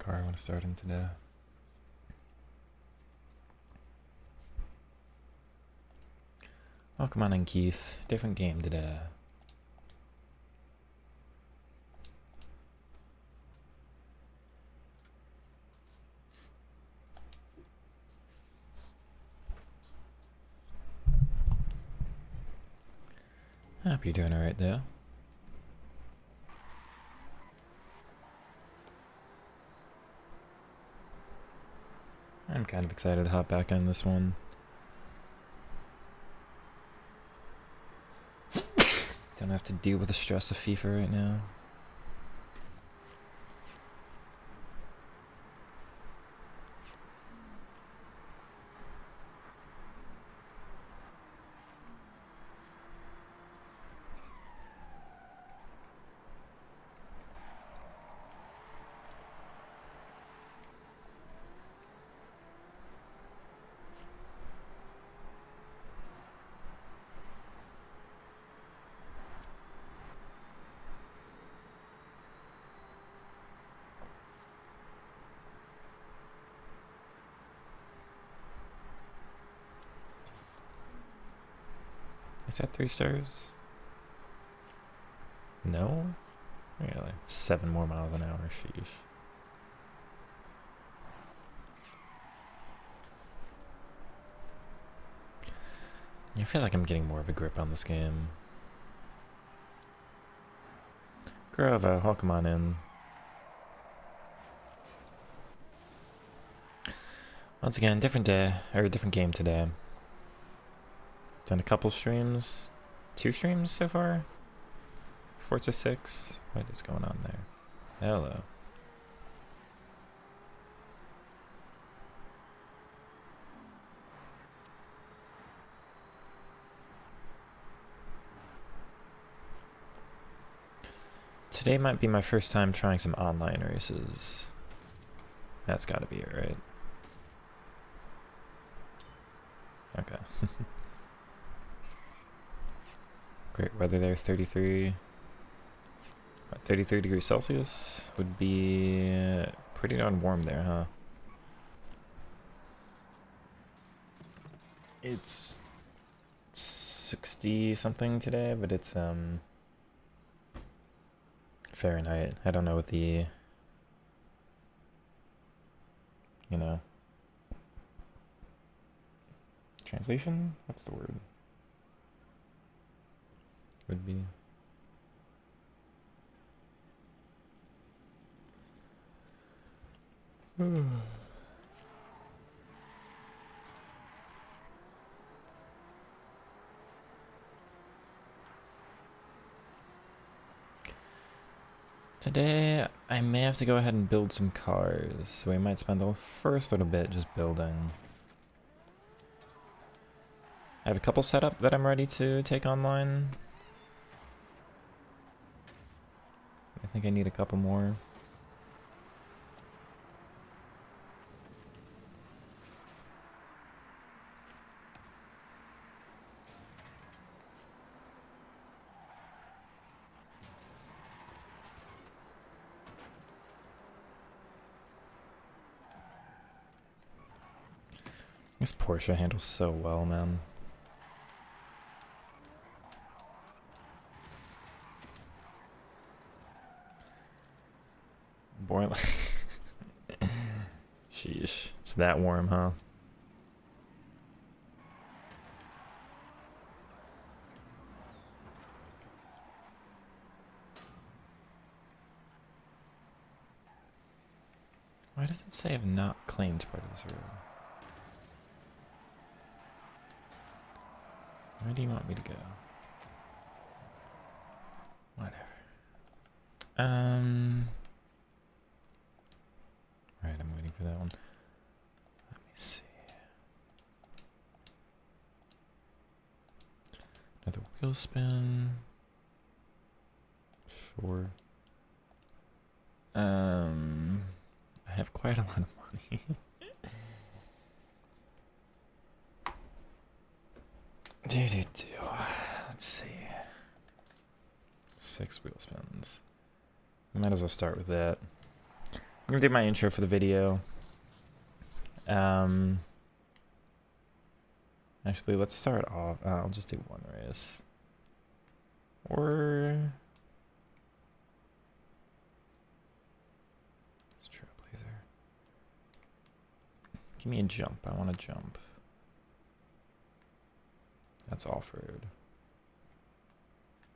car I want to start in today. Oh, come on in, Keith. Different game today. Hope you're doing alright there. I'm kind of excited to hop back on this one. Don't have to deal with the stress of FIFA right now. Is that 3 stars? No? Really? 7 more miles an hour, sheesh. I feel like I'm getting more of a grip on this game. Grovo, welcome on in. Once again, different day, or different game today. Done a couple streams. 2 streams so far? FH6. What is going on there? Hello. Today might be my first time trying some online races. That's gotta be it, right? Okay. Great weather there, 33 degrees Celsius would be pretty darn warm there, huh? It's 60 something today, but it's Fahrenheit. I don't know what the, you know, translation? What's the word? Would be. Today, I may have to go ahead and build some cars, so we might spend the first little bit just building. I have a couple set up that I'm ready to take online. I think I need a couple more. This Porsche handles so well, man. Boring. Sheesh. It's that warm, huh? Why does it say I've not claimed part of this road? Where do you want me to go? Whatever. Alright, I'm waiting for that one. Let me see. Another wheel spin. Sure. I have quite a lot of money. Let's see. 6 wheel spins. Might as well start with that. gonna do my intro for the video. Actually, let's start off. I'll just do one race. Or it's Trailblazer. Give me a jump. I want to jump. That's off-road.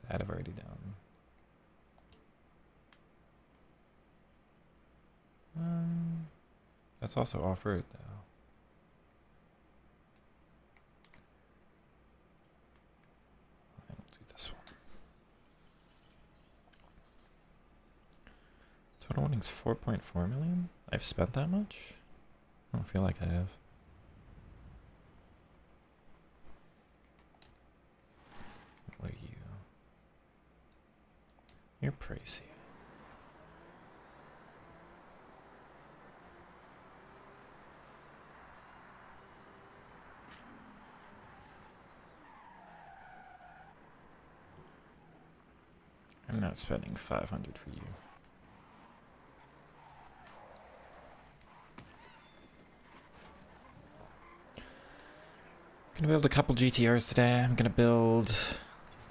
That I've already done. That's also off-road though. I'll do this one. Total winnings 4.4 million? I've spent that much? I don't feel like I have. What are you? You're pricey. I'm not spending 500 for you. Gonna build a couple GTRs today. I'm gonna build,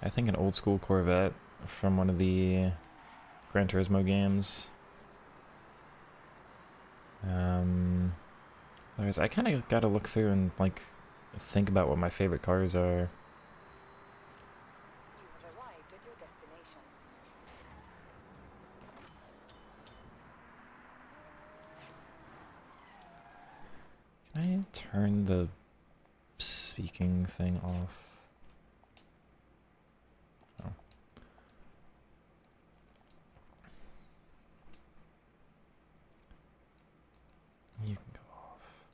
I think, an old school Corvette from one of the Gran Turismo games. Otherwise, I kind of gotta look through and like think about what my favorite cars are. Can I turn the speaking thing off? Oh. You can go off.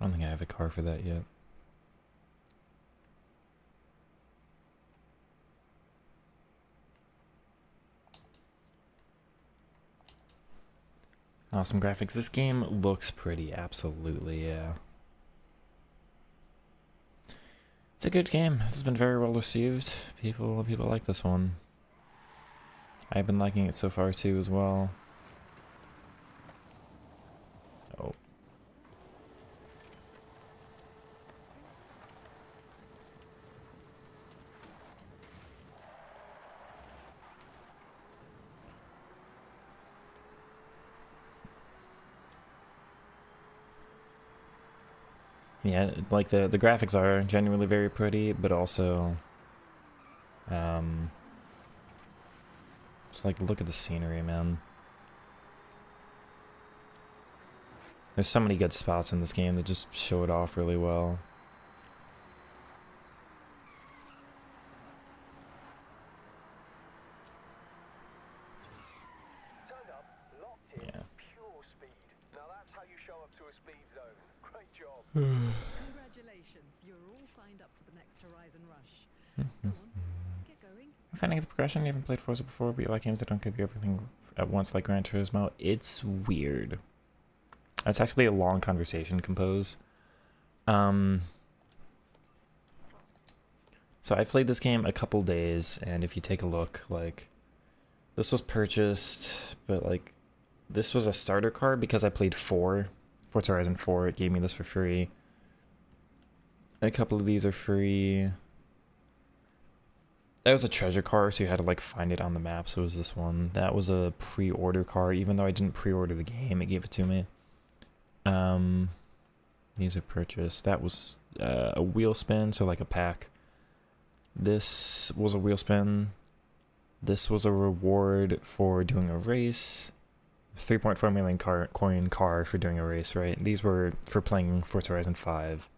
I don't think I have a car for that yet. Awesome graphics. This game looks pretty, absolutely, yeah. It's a good game. It's been very well received. People like this one. I've been liking it so far too as well. Oh. Yeah, like the graphics are genuinely very pretty, but also, just like look at the scenery, man. There's so many good spots in this game that just show it off really well. Yeah. Congratulations, you're all signed up for the next Horizon Rush. Go on, get going. I'm finding the progression. You haven't played Forza before, but you like games that don't give you everything at once like Gran Turismo. It's weird. That's actually a long conversation, Compose. So I played this game a couple days, and if you take a look, like, this was purchased, but like, this was a starter card because I played 4. Forza Horizon 4, it gave me this for free. A couple of these are free. That was a treasure car, so you had to like find it on the map, so it was this one. That was a pre-order car, even though I didn't pre-order the game, it gave it to me. These are purchased. That was a wheel spin, so like a pack. This was a wheel spin. This was a reward for doing a race. 3.4 million coin car for doing a race, right? These were for playing Forza Horizon 5.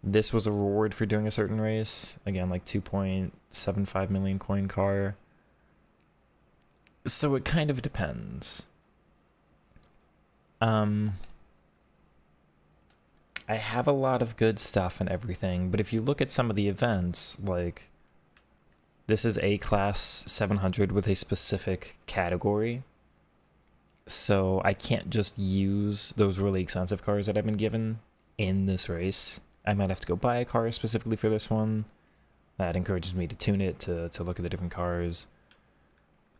This was a reward for doing a certain race. Again, like 2.75 million coin car. So it kind of depends. I have a lot of good stuff and everything, but if you look at some of the events, like, this is A-Class 700 with a specific category. So I can't just use those really expensive cars that I've been given in this race. I might have to go buy a car specifically for this one. That encourages me to tune it, to look at the different cars.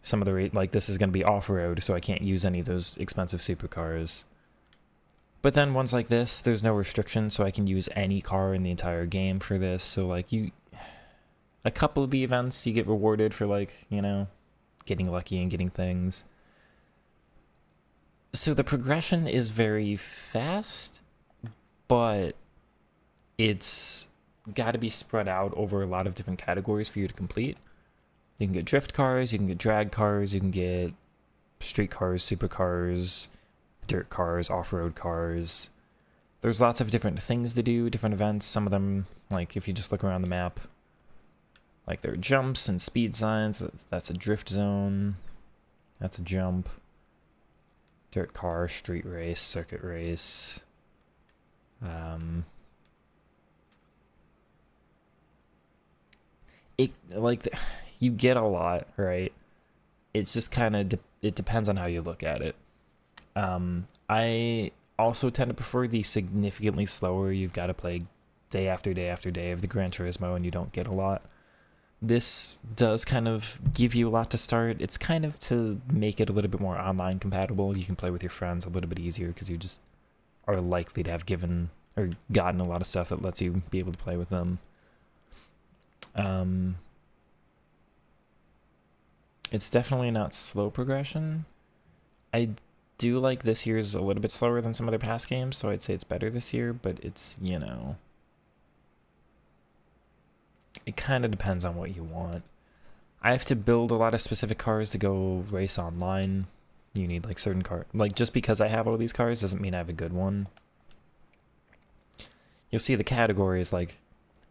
Some of the, like, this is going to be off-road, so I can't use any of those expensive supercars. But then ones like this, there's no restriction, so I can use any car in the entire game for this. So, like, a couple of the events, you get rewarded for, like, you know, getting lucky and getting things. So the progression is very fast, but it's got to be spread out over a lot of different categories for you to complete. You can get drift cars, you can get drag cars, you can get street cars, supercars, dirt cars, off-road cars. There's lots of different things to do, different events. Some of them, like if you just look around the map, like there are jumps and speed signs. That's a drift zone. That's a jump. Dirt car, street race, circuit race. You get a lot, right? It's just kind of it depends on how you look at it. I also tend to prefer the significantly slower. You've got to play day after day after day of the Gran Turismo, and you don't get a lot. This does kind of give you a lot to start. It's kind of to make it a little bit more online compatible. You can play with your friends a little bit easier because you just are likely to have given or gotten a lot of stuff that lets you be able to play with them. It's definitely not slow progression. I do like this year's a little bit slower than some other past games, so I'd say it's better this year, but it's, you know, it kind of depends on what you want. I have to build a lot of specific cars to go race online. You need like certain cars. Like just because I have all these cars doesn't mean I have a good one. You'll see the categories like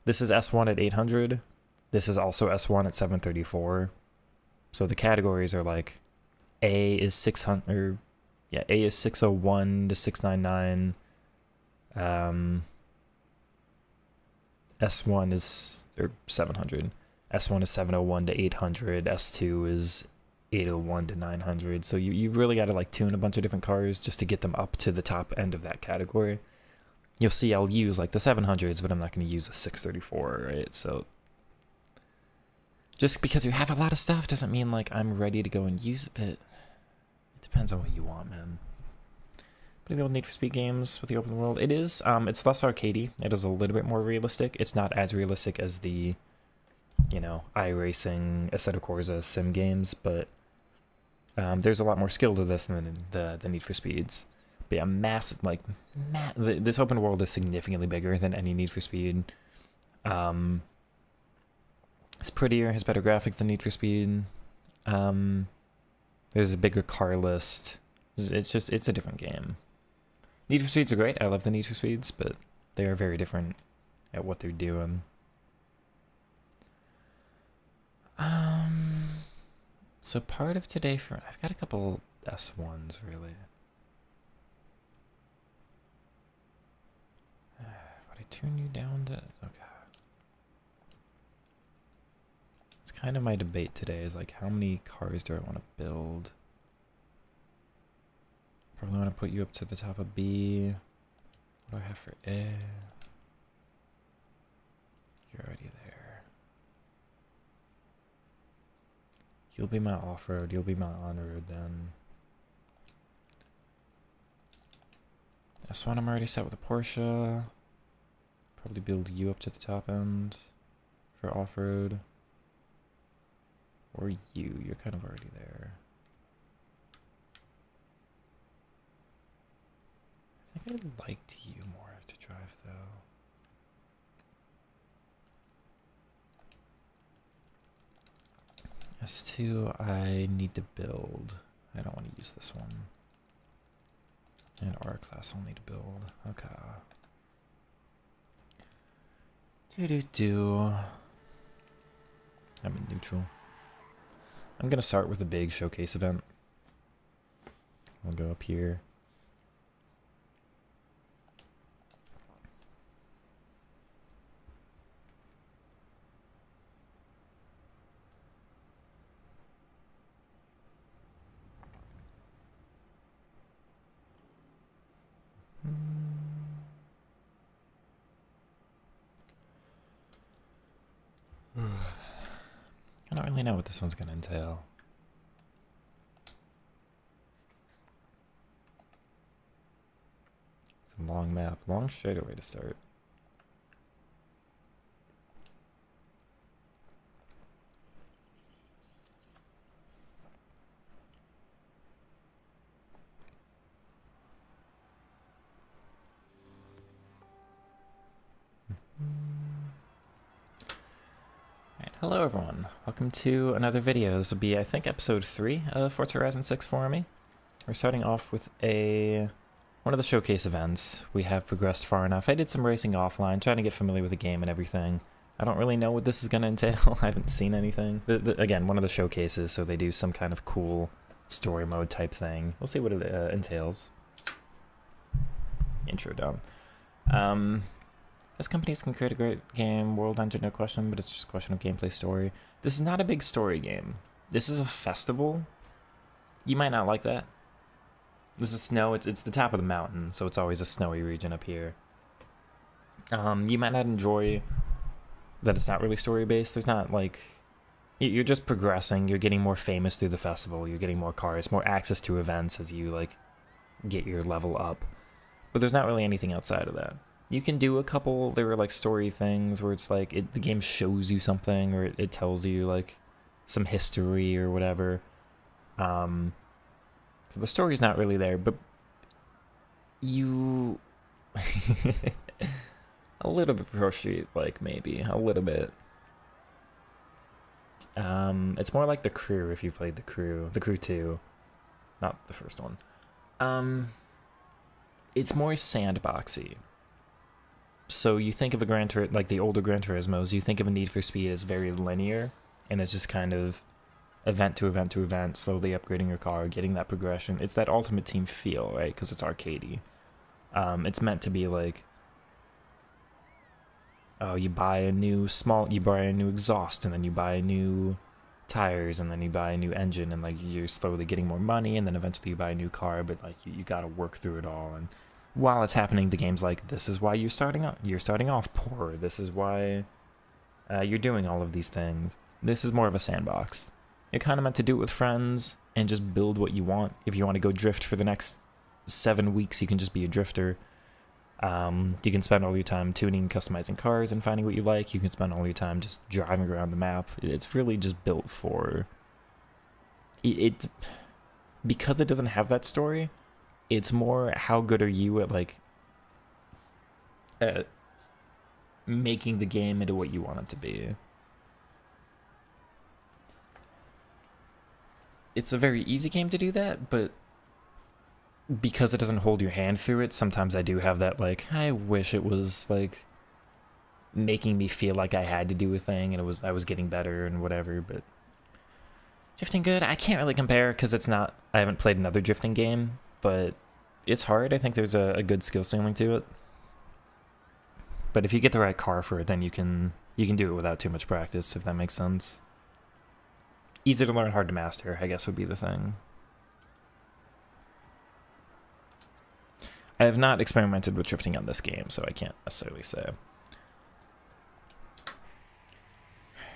this is S1 at 800. This is also S1 at 734. So the categories are like A is 600. Yeah, A is 601 to 699. S1 is 700. S1 is 701 to 800. S2 is 801 to 900. So you really got to like tune a bunch of different cars just to get them up to the top end of that category. You'll see I'll use like the 700s, but I'm not going to use a 634, right? So just because you have a lot of stuff doesn't mean like I'm ready to go and use it. It depends on what you want, man. But the old Need for Speed games with the open world, it is, it's less arcadey. It is a little bit more realistic. It's not as realistic as the, you know, iRacing, Assetto Corsa sim games, but there's a lot more skill to this than the Need for Speeds. But yeah, massive, like, this open world is significantly bigger than any Need for Speed. It's prettier, has better graphics than Need for Speed. There's a bigger car list. It's a different game. Need for Speeds are great. I love the Need for Speeds, but they are very different at what they're doing. So part of today I've got a couple S1s really. Would I turn you down to, okay. It's kind of my debate today is like how many cars do I want to build? Probably want to put you up to the top of B. What do I have for A? You're already there. You'll be my off-road, you'll be my on-road then. S1 I'm already set with a Porsche. Probably build you up to the top end for off-road. Or you're kind of already there. I think I liked you more to drive though. S2 I need to build. I don't want to use this one. And R class I'll need to build. Okay. I'm in neutral. I'm gonna start with a big showcase event. I'll go up here. really know what this one's gonna entail. It's a long map, long straightaway to start. Hello everyone, welcome to another video. This will be, I think, episode 3 of Forza Horizon 6 for me. We're starting off with one of the showcase events. We have progressed far enough. I did some racing offline, trying to get familiar with the game and everything. I don't really know what this is going to entail. I haven't seen anything. Again, one of the showcases, so they do some kind of cool story mode type thing. We'll see what it entails. Intro done. As companies can create a great game, world engine, no question, but it's just a question of gameplay story. This is not a big story game. This is a festival. You might not like that. This is snow. It's the top of the mountain, so it's always a snowy region up here. You might not enjoy that it's not really story-based. There's not, like... You're just progressing. You're getting more famous through the festival. You're getting more cars, more access to events as you, like, get your level up. But there's not really anything outside of that. You can do a couple, there were like story things where it's like, the game shows you something, or it tells you like some history or whatever. So the story's not really there, but you... a little bit Pro Street, like maybe, a little bit. It's more like The Crew if you played The Crew 2, not the first one. It's more sandboxy. So you think of like the older Gran Turismos, you think of a Need for Speed as very linear, and it's just kind of event to event to event, slowly upgrading your car, getting that progression. It's that Ultimate Team feel, right? Because it's arcadey. It's meant to be like, oh, you buy a new exhaust, and then you buy new tires, and then you buy a new engine, and like you're slowly getting more money, and then eventually you buy a new car, but like you gotta work through it all. And while it's happening, the game's like, this is why you're starting off poor. This is why you're doing all of these things. This is more of a sandbox. You're kind of meant to do it with friends and just build what you want. If you want to go drift for the next 7 weeks, you can just be a drifter. You can spend all your time tuning, customizing cars, and finding what you like. You can spend all your time just driving around the map. It's really just built for... Because it doesn't have that story, it's more how good are you at, like, making the game into what you want it to be. It's a very easy game to do that, but because it doesn't hold your hand through it, sometimes I do have that, like, I wish it was, like, making me feel like I had to do a thing, and I was getting better and whatever, but... Drifting good? I can't really compare, because I haven't played another drifting game, but it's hard. I think there's a good skill ceiling to it. But if you get the right car for it, then you can do it without too much practice, if that makes sense. Easy to learn, hard to master, I guess would be the thing. I have not experimented with drifting on this game, so I can't necessarily say.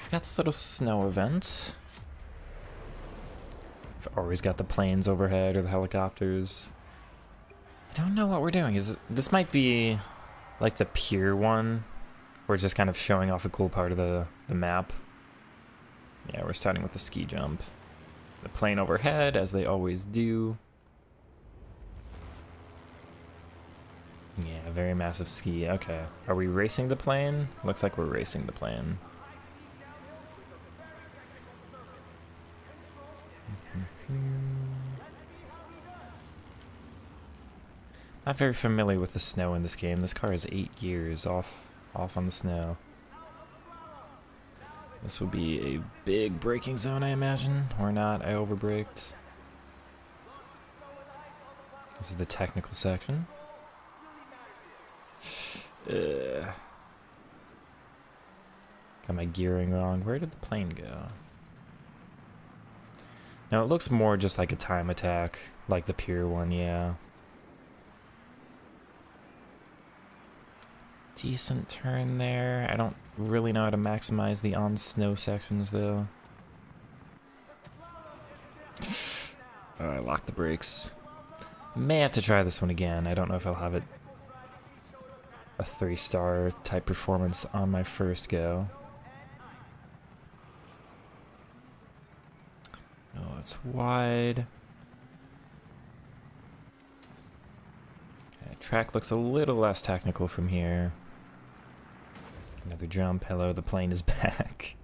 We've got this little snow event. I've always got the planes overhead or the helicopters. I don't know what we're doing. This might be like the pier one. We're just kind of showing off a cool part of the map. Yeah, we're starting with the ski jump. The plane overhead, as they always do. Yeah, very massive ski. Okay. Are we racing the plane? Looks like we're racing the plane. Not very familiar with the snow in this game. This car is 8 years off on the snow. This will be a big braking zone, I imagine. Or not, I overbraked. This is the technical section. Got my gearing wrong. Where did the plane go? Now it looks more just like a time attack, like the pier one, yeah. Decent turn there. I don't really know how to maximize the on snow sections though. I locked the brakes. May have to try this one again. I don't know if I'll have it a 3-star type performance on my first go. Oh, it's wide. Okay, track looks a little less technical from here. Another jump. Hello, the plane is back.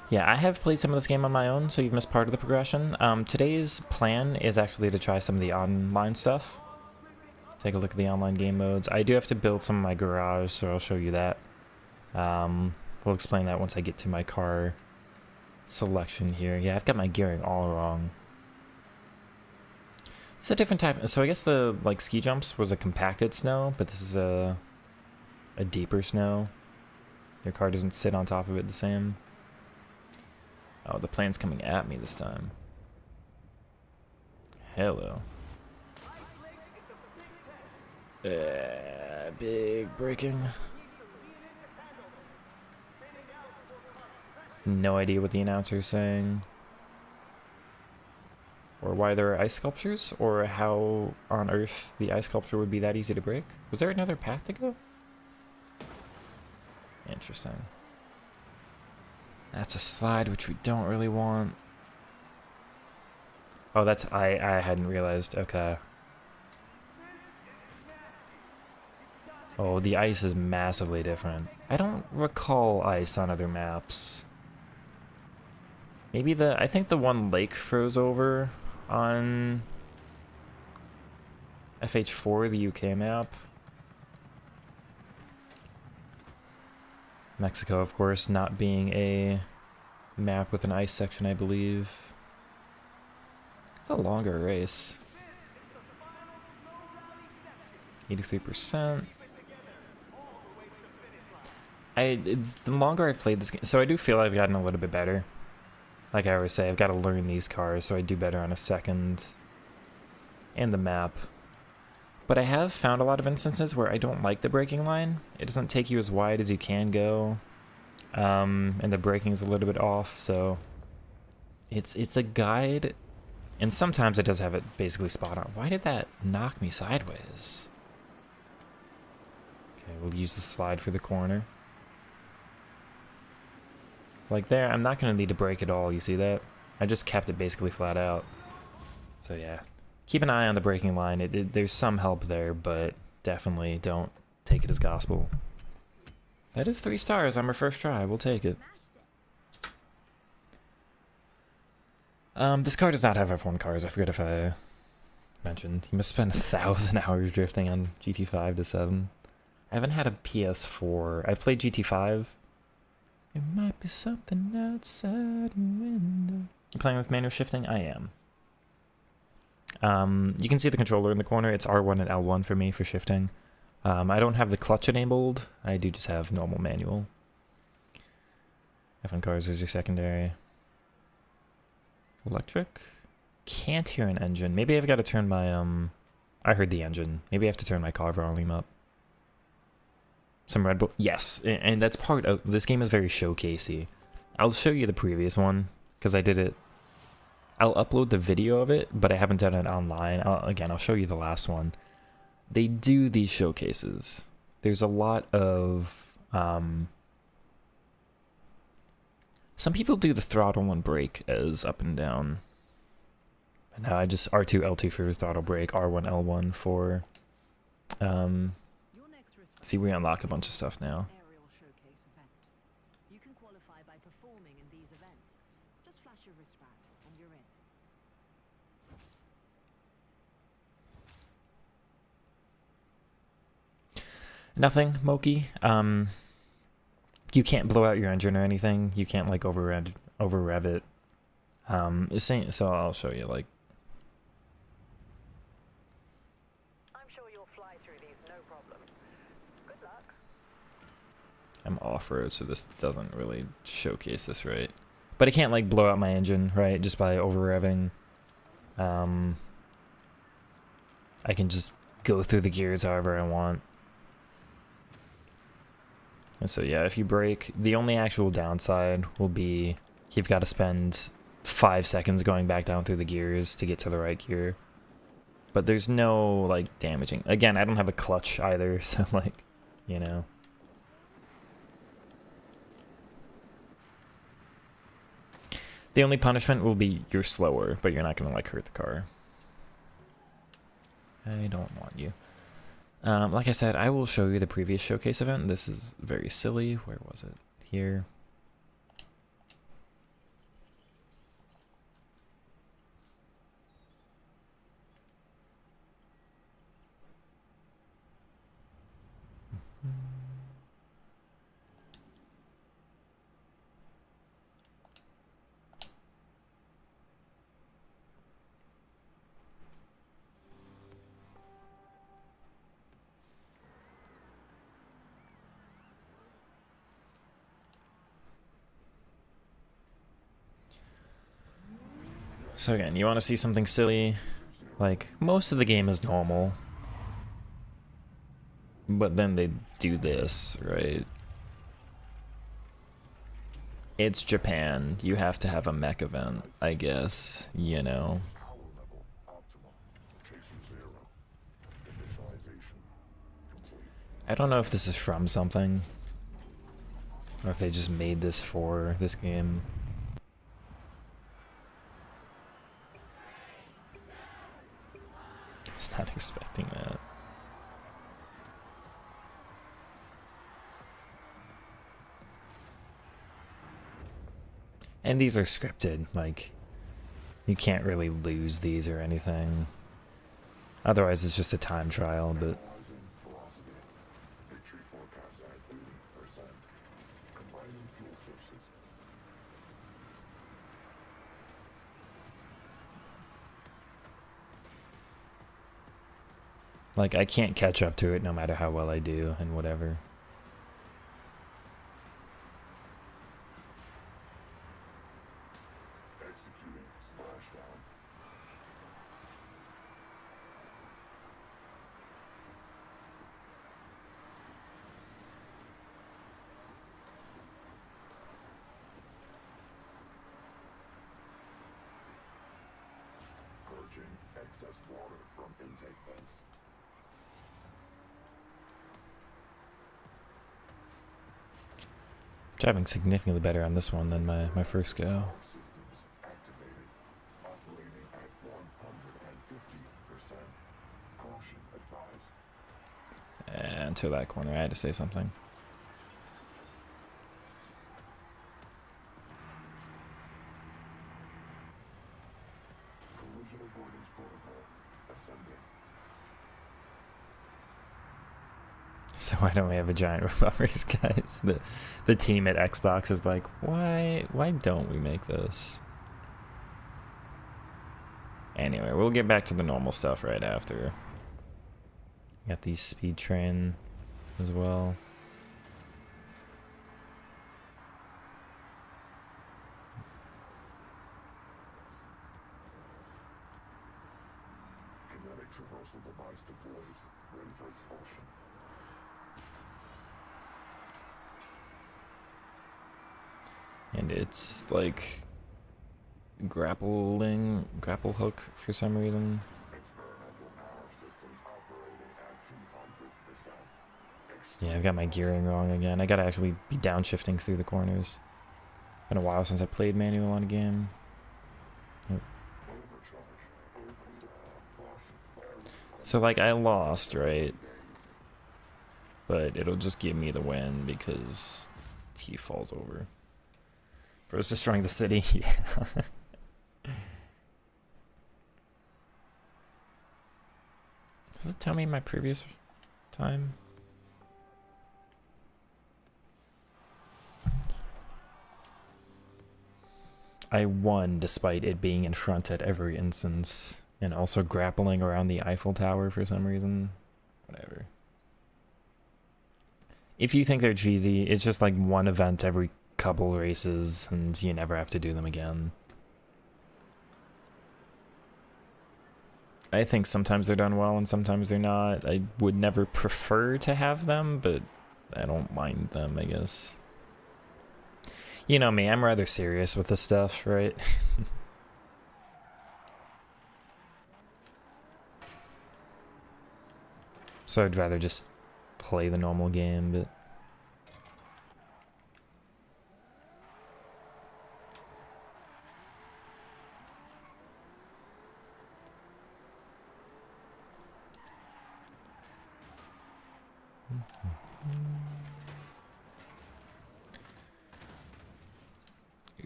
Yeah, I have played some of this game on my own, so you've missed part of the progression. Today's plan is actually to try some of the online stuff. Take a look at the online game modes. I do have to build some of my garage, so I'll show you that. We'll explain that once I get to my car selection here. Yeah, I've got my gearing all wrong. It's a different type. So I guess the ski jumps was a compacted snow, but this is a deeper snow. Your car doesn't sit on top of it the same. Oh, the plane's coming at me this time. Hello. Big braking. No idea what the announcer's saying. Or why there are ice sculptures, or how on earth the ice sculpture would be that easy to break. Was there another path to go? Interesting. That's a slide, which we don't really want. Oh, that's... I hadn't realized. Okay. Oh, the ice is massively different. I don't recall ice on other maps. Maybe I think the one lake froze over on FH4, the UK map. Mexico, of course, not being a map with an ice section, I believe. It's a longer race. 83%. The longer I've played this game, so I do feel I've gotten a little bit better. Like I always say, I've got to learn these cars, so I do better on a second and the map. But I have found a lot of instances where I don't like the braking line. It doesn't take you as wide as you can go, and the braking is a little bit off, so it's a guide, and sometimes it does have it basically spot on. Why did that knock me sideways? Okay, we'll use the slide for the corner. Like there, I'm not going to need to brake at all, you see that? I just kept it basically flat out. So yeah, keep an eye on the braking line. There's some help there, but definitely don't take it as gospel. That is 3 stars on our first try, we'll take it. This car does not have F1 cars, I forget if I mentioned. You must spend 1,000 hours drifting on GT5 to 7. I haven't had a PS4. I've played GT5. There might be something outside the window. You playing with manual shifting? I am. You can see the controller in the corner. It's R1 and L1 for me for shifting. I don't have the clutch enabled. I do just have normal manual. F1 cars is your secondary. Electric? Can't hear an engine. Maybe I've got to turn my, I heard the engine. Maybe I have to turn my car volume up. Some Red Bull. Yes, and that's part of... This game is very showcasey. I'll show you the previous one, because I did it... I'll upload the video of it, but I haven't done it online. I'll show you the last one. They do these showcases. There's a lot of... Some people do the throttle and brake as up and down. And now I just... R2, L2 for throttle brake, R1, L1 for... See, we unlock a bunch of stuff now. Aerial showcase event. You can qualify by performing in these events. Just flash your wristband and you're in. Nothing, Moki. You can't blow out your engine or anything. You can't like over rev it. So I'll show you like. I'm sure you'll fly through these no problem. Good luck. I'm off-road, so this doesn't really showcase this right. But I can't like blow out my engine, right? Just by over revving. I can just go through the gears however I want. And so yeah, if you brake, the only actual downside will be you've got to spend 5 seconds going back down through the gears to get to the right gear. But there's no, like, damaging. Again, I don't have a clutch either, so, like, you know. The only punishment will be you're slower, but you're not going to, like, hurt the car. I don't want you. Like I said, I will show you the previous showcase event. This is very silly. Where was it? Here. So again, you want to see something silly? Like, most of the game is normal. But then they do this, right? It's Japan. You have to have a mech event, I guess, you know. I don't know if this is from something, or if they just made this for this game. I was not expecting that. And these are scripted, like, you can't really lose these or anything. Otherwise it's just a time trial, but... Like, I can't catch up to it no matter how well I do and whatever. Purging excess water from intake vents. Driving significantly better on this one than my first go. Systems activated. Operating at 150%. Caution advised. And to that corner, I had to say something. Collision avoidance protocol ascending. So why don't we have a giant robot race, guys? The team at Xbox is like, why don't we make this? Anyway, we'll get back to the normal stuff right after. Got the speed train as well. Kinetic traversal device deployed. Ready for expulsion. And it's like grapple hook for some reason. Experimental power systems operating at 200%. Yeah, I've got my gearing wrong again. I gotta actually be downshifting through the corners. Been a while since I played manual on a game. So like I lost, right? But it'll just give me the win because he falls over. Bro's destroying the city. Yeah. Does it tell me my previous time? I won despite it being in front at every instance. And also grappling around the Eiffel Tower for some reason. Whatever. If you think they're cheesy, it's just like one event every couple races and you never have to do them again. I think sometimes they're done well and sometimes they're not. I would never prefer to have them, but I don't mind them, I guess. You know me, I'm rather serious with this stuff, right? So I'd rather just play the normal game, but...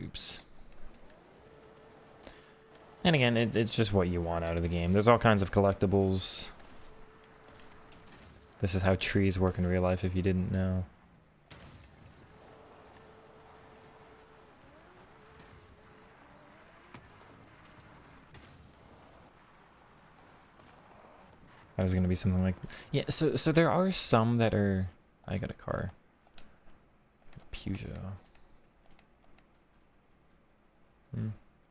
Oops. And again, it's just what you want out of the game. There's all kinds of collectibles. This is how trees work in real life if you didn't know. That was gonna be something like... Yeah, so there are some that are... I got a car. Peugeot.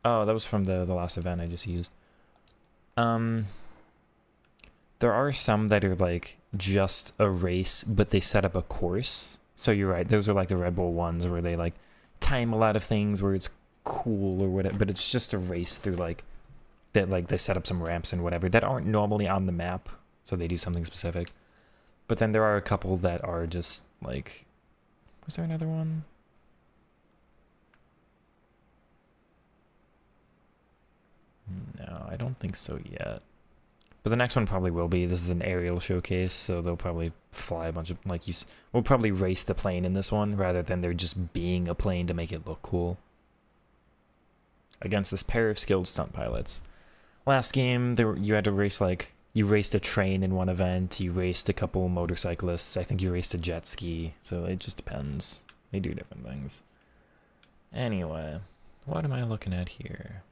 Oh, that was from the last event I just used. There are some that are like just a race, but they set up a course. So you're right, those are like the Red Bull ones where they like time a lot of things where it's cool or whatever, but it's just a race through like that, like they set up some ramps and whatever that aren't normally on the map, so they do something specific. But then there are a couple that are just like, was there another one? No, I don't think so yet. But the next one probably will be. This is an aerial showcase, so they'll probably fly a bunch of, like, we'll probably race the plane in this one, rather than there just being a plane to make it look cool. Against this pair of skilled stunt pilots. Last game, you had to race, like, you raced a train in one event, you raced a couple motorcyclists, I think you raced a jet ski, so it just depends. They do different things. Anyway, what am I looking at here?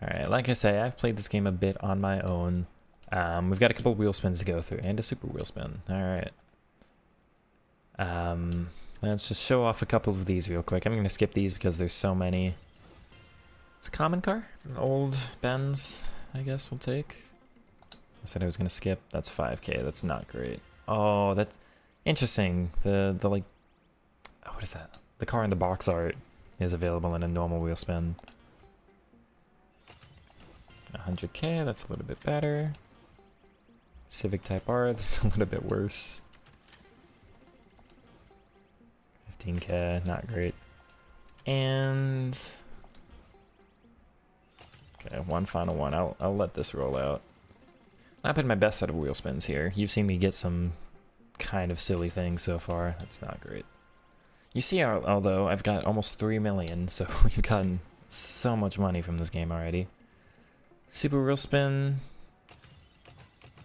Alright, like I say, I've played this game a bit on my own. We've got a couple wheel spins to go through, and a super wheel spin. Alright. Let's just show off a couple of these real quick. I'm going to skip these because there's so many. It's a common car. An old Benz, I guess we'll take. I said I was going to skip. That's 5k. That's not great. Oh, that's interesting. The like... Oh, what is that? The car in the box art is available in a normal wheel spin. 100k, that's a little bit better. Civic Type R, that's a little bit worse. 15k, not great. And... okay, one final one. I'll let this roll out. Not been my best set of wheel spins here. You've seen me get some kind of silly things so far. That's not great. You see, although I've got almost 3 million, so we've gotten so much money from this game already. Super wheel spin.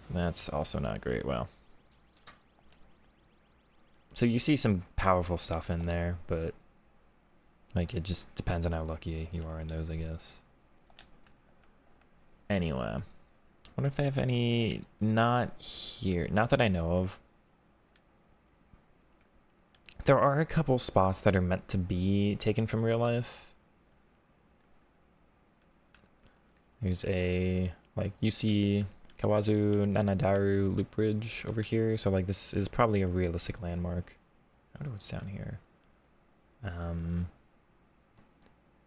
That's also not great. Wow. So you see some powerful stuff in there, but like it just depends on how lucky you are in those, I guess. Anyway, I wonder if they have any. Not here, not that I know of. There are a couple spots that are meant to be taken from real life. There's a, like, you see Kawazu Nanadaru loop bridge over here, so like this is probably a realistic landmark. I wonder what's down here.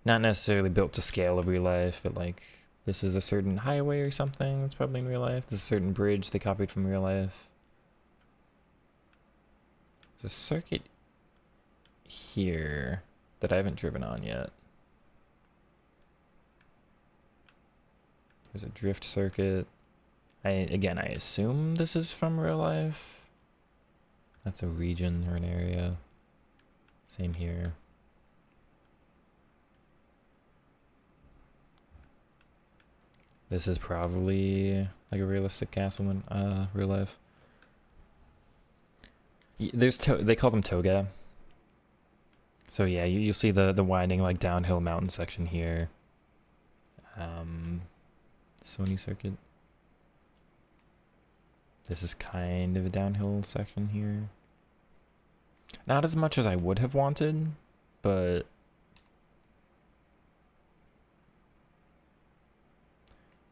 Not necessarily built to scale of real life, but like this is a certain highway or something that's probably in real life. This is a certain bridge they copied from real life. There's a circuit here that I haven't driven on yet. There's a drift circuit. Again, I assume this is from real life. That's a region or an area. Same here. This is probably like a realistic castle in real life. There's they call them toga. So yeah, you'll see the winding like downhill mountain section here. Sony circuit. This is kind of a downhill section here. Not as much as I would have wanted, but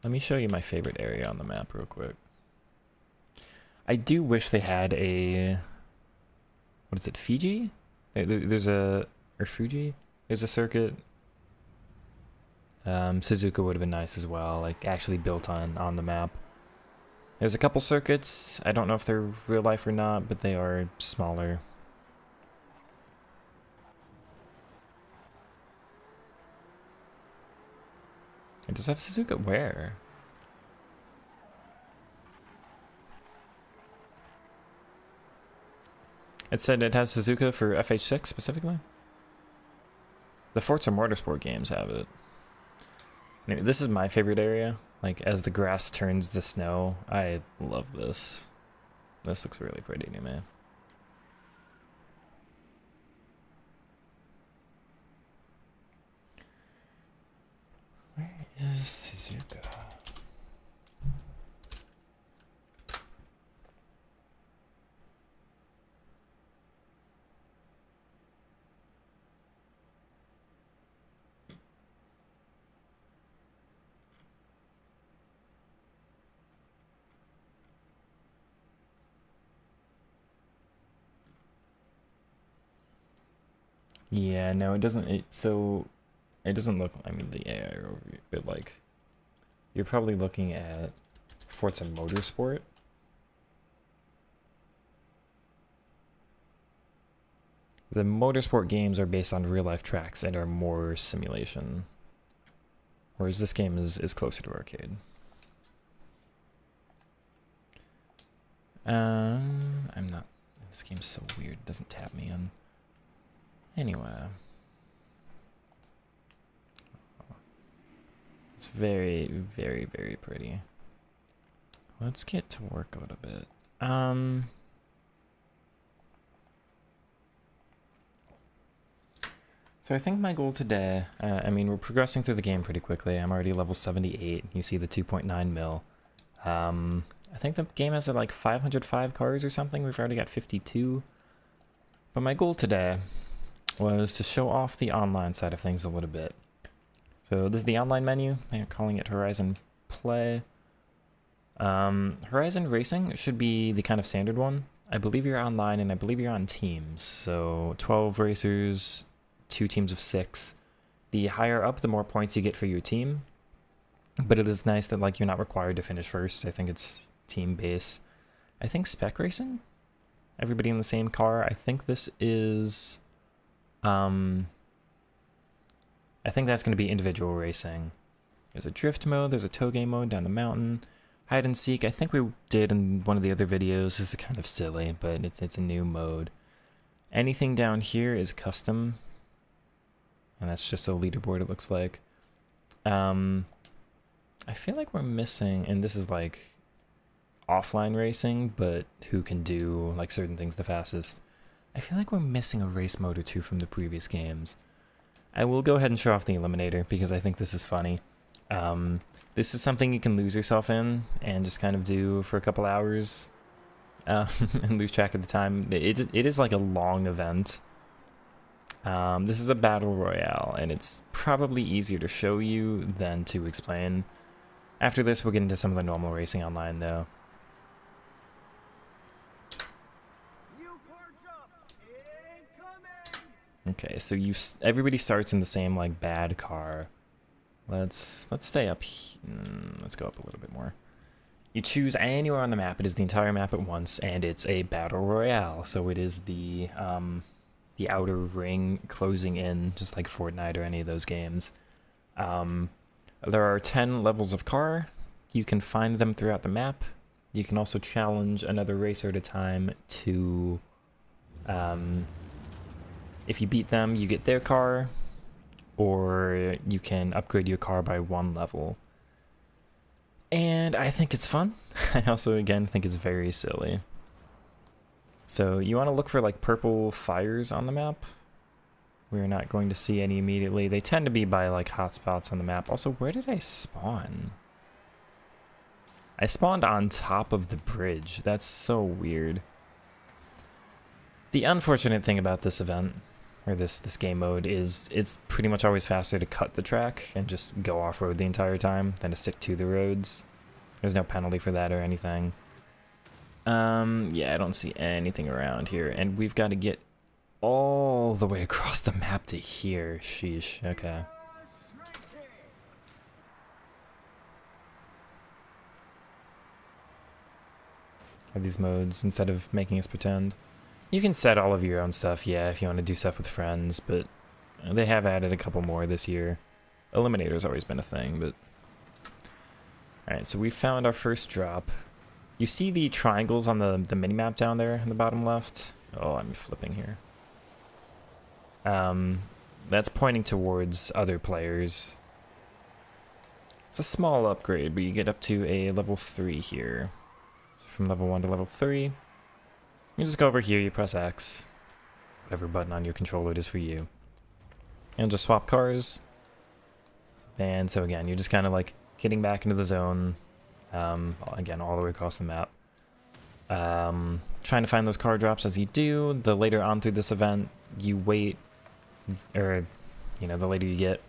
let me show you my favorite area on the map real quick. I do wish they had a, what is it, Fiji? There's a, or Fuji? There's a circuit. Suzuka would have been nice as well, like actually built on the map. There's a couple circuits. I don't know if they're real life or not, but they are smaller. It does have Suzuka where? It said it has Suzuka for FH6 specifically. The Forza Motorsport games have it. Anyway, this is my favorite area. Like, as the grass turns to snow, I love this. This looks really pretty to me. Where is Suzuka? Yeah, no, it doesn't. It doesn't look. I mean, the AI overview, but like, you're probably looking at Forza Motorsport. The motorsport games are based on real life tracks and are more simulation, whereas this game is closer to arcade. I'm not. This game's so weird. It doesn't tap me in. Anyway. It's very, very, very pretty. Let's get to work a little bit. So I think my goal today, I mean, we're progressing through the game pretty quickly. I'm already level 78. You see the 2.9 mil. I think the game has like 505 cars or something. We've already got 52. But my goal today was to show off the online side of things a little bit. So this is the online menu. They're calling it Horizon Play. Horizon Racing should be the kind of standard one. I believe you're online and I believe you're on teams. So 12 racers, 2 teams of 6. The higher up, the more points you get for your team. But it is nice that like you're not required to finish first. I think it's team base. I think spec racing. Everybody in the same car. I think this is I think that's going to be individual racing. There's a drift mode, there's a toge mode down the mountain. Hide and seek, I think we did in one of the other videos. This is kind of silly, but it's a new mode. Anything down here is custom. And that's just a leaderboard, it looks like. I feel like we're missing, and this is like offline racing, but who can do like certain things the fastest. I feel like we're missing a race mode or two from the previous games. I will go ahead and show off the Eliminator because I think this is funny. This is something you can lose yourself in and just kind of do for a couple hours and lose track of the time. It is like a long event. This is a battle royale, and it's probably easier to show you than to explain. After this, we'll get into some of the normal racing online, though. Okay, so everybody starts in the same like bad car. Let's stay up. Let's go up a little bit more. You choose anywhere on the map. It is the entire map at once, and it's a battle royale. So it is the outer ring closing in, just like Fortnite or any of those games. There are 10 levels of car. You can find them throughout the map. You can also challenge another racer at a time to, if you beat them, you get their car, or you can upgrade your car by 1 level. And I think it's fun. I also, again, think it's very silly. So you want to look for like purple fires on the map. We're not going to see any immediately. They tend to be by like hotspots on the map. Also, where did I spawn? I spawned on top of the bridge. That's so weird. The unfortunate thing about this event, or this game mode, is it's pretty much always faster to cut the track and just go off-road the entire time than to stick to the roads. There's no penalty for that or anything. Yeah, I don't see anything around here, and we've got to get all the way across the map to here. Sheesh. Okay. Have these modes instead of making us pretend. You can set all of your own stuff, yeah, if you want to do stuff with friends, but they have added a couple more this year. Eliminator's always been a thing, but... Alright, so we found our first drop. You see the triangles on the mini-map down there in the bottom left? Oh, I'm flipping here. That's pointing towards other players. It's a small upgrade, but you get up to a level 3 here. So from level 1 to level 3. You just go over here, you press X. Whatever button on your controller it is for you. And just swap cars. And so again, you're just kind of like getting back into the zone. Again, all the way across the map. Trying to find those car drops as you do. The later on through this event, you wait, or, you know, the later you get,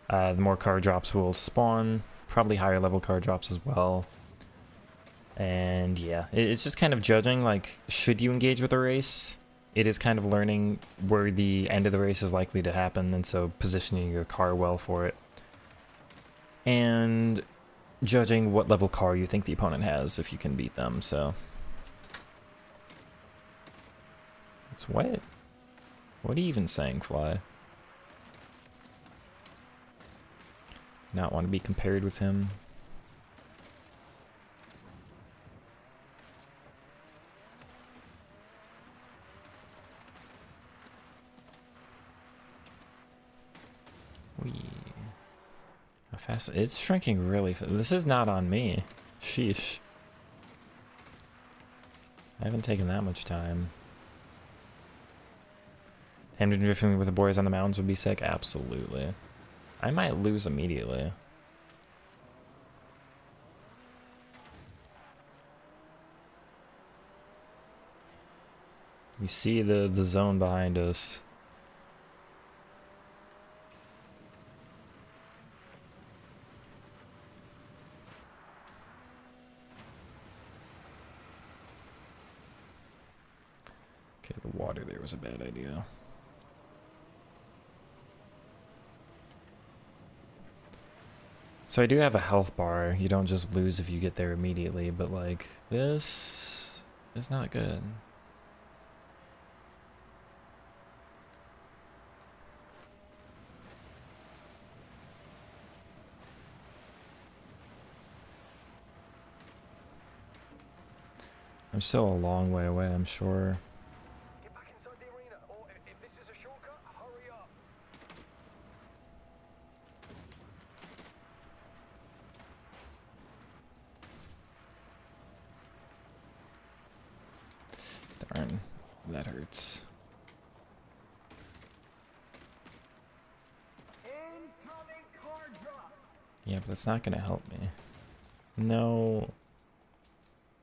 the more car drops will spawn. Probably higher level car drops as well. And yeah, it's just kind of judging, like, should you engage with a race? It is kind of learning where the end of the race is likely to happen, and so positioning your car well for it. And judging what level car you think the opponent has, if you can beat them, so. It's wet. What are you even saying, Fly? Not want to be compared with him. How fast? It's shrinking really fast. This is not on me. Sheesh. I haven't taken that much time. Hamden drifting with the boys on the mountains would be sick? Absolutely. I might lose immediately. You see the zone behind us. Okay, the water there was a bad idea. So I do have a health bar. You don't just lose if you get there immediately, but like, this is not good. I'm still a long way away, I'm sure. Get back inside the arena, or if this is a shortcut, hurry up. Darn, that hurts. Incoming car drops. Yeah, but that's not gonna help me. No.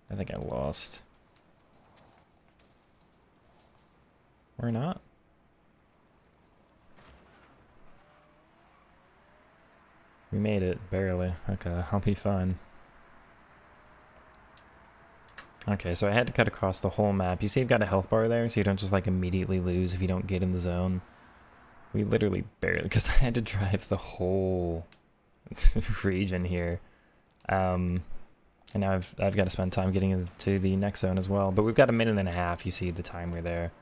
I think I lost. Or not? We made it, barely. Okay, I'll be fine. Okay, so I had to cut across the whole map. You see I've got a health bar there, so you don't just like immediately lose if you don't get in the zone. We literally barely, because I had to drive the whole region here. And now I've got to spend time getting into the next zone as well. But we've got a minute and a half, you see the timer there.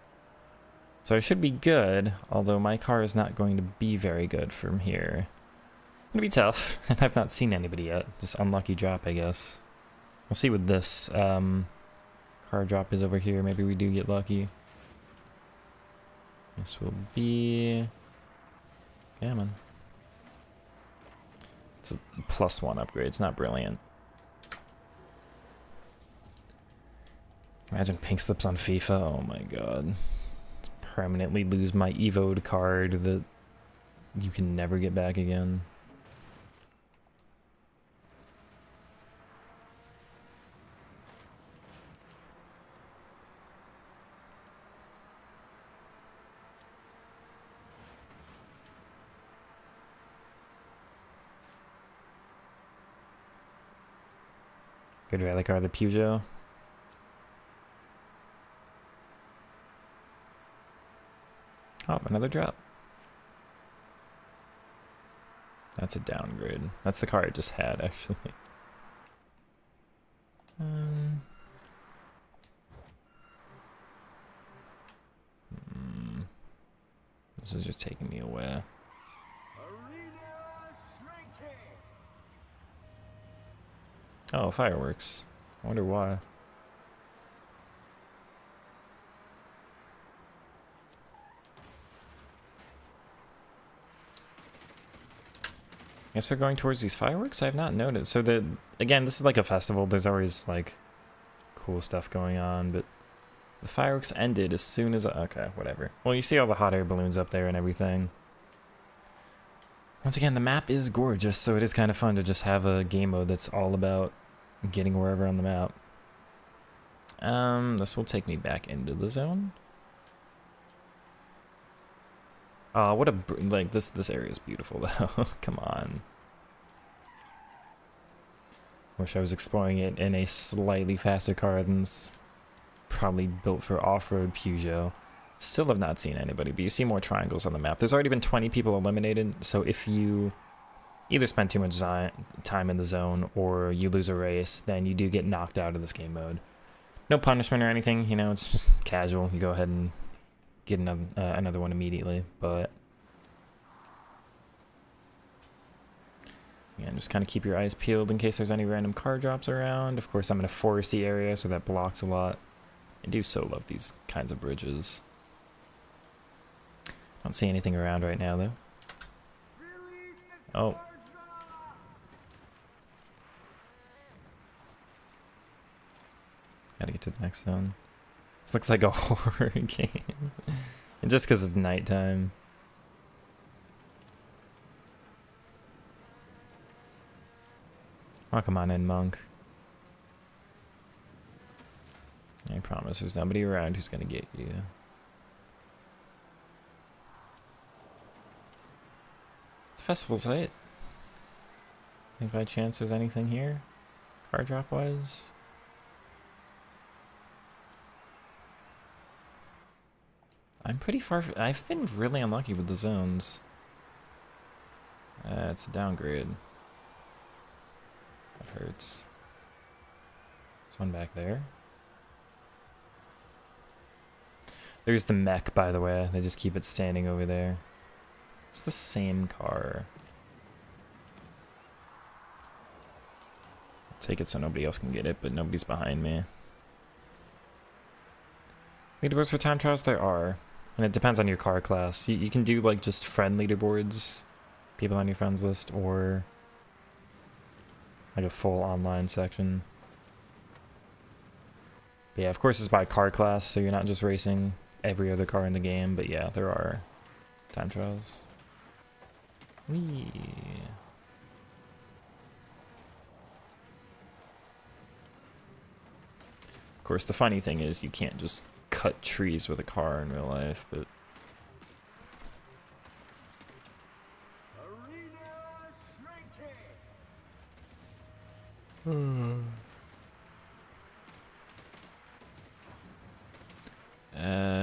So I should be good, although my car is not going to be very good from here. It's gonna be tough, and I've not seen anybody yet. Just unlucky drop, I guess. We'll see what this car drop is over here. Maybe we do get lucky. This will be... Gammon. It's a +1 upgrade. It's not brilliant. Imagine pink slips on FIFA. Oh my god. Permanently lose my Evo'd card that you can never get back again. Good rally car, the Peugeot. Oh, another drop. That's a downgrade. That's the car I just had, actually. Um, this is just taking me away. Oh, fireworks. I wonder why. Guess we're going towards these fireworks? I have not noticed. So again, this is like a festival. There's always like cool stuff going on, but the fireworks ended as soon as okay, whatever. Well, you see all the hot air balloons up there and everything. Once again, the map is gorgeous, so it is kind of fun to just have a game mode that's all about getting wherever on the map. This will take me back into the zone. Oh, what a like this area is beautiful though. Come on. Wish I was exploring it in a slightly faster car than's probably built for off-road Peugeot. Still have not seen anybody, but you see more triangles on the map. There's already been 20 people eliminated, so if you either spend too much time in the zone or you lose a race, then you do get knocked out of this game mode. No punishment or anything, you know, it's just casual. You go ahead and get another one immediately, but yeah, just kind of keep your eyes peeled in case there's any random car drops around. Of course, I'm in a foresty area, so that blocks a lot. I do so love these kinds of bridges. Don't see anything around right now, though. Oh. Gotta get to the next zone. This looks like a horror game. And just because it's nighttime. Oh, come on in, monk. I promise there's nobody around who's gonna get you. The festival site. Think by chance there's anything here? Car drop wise? I'm pretty far. I've been really unlucky with the zones. It's a downgrade. That hurts. There's one back there. There's the mech, by the way. They just keep it standing over there. It's the same car. I'll take it so nobody else can get it, but nobody's behind me. Leaderboards for time trials? There are. And it depends on your car class. You can do like just friend leaderboards, people on your friends list, or like a full online section. But yeah, of course it's by car class, so you're not just racing every other car in the game, but yeah, there are time trials. Whee. Of course, the funny thing is you can't just cut trees with a car in real life, but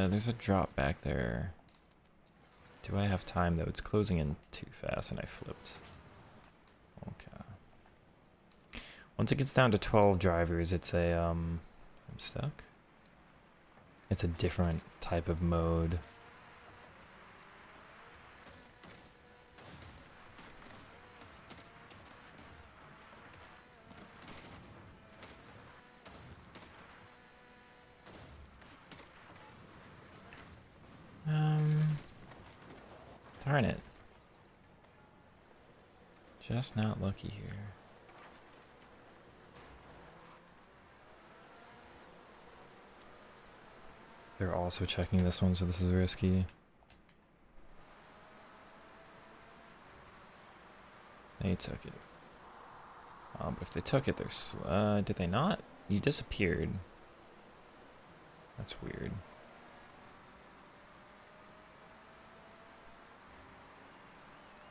there's a drop back there. Do I have time though? It's closing in too fast and I flipped. Okay. Once it gets down to 12 drivers, it's a I'm stuck. It's a different type of mode. Darn it. Just not lucky here. They're also checking this one, so this is risky. They took it. But if they took it, they're did they not? You disappeared. That's weird.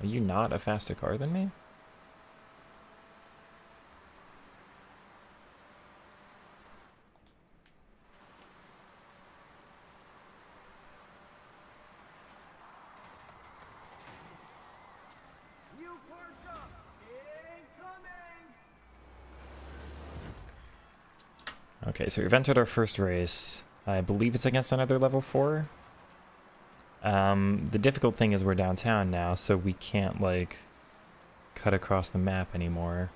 Are you not a faster car than me? Okay, so we've entered our first race. I believe it's against another level 4. The difficult thing is we're downtown now, so we can't, like, cut across the map anymore.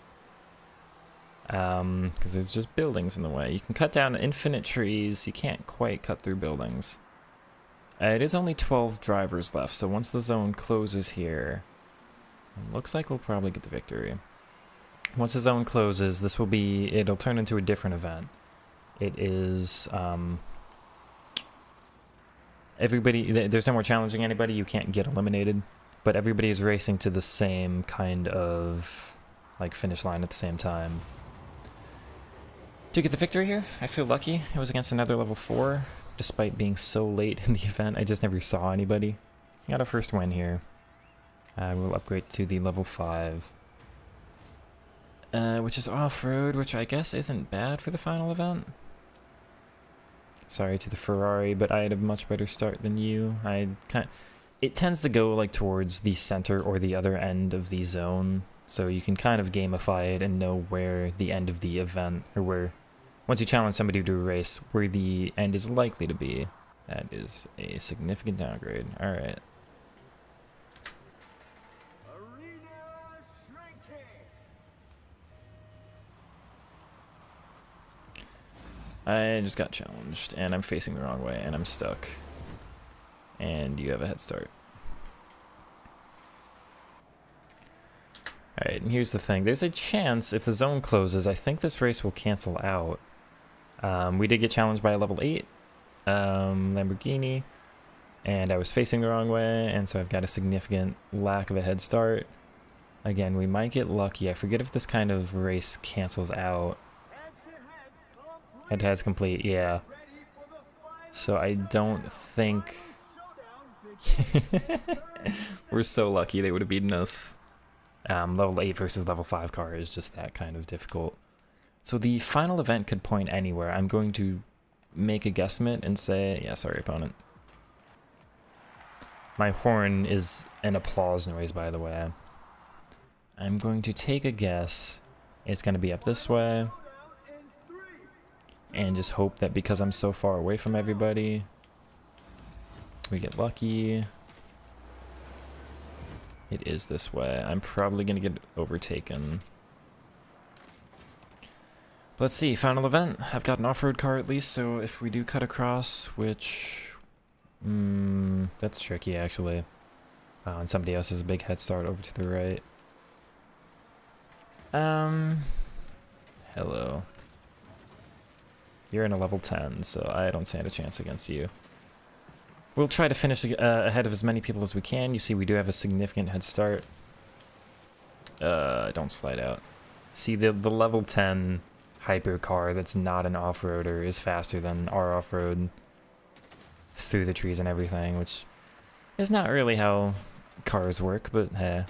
Because there's just buildings in the way. You can cut down infinite trees, you can't quite cut through buildings. It is only 12 drivers left, so once the zone closes here, it looks like we'll probably get the victory. Once the zone closes, this will be, it'll turn into a different event. It is, everybody, there's no more challenging anybody, you can't get eliminated, but everybody is racing to the same kind of, like, finish line at the same time. To get the victory here, I feel lucky. It was against another level 4. Despite being so late in the event, I just never saw anybody. Got our first win here. We'll upgrade to the level 5. Which is off-road, which I guess isn't bad for the final event. Sorry to the Ferrari, but I had a much better start than you. It tends to go like towards the center or the other end of the zone, so you can kind of gamify it and know where the end of the event, or where, once you challenge somebody to a race, where the end is likely to be. That is a significant downgrade. Alright. I just got challenged, and I'm facing the wrong way, and I'm stuck. And you have a head start. Alright, and here's the thing. There's a chance, if the zone closes, I think this race will cancel out. We did get challenged by a level 8 Lamborghini, and I was facing the wrong way, and so I've got a significant lack of a head start. Again, we might get lucky. I forget if this kind of race cancels out. Head-to-head's complete, yeah. So I don't think... We're so lucky they would have beaten us. Level 8 versus level 5 car is just that kind of difficult. So the final event could point anywhere. I'm going to make a guesstimate and say, yeah, sorry, opponent. My horn is an applause noise, by the way. I'm going to take a guess. It's going to be up this way. And just hope that because I'm so far away from everybody, we get lucky. It is this way. I'm probably going to get overtaken. Let's see, final event. I've got an off-road car at least, so if we do cut across, which... that's tricky, actually. And somebody else has a big head start over to the right. Hello. You're in a level 10, so I don't stand a chance against you. We'll try to finish ahead of as many people as we can. You see, we do have a significant head start. Don't slide out. See, the level 10 hypercar that's not an off-roader is faster than our off-road through the trees and everything, which is not really how cars work, but hey.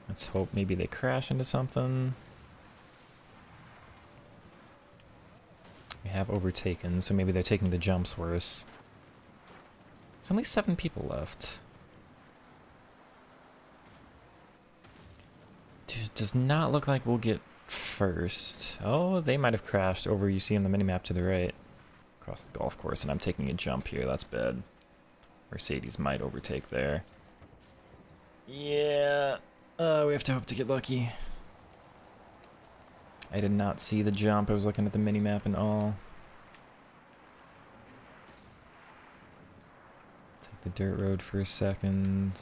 Let's hope maybe they crash into something. We have overtaken, so maybe they're taking the jumps worse. There's only 7 people left. Dude, does not look like we'll get first. Oh, they might have crashed over, you see on the minimap to the right. Across the golf course, and I'm taking a jump here, that's bad. Mercedes might overtake there. Yeah, we have to hope to get lucky. I did not see the jump, I was looking at the minimap and all. Take the dirt road for a second.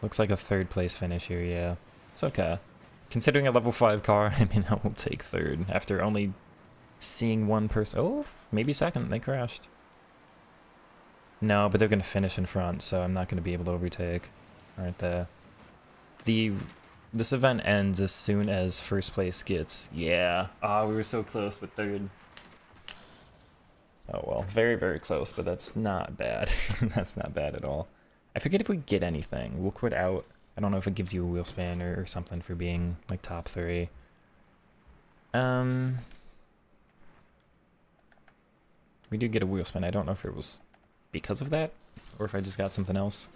Looks like a 3rd place finish here, yeah. It's okay. Considering a level 5 car, I mean, I will take 3rd after only seeing one person. Oh, maybe 2nd, they crashed. No, but they're going to finish in front, so I'm not going to be able to overtake. Right there. This event ends as soon as 1st place gets... Yeah. Ah, we were so close, but 3rd. Oh well, very, very close, but that's not bad. That's not bad at all. I forget if we get anything. We'll quit out. I don't know if it gives you a wheel span or something for being, like, top 3. We did get a wheel spin. I don't know if it was because of that, or if I just got something else.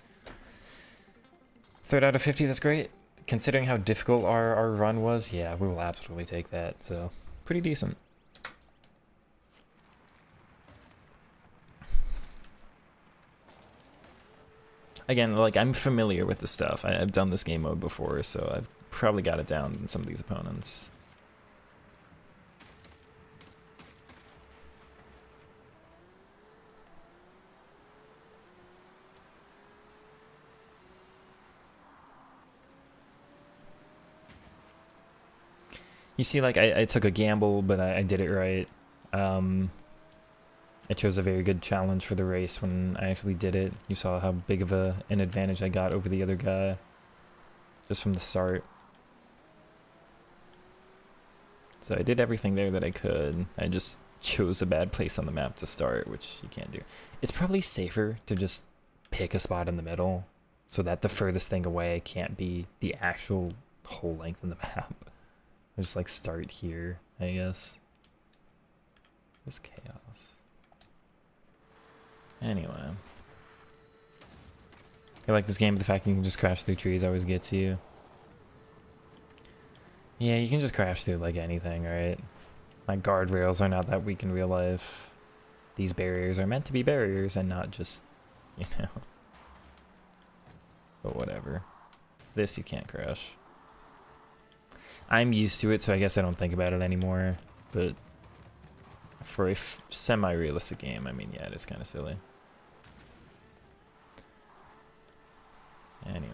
3rd out of 50, that's great. Considering how difficult our run was, yeah, we will absolutely take that, so pretty decent. Again, like, I'm familiar with the stuff. I've done this game mode before, so I've probably got it down in some of these opponents. You see, like, I took a gamble, but I did it right. I chose a very good challenge for the race when I actually did it. You saw how big of an advantage I got over the other guy just from the start. So I did everything there that I could. I just chose a bad place on the map to start, which you can't do. It's probably safer to just pick a spot in the middle so that the furthest thing away can't be the actual whole length of the map. Just like start here, I guess. It's chaos. Anyway. I like this game, but the fact you can just crash through trees always gets you. Yeah, you can just crash through like anything, right? Like guardrails are not that weak in real life. These barriers are meant to be barriers and not just, you know. But whatever. This you can't crash. I'm used to it, so I guess I don't think about it anymore. But for a semi-realistic game, I mean, yeah, it is kind of silly. Anyway.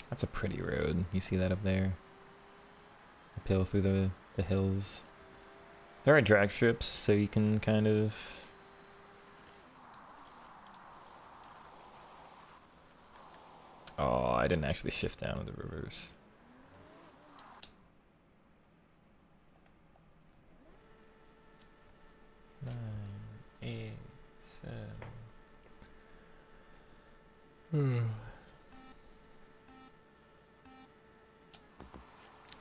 That's a pretty road. You see that up there? Uphill through the hills. There are drag strips, so you can kind of... Oh, I didn't actually shift down to the reverse. Nine, 8, 7.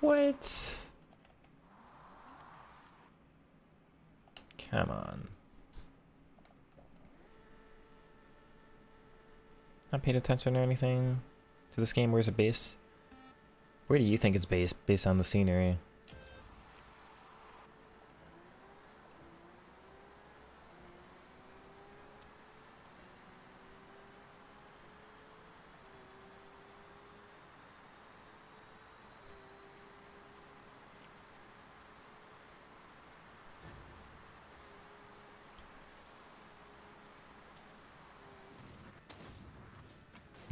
What? Come on. Not paid attention or anything to this game? Where's it based? Where do you think it's based? Based on the scenery?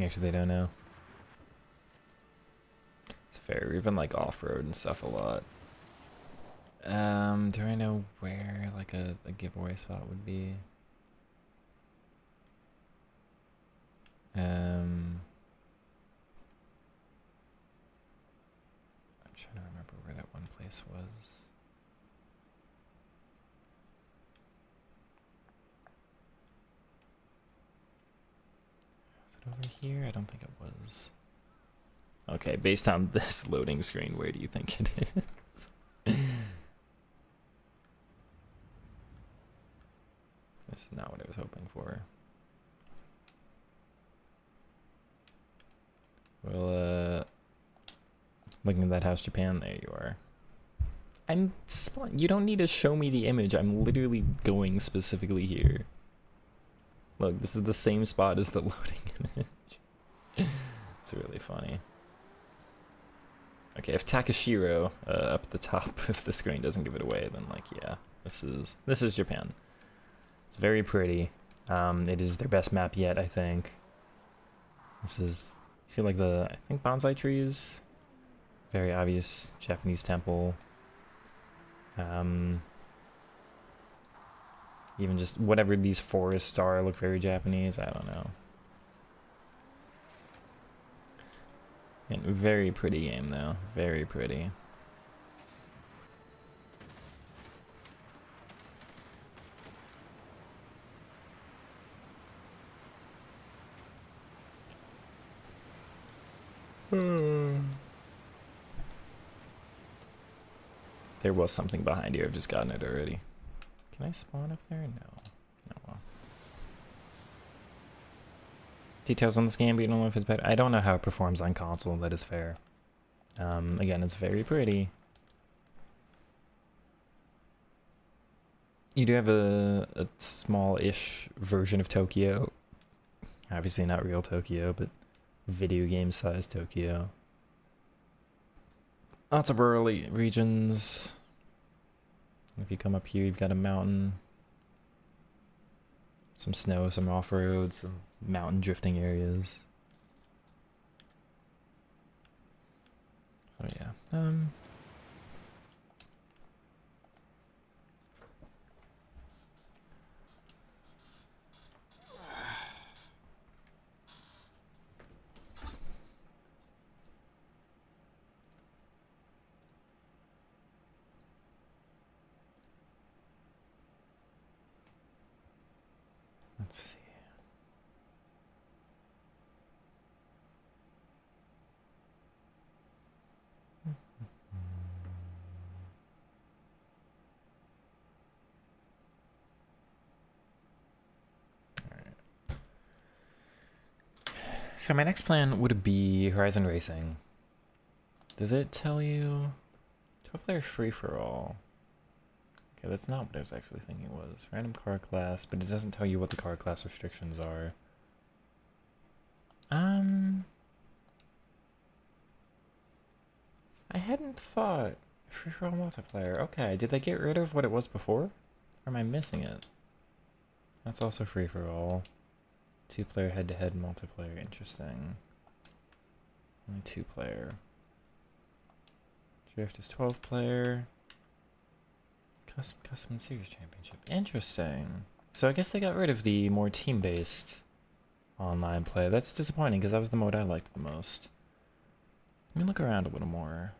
Actually, they don't know. It's fair. We've been like off-road and stuff a lot. Do I know where like a giveaway spot would be? I'm trying to remember where that one place was. Over here? I don't think it was. Okay, based on this loading screen, where do you think it is? This is not what I was hoping for. Well, looking at that house, Japan, there you are. You don't need to show me the image. I'm literally going specifically here. Look, this is the same spot as the loading image. It's really funny. Okay, if Takashiro up at the top, if the screen doesn't give it away, then like, yeah, this is Japan. It's very pretty. It is their best map yet, I think. This is, you see like I think bonsai trees. Very obvious Japanese temple. Even just whatever these forests are look very Japanese. I don't know. And very pretty game though. Very pretty. There was something behind here. I've just gotten it already. Can I spawn up there? No. Oh well. Details on this game, but you don't know if it's better. I don't know how it performs on console, that is fair. Again, it's very pretty. You do have a small-ish version of Tokyo. Obviously not real Tokyo, but video game size Tokyo. Lots of rural regions. If you come up here, you've got a mountain. Some snow, some off-road, some mountain drifting areas. So yeah. Let's see. So my next plan would be Horizon Racing. Does it tell you 12-player free-for-all? Okay, that's not what I was actually thinking it was. Random car class, but it doesn't tell you what the car class restrictions are. I hadn't thought free-for-all multiplayer. Okay, did they get rid of what it was before? Or am I missing it? That's also free-for-all. 2-player head-to-head multiplayer. Interesting. Only 2-player. Drift is 12-player. Custom Series Championship. Interesting. So I guess they got rid of the more team-based online play. That's disappointing because that was the mode I liked the most. Let me look around a little more.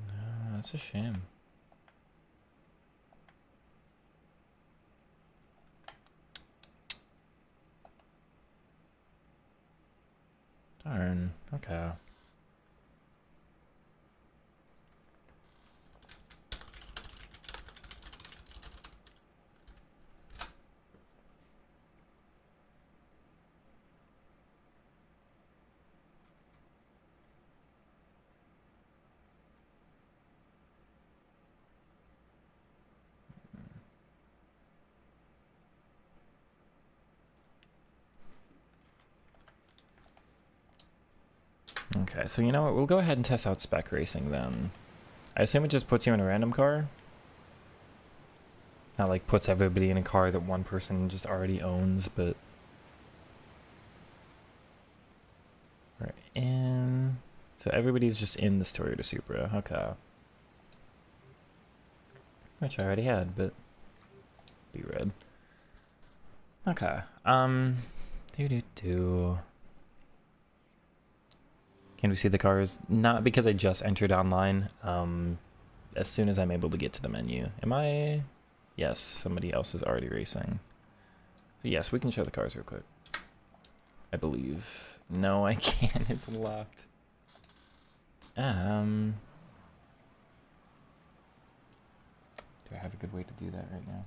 No, that's a shame. Darn. Okay. Okay, so you know what? We'll go ahead and test out spec racing then. I assume it just puts you in a random car? Not like puts everybody in a car that one person just already owns, but... Right, and... So everybody's just in this Toyota Supra, okay. Which I already had, but... Be red. Okay, do-do-do... Can we see the cars? Not because I just entered online. As soon as I'm able to get to the menu. Am I? Yes, somebody else is already racing. So yes, we can show the cars real quick. I believe. No, I can't. It's locked. Do I have a good way to do that right now?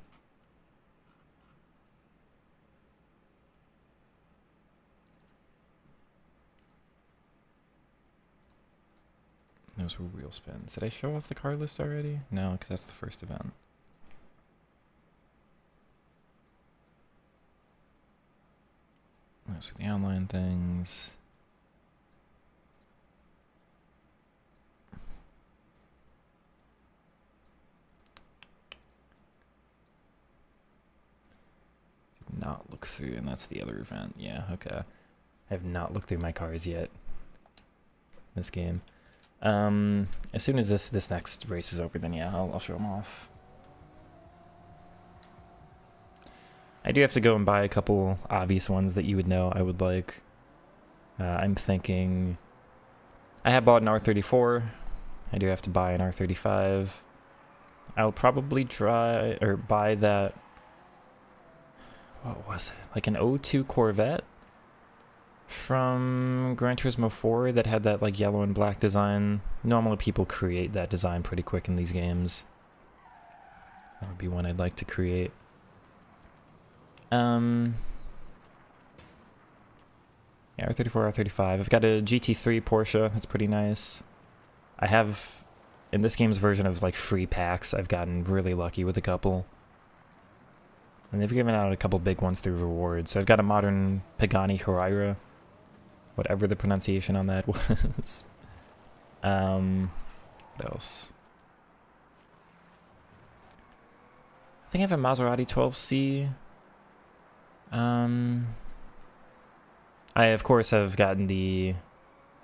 Those were wheel spins. Did I show off the car list already? No, because that's the first event. Those were the online things. Did not look through, and that's the other event. Yeah, okay. I have not looked through my cars yet. This game. As soon as this next race is over, then yeah, I'll show them off. I do have to go and buy a couple obvious ones that you would know I would like. I'm thinking... I have bought an R34. I do have to buy an R35. I'll probably try or buy that. What was it? Like an O2 Corvette from Gran Turismo 4 that had that like yellow and black design. Normally people create that design pretty quick in these games. That would be one I'd like to create. Yeah, R34, R35. I've got a GT3 Porsche. That's pretty nice. I have, in this game's version of like free packs, I've gotten really lucky with a couple. And they've given out a couple big ones through rewards. So I've got a modern Pagani Huayra. Whatever the pronunciation on that was. What else? I think I have a Maserati 12C. I, of course, have gotten the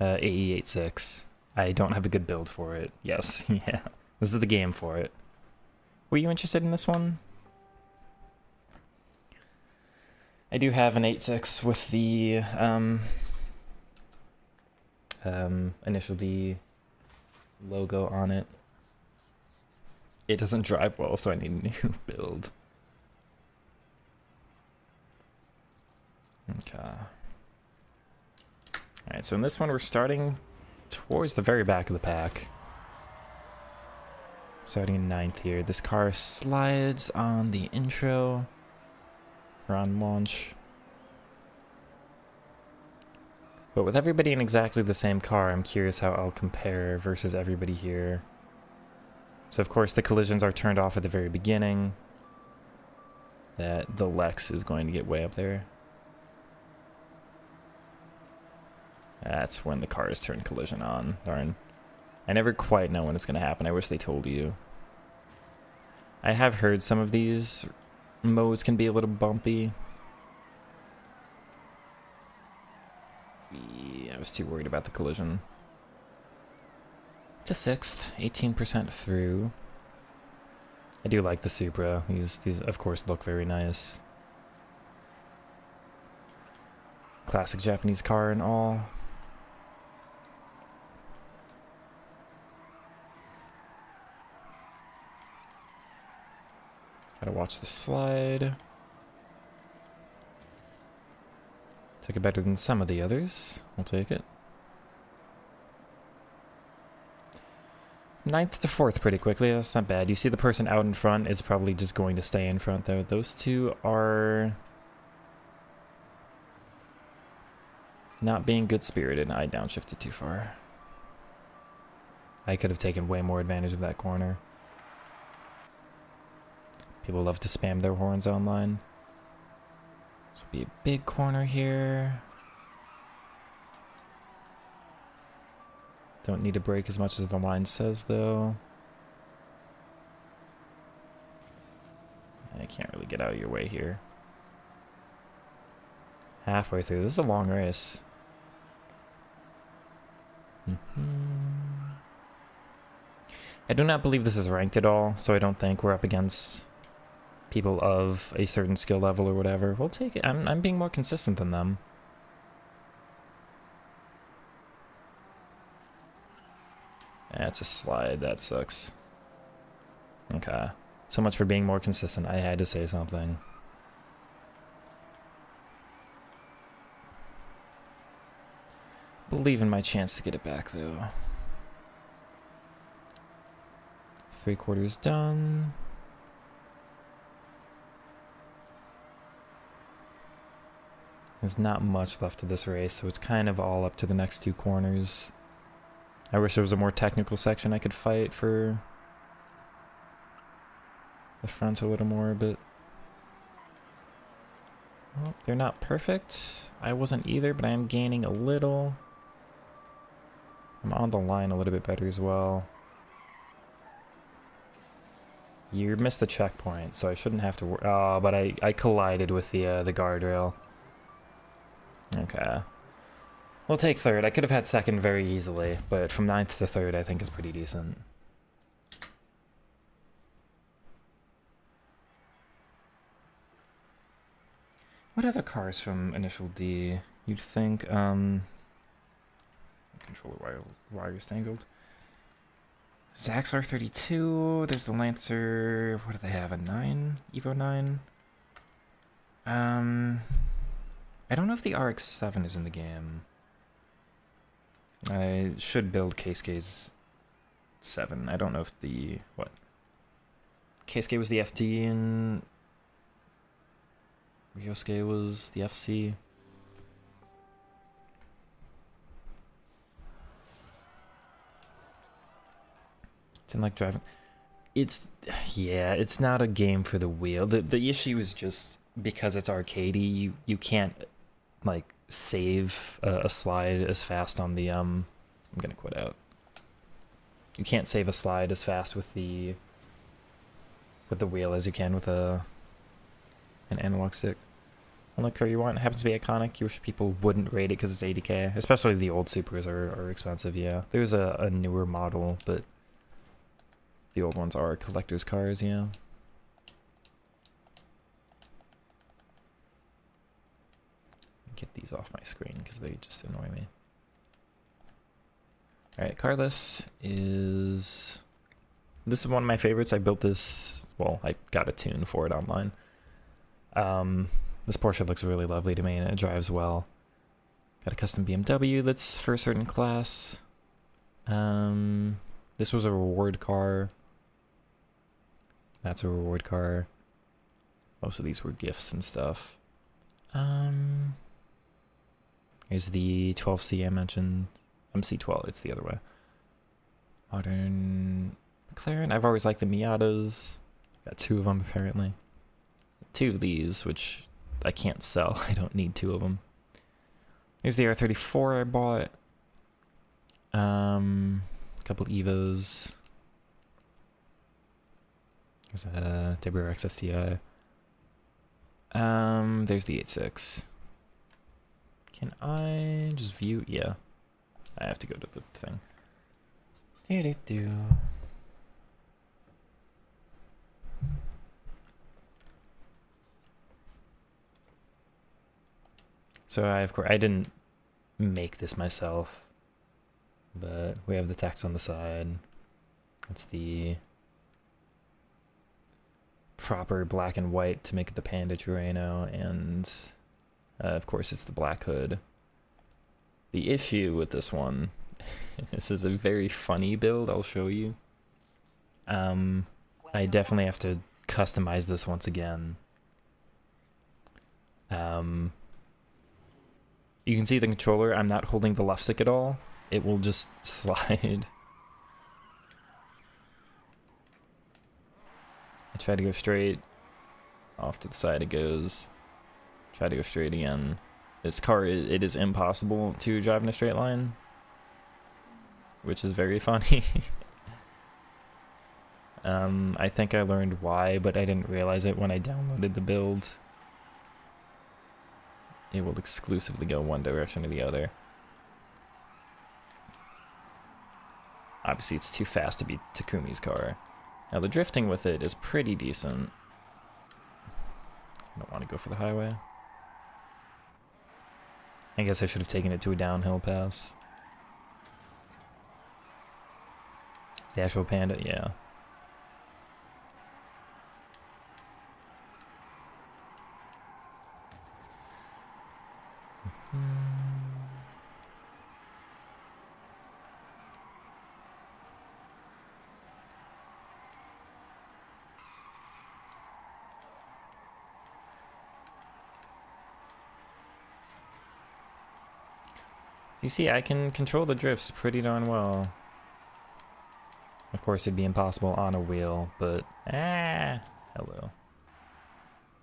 AE86. I don't have a good build for it. Yes, yeah. This is the game for it. Were you interested in this one? I do have an 8.6 with the initial D logo on it. It doesn't drive well, so I need a new build. Okay. Alright, so in this one we're starting towards the very back of the pack. Starting in 9th here. This car slides on the intro. Or on launch. But with everybody in exactly the same car, I'm curious how I'll compare versus everybody here. So of course the collisions are turned off at the very beginning. That the Lex is going to get way up there. That's when the cars turn collision on. Darn. I never quite know when it's going to happen. I wish they told you. I have heard some of these modes can be a little bumpy. Yeah, I was too worried about the collision. To 6th, 18% through. I do like the Supra. These of course look very nice. Classic Japanese car and all. Gotta watch the slide. Took it better than some of the others. I'll take it. 9th to 4th pretty quickly. That's not bad. You see the person out in front is probably just going to stay in front though. Those two are not being good-spirited. I downshifted too far. I could have taken way more advantage of that corner. People love to spam their horns online. This will be a big corner here. Don't need to brake as much as the line says, though. I can't really get out of your way here. Halfway through. This is a long race. I do not believe this is ranked at all, so I don't think we're up against people of a certain skill level or whatever. We'll take it. I'm being more consistent than them. That's a slide. That sucks. Okay. So much for being more consistent. I had to say something. Believe in my chance to get it back, though. 3/4 done. There's not much left of this race, so it's kind of all up to the next two corners. I wish there was a more technical section I could fight for the front a little more, but well, they're not perfect. I wasn't either, but I am gaining a little. I'm on the line a little bit better as well. You missed the checkpoint, so I shouldn't have to worry. Oh, but I collided with the guardrail. Okay. We'll take 3rd. I could have had 2nd very easily, but from 9th to 3rd I think is pretty decent. What other cars from Initial D? You'd think, controller wires tangled. Zax R32. There's the Lancer. What do they have? A 9? Evo 9? I don't know if the RX-7 is in the game. I should build Keisuke's 7. I don't know if the... What? Keisuke was the FD and... Ryosuke was the FC. It's in like driving... It's... Yeah, it's not a game for the wheel. The issue is just because it's arcadey, you can't like save a slide as fast on the I'm gonna quit out. You can't save a slide as fast with the wheel as you can with an analog stick. Unlike Curry One, it happens to be iconic. You wish people wouldn't rate it because it's 80k. Especially the old Supers are expensive, yeah. There's a newer model, but the old ones are collector's cars, yeah. Get these off my screen because they just annoy me. Alright, car list is... This is one of my favorites. I built this... Well, I got a tune for it online. This Porsche looks really lovely to me and it drives well. Got a custom BMW that's for a certain class. This was a reward car. That's a reward car. Most of these were gifts and stuff. Here's the 12C I mentioned. MC12, it's the other way. Modern McLaren. I've always liked the Miatas. Got 2 of them apparently. 2 of these, which I can't sell. I don't need 2 of them. Here's the R34 I bought. A couple Evos. There's a WRX STI. There's the 86. Can I just view? Yeah. I have to go to the thing. So of course I didn't make this myself, but we have the text on the side. That's the proper black and white to make it the Panda Terreno, and of course it's the black hood. The issue with this one, this is a very funny build, I'll show you. I definitely have to customize this once again. You can see the controller, I'm not holding the left stick at all. It will just slide. I try to go straight. Off to the side it goes. Try to go straight again. This car, it is impossible to drive in a straight line, which is very funny. I think I learned why, but I didn't realize it when I downloaded the build. It will exclusively go one direction or the other. Obviously, it's too fast to be Takumi's car. Now, the drifting with it is pretty decent. I don't want to go for the highway. I guess I should have taken it to a downhill pass. It's the actual Panda, yeah. You see, I can control the drifts pretty darn well. Of course, it'd be impossible on a wheel, but... hello.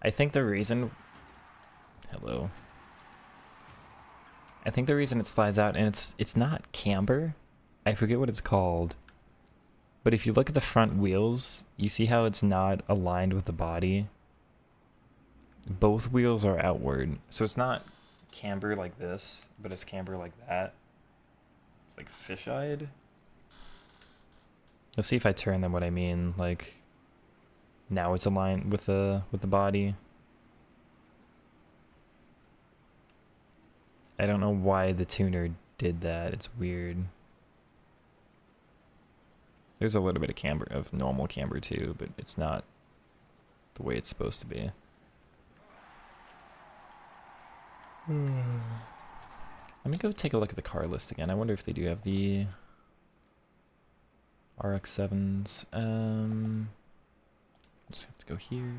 I think the reason... Hello. I think the reason it slides out, and it's not camber. I forget what it's called. But if you look at the front wheels, you see how it's not aligned with the body? Both wheels are outward. So it's not camber like this, but it's camber like that. It's like fish-eyed. You'll see if I turn them what I mean. Like, now it's aligned with the body. I don't know why the tuner did that. It's weird. There's a little bit of camber, of normal camber too, but it's not the way it's supposed to be. Let me go take a look at the car list again. I wonder if they do have the RX-7s. Just have to go here.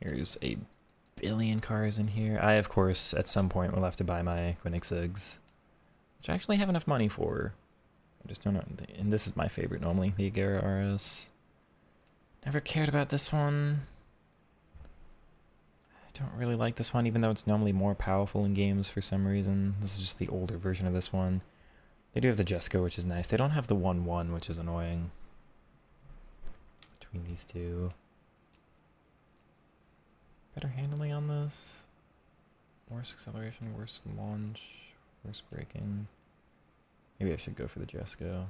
Here's a billion cars in here. I, of course, at some point will have to buy my Koenigseggs, which I actually have enough money for. I just don't know. And this is my favorite normally, the Agera RS. Never cared about this one. I don't really like this one, even though it's normally more powerful in games for some reason. This is just the older version of this one. They do have the Jesko, which is nice. They don't have the 1.1, which is annoying. Between these two. Better handling on this. Worse acceleration, worse launch, worse braking. Maybe I should go for the Jesko.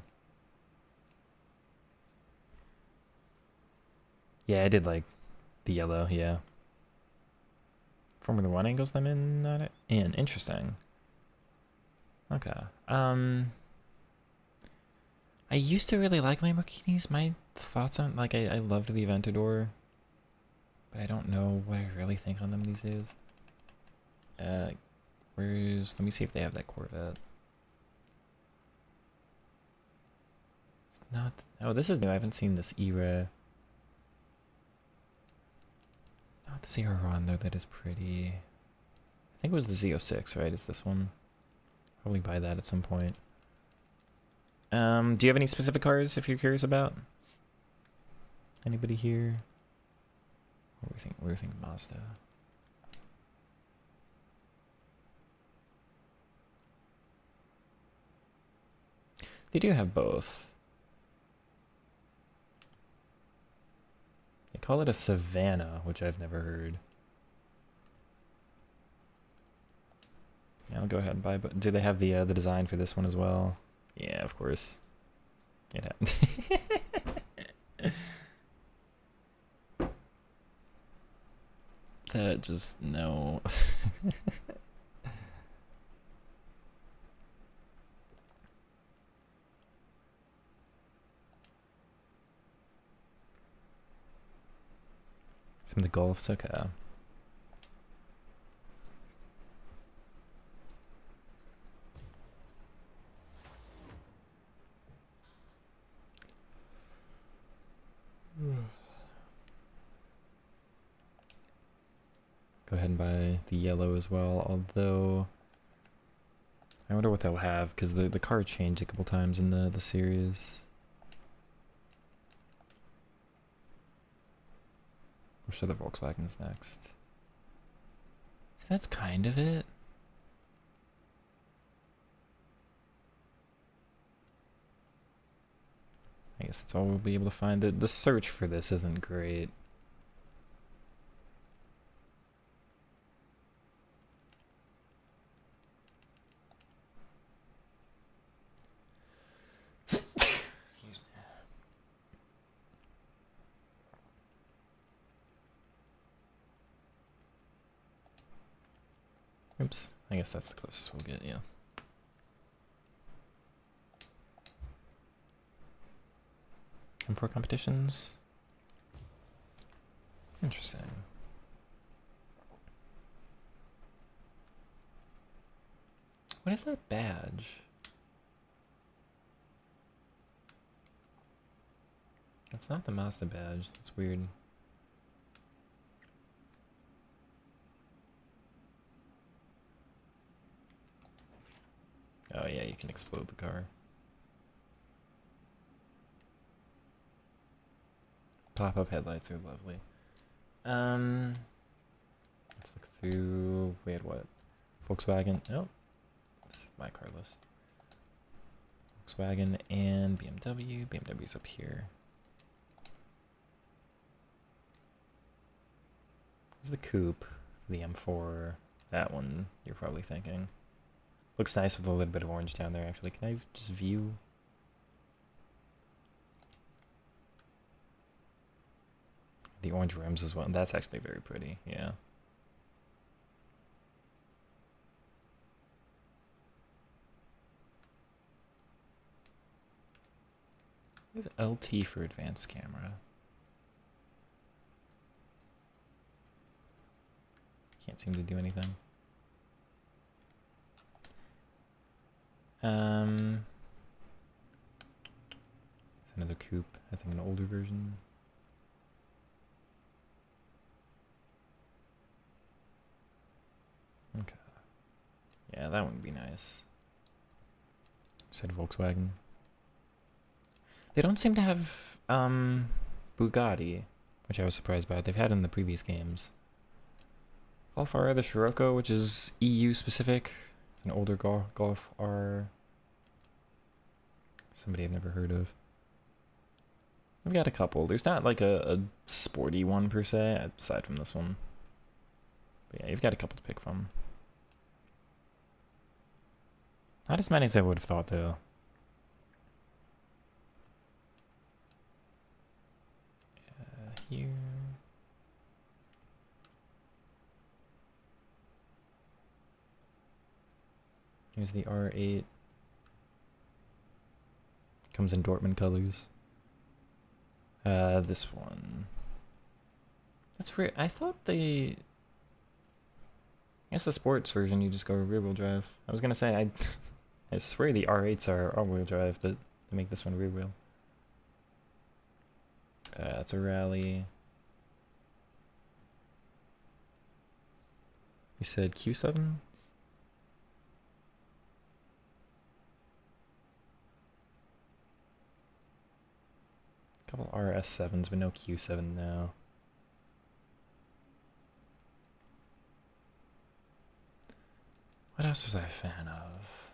Yeah, I did like the yellow, yeah. Formula 1 angles them in, not it? In, interesting. Okay. I used to really like Lamborghinis. My thoughts on, like, I loved the Aventador. But I don't know what I really think on them these days. Let me see if they have that Corvette. It's not, oh, this is new. I haven't seen this era. Not the Zeron though, that is pretty. I think it was the Z06, right? Is this one? Probably buy that at some point. Do you have any specific cars if you're curious about? Anybody here? What do we think? What do we think Mazda? They do have both. They call it a Savannah, which I've never heard. Yeah, I'll go ahead and buy. But do they have the design for this one as well? Yeah, of course. It happened. That just no. Some of the Golfs, okay. Go ahead and buy the yellow as well, although I wonder what they'll have, because the car changed a couple times in the series. I'm sure the Volkswagen's next. So that's kind of it. I guess that's all we'll be able to find. The search for this isn't great. Oops, I guess that's the closest we'll get, yeah. M4 competitions. Interesting. What is that badge? That's not the Mazda badge, that's weird. Oh yeah, you can explode the car. Pop-up headlights are lovely. Let's look through. We had what? Volkswagen. Oh, this is my car list. Volkswagen and BMW. BMW's up here. There's the coupe, the M4. That one you're probably thinking. Looks nice with a little bit of orange down there, actually. Can I just view? The orange rims as well. That's actually very pretty, yeah. What is LT for advanced camera? Can't seem to do anything. It's another coupe. I think an older version. Okay. Yeah, that would be nice. Said Volkswagen. They don't seem to have Bugatti, which I was surprised by. They've had in the previous games. Golf R, the Scirocco, which is EU specific. It's an older Golf R. Somebody I've never heard of. We've got a couple. There's not like a sporty one per se, aside from this one. But yeah, you've got a couple to pick from. Not as many as I would have thought, though. Here. Here's the R8. Comes in Dortmund colors. This one. That's weird. I thought I guess the sports version you just go rear wheel drive. I was gonna say I swear the R8s are all wheel drive, but they make this one rear wheel. It's a rally. You said Q7? Couple RS7s, but no Q7 now. What else was I a fan of?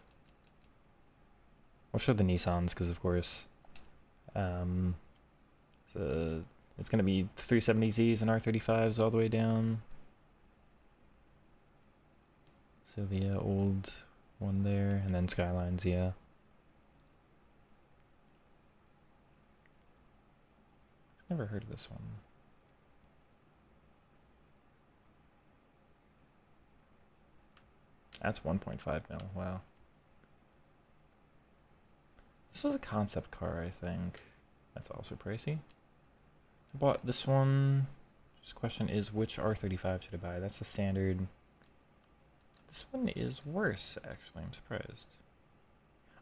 We'll show the Nissans, because of course. It's going to be 370Zs and R35s all the way down. So the old one there, and then Skylines, yeah. Never heard of this one. That's 1.5 mil, wow. This was a concept car, I think. That's also pricey. I bought this one. Just question is, which R35 should I buy? That's the standard. This one is worse, actually. I'm surprised.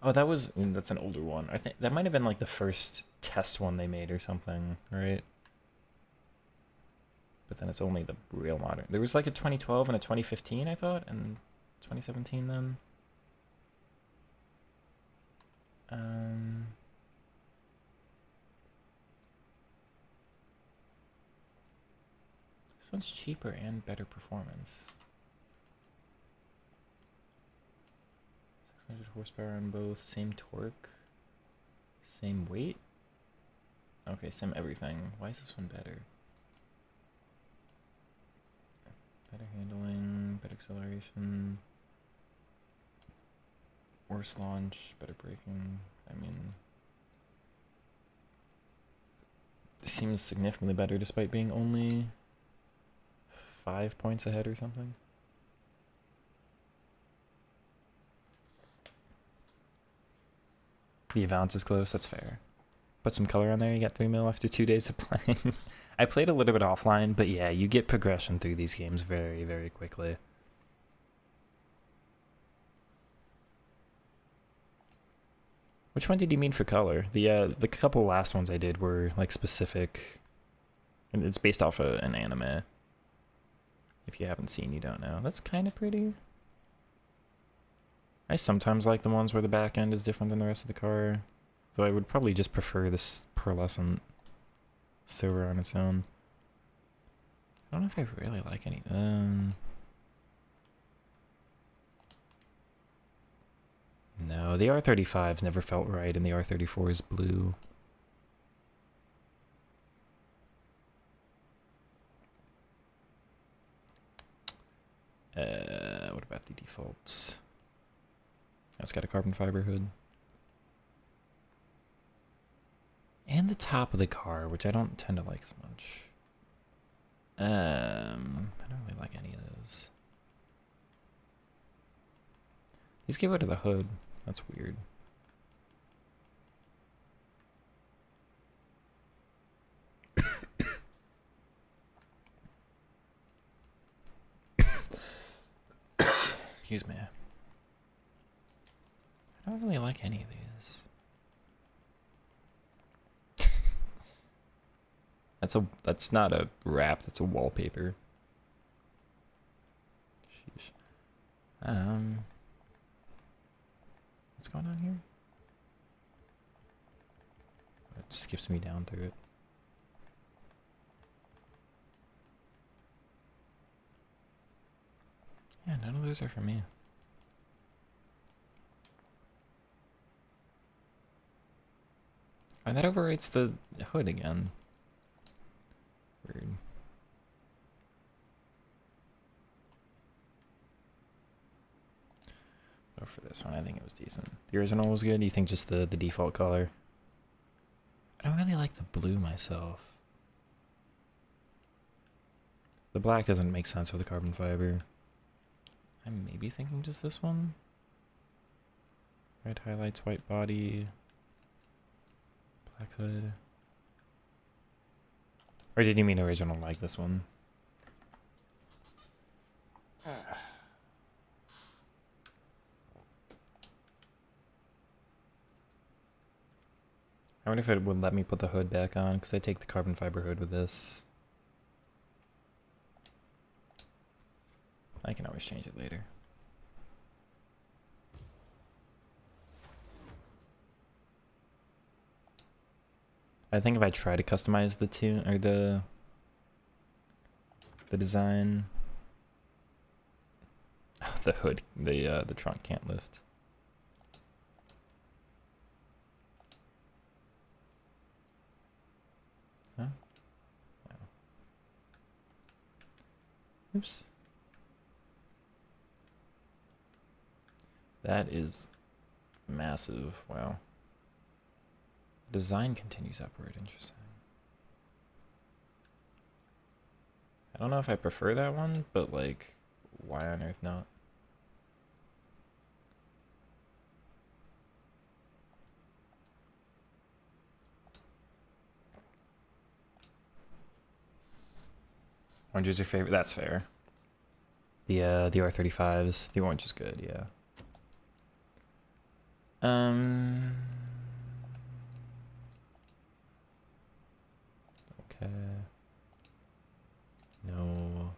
Oh, that's an older one. I think that might have been like the first test one they made or something, right? But then it's only the real modern. There was like a 2012 and a 2015, I thought, and 2017 then. This one's cheaper and better performance. 600 horsepower on both, same torque, same weight. Okay, same everything. Why is this one better? Better handling, better acceleration, worse launch, better braking. I mean, it seems significantly better despite being only 5 points ahead or something. The Avance is close, that's fair. Put some color on there, you got 3 mil after 2 days of playing. I played a little bit offline, but yeah, you get progression through these games very, very quickly. Which one did you mean for color? The couple last ones I did were like specific, and it's based off of an anime. If you haven't seen, you don't know. That's kind of pretty. I sometimes like the ones where the back end is different than the rest of the car, though I would probably just prefer this pearlescent silver on its own. I don't know if I really like any. No, the R35's never felt right, and the R34 is blue. What about the defaults? It's got a carbon fiber hood. And the top of the car, which I don't tend to like as much. I don't really like any of those. These get rid of the hood. That's weird. Excuse me. I don't really like any of these. That's not a wrap, that's a wallpaper. Sheesh. What's going on here? It skips me down through it. Yeah, none of those are for me. And that overwrites the hood again. Weird. Go for this one. I think it was decent. The original was good. You think just the default color? I don't really like the blue myself. The black doesn't make sense with the carbon fiber. I'm maybe thinking just this one. Red highlights, white body, black hood. Or did you mean original like this one? I wonder if it would let me put the hood back on, because I take the carbon fiber hood with this. I can always change it later. I think if I try to customize the tune or the design, the hood, the trunk can't lift. Huh? No. Oops. That is massive. Wow. Design continues upward. Interesting. I don't know if I prefer that one, but like, why on earth not? Orange is your favorite? That's fair. The R35s. The orange is good, yeah. Okay. No.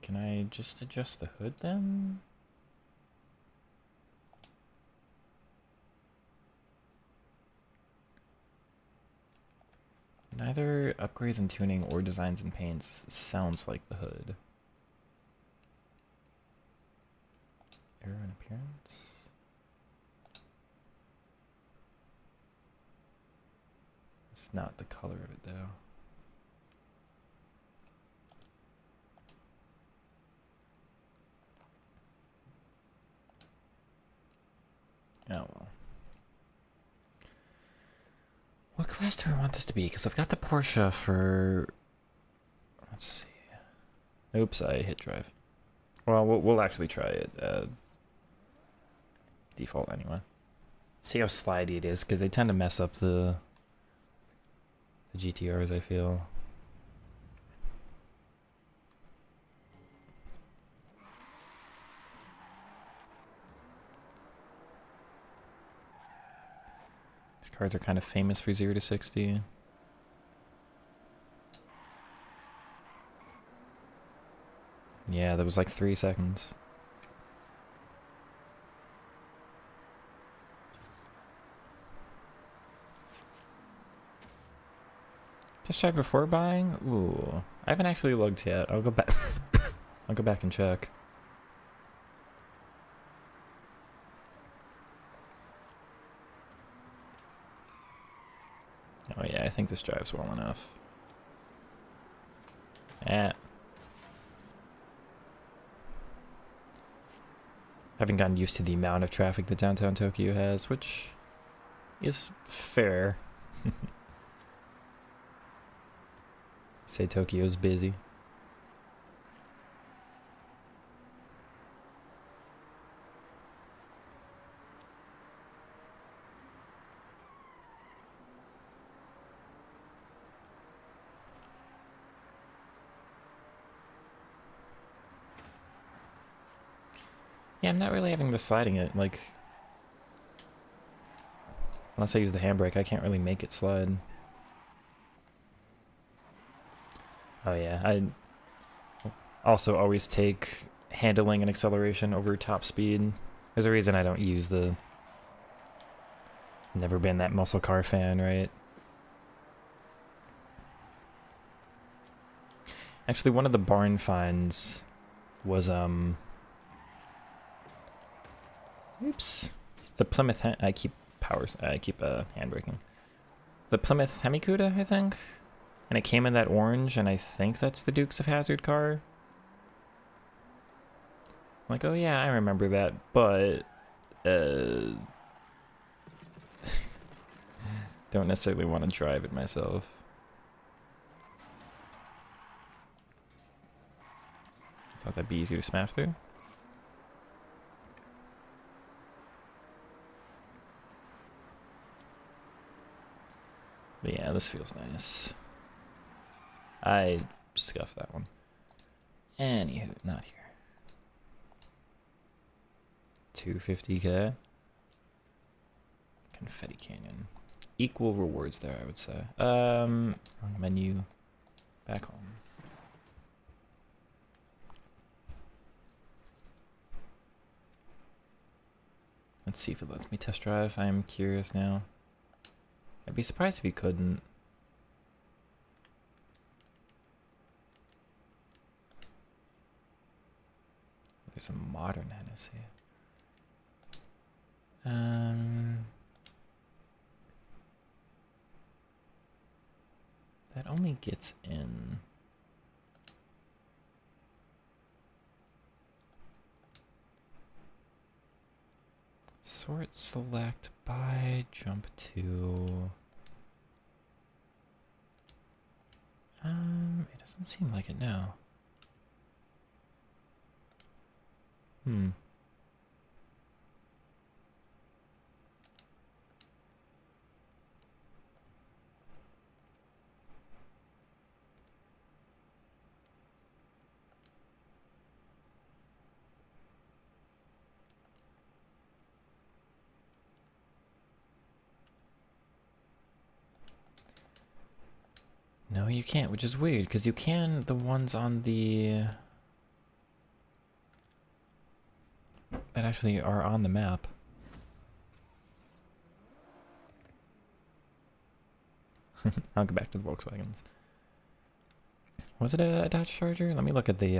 Can I just adjust the hood then? Neither upgrades and tuning or designs and paints sounds like the hood. Error in appearance? It's not the color of it though. Oh well. What class do I want this to be? Because I've got the Porsche for... Let's see. Oops, I hit drive. Well, we'll actually try it. Default anyway. See how slidey it is, because they tend to mess up the GTRs, I feel. These cars are kind of famous for 0 to 60. Yeah, that was like 3 seconds. Test drive before buying? Ooh, I haven't actually looked yet. I'll go back. I'll go back and check. Oh yeah, I think this drives well enough. Haven't gotten used to the amount of traffic that downtown Tokyo has, which is fair. Say Tokyo's busy. Yeah, I'm not really having the sliding it, like... Unless I use the handbrake, I can't really make it slide. Oh yeah, I also always take handling and acceleration over top speed. There's a reason I don't use the... Never been that muscle car fan, right? Actually, one of the barn finds was, oops. The Plymouth... I keep handbraking. The Plymouth Hemikuda, I think? And it came in that orange, and I think that's the Dukes of Hazzard car. I'm like, oh yeah, I remember that, but... don't necessarily want to drive it myself. I thought that'd be easier to smash through. But yeah, this feels nice. I scuffed that one. Anywho, not here. 250k. Confetti Canyon. Equal rewards there, I would say. Wrong menu. Back home. Let's see if it lets me test drive. I am curious now. I'd be surprised if you couldn't. There's a modern Hennessy. That only gets in. Sort select by jump to. It doesn't seem like it now. No, you can't, which is weird, because you can the ones on the... that actually are on the map. I'll go back to the Volkswagens. Was it a Dodge Charger? Let me look at the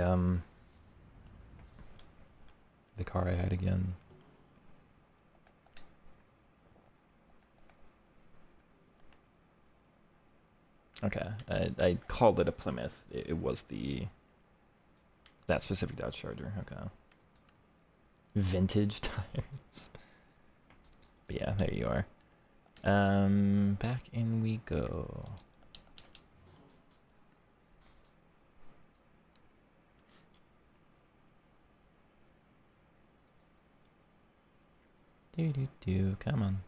car I had again. Okay, I called it a Plymouth. It was that specific Dodge Charger. Okay. Vintage tires. But yeah, there you are. Back in we go. Come on.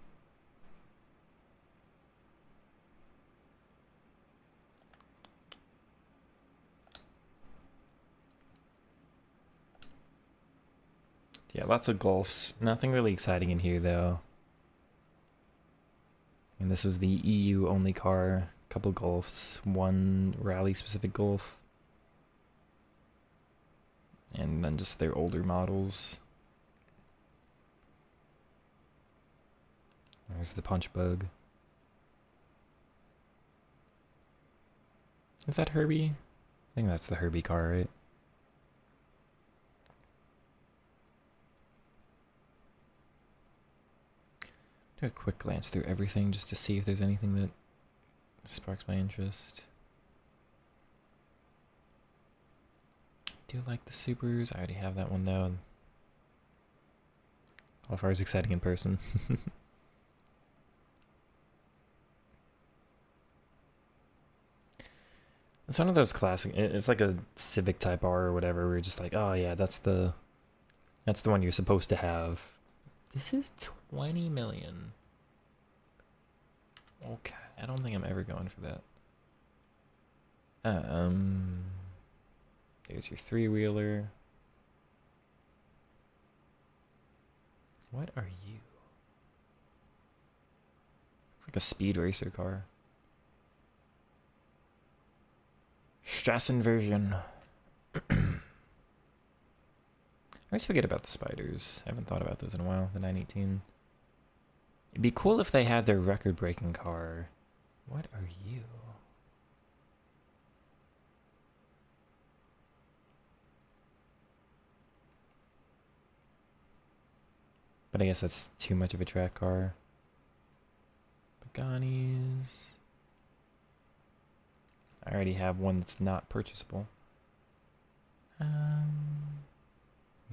Yeah, lots of Golfs. Nothing really exciting in here, though. And this was the EU only car. Couple Golfs. One rally-specific Golf. And then just their older models. There's the Punch Bug. Is that Herbie? I think that's the Herbie car, right? Do a quick glance through everything just to see if there's anything that sparks my interest. Do like the Subarus. I already have that one though. Qualifier is exciting in person. It's one of those classic. It's like a Civic Type R or whatever. Where you're just like, oh yeah, that's the one you're supposed to have. This is 20 million. Okay, I don't think I'm ever going for that. There's your three-wheeler. What are you? Looks like a speed racer car. Strassen version. I always forget about the spiders. I haven't thought about those in a while. The 918. It'd be cool if they had their record-breaking car. What are you? But I guess that's too much of a track car. Pagani's. I already have one that's not purchasable. We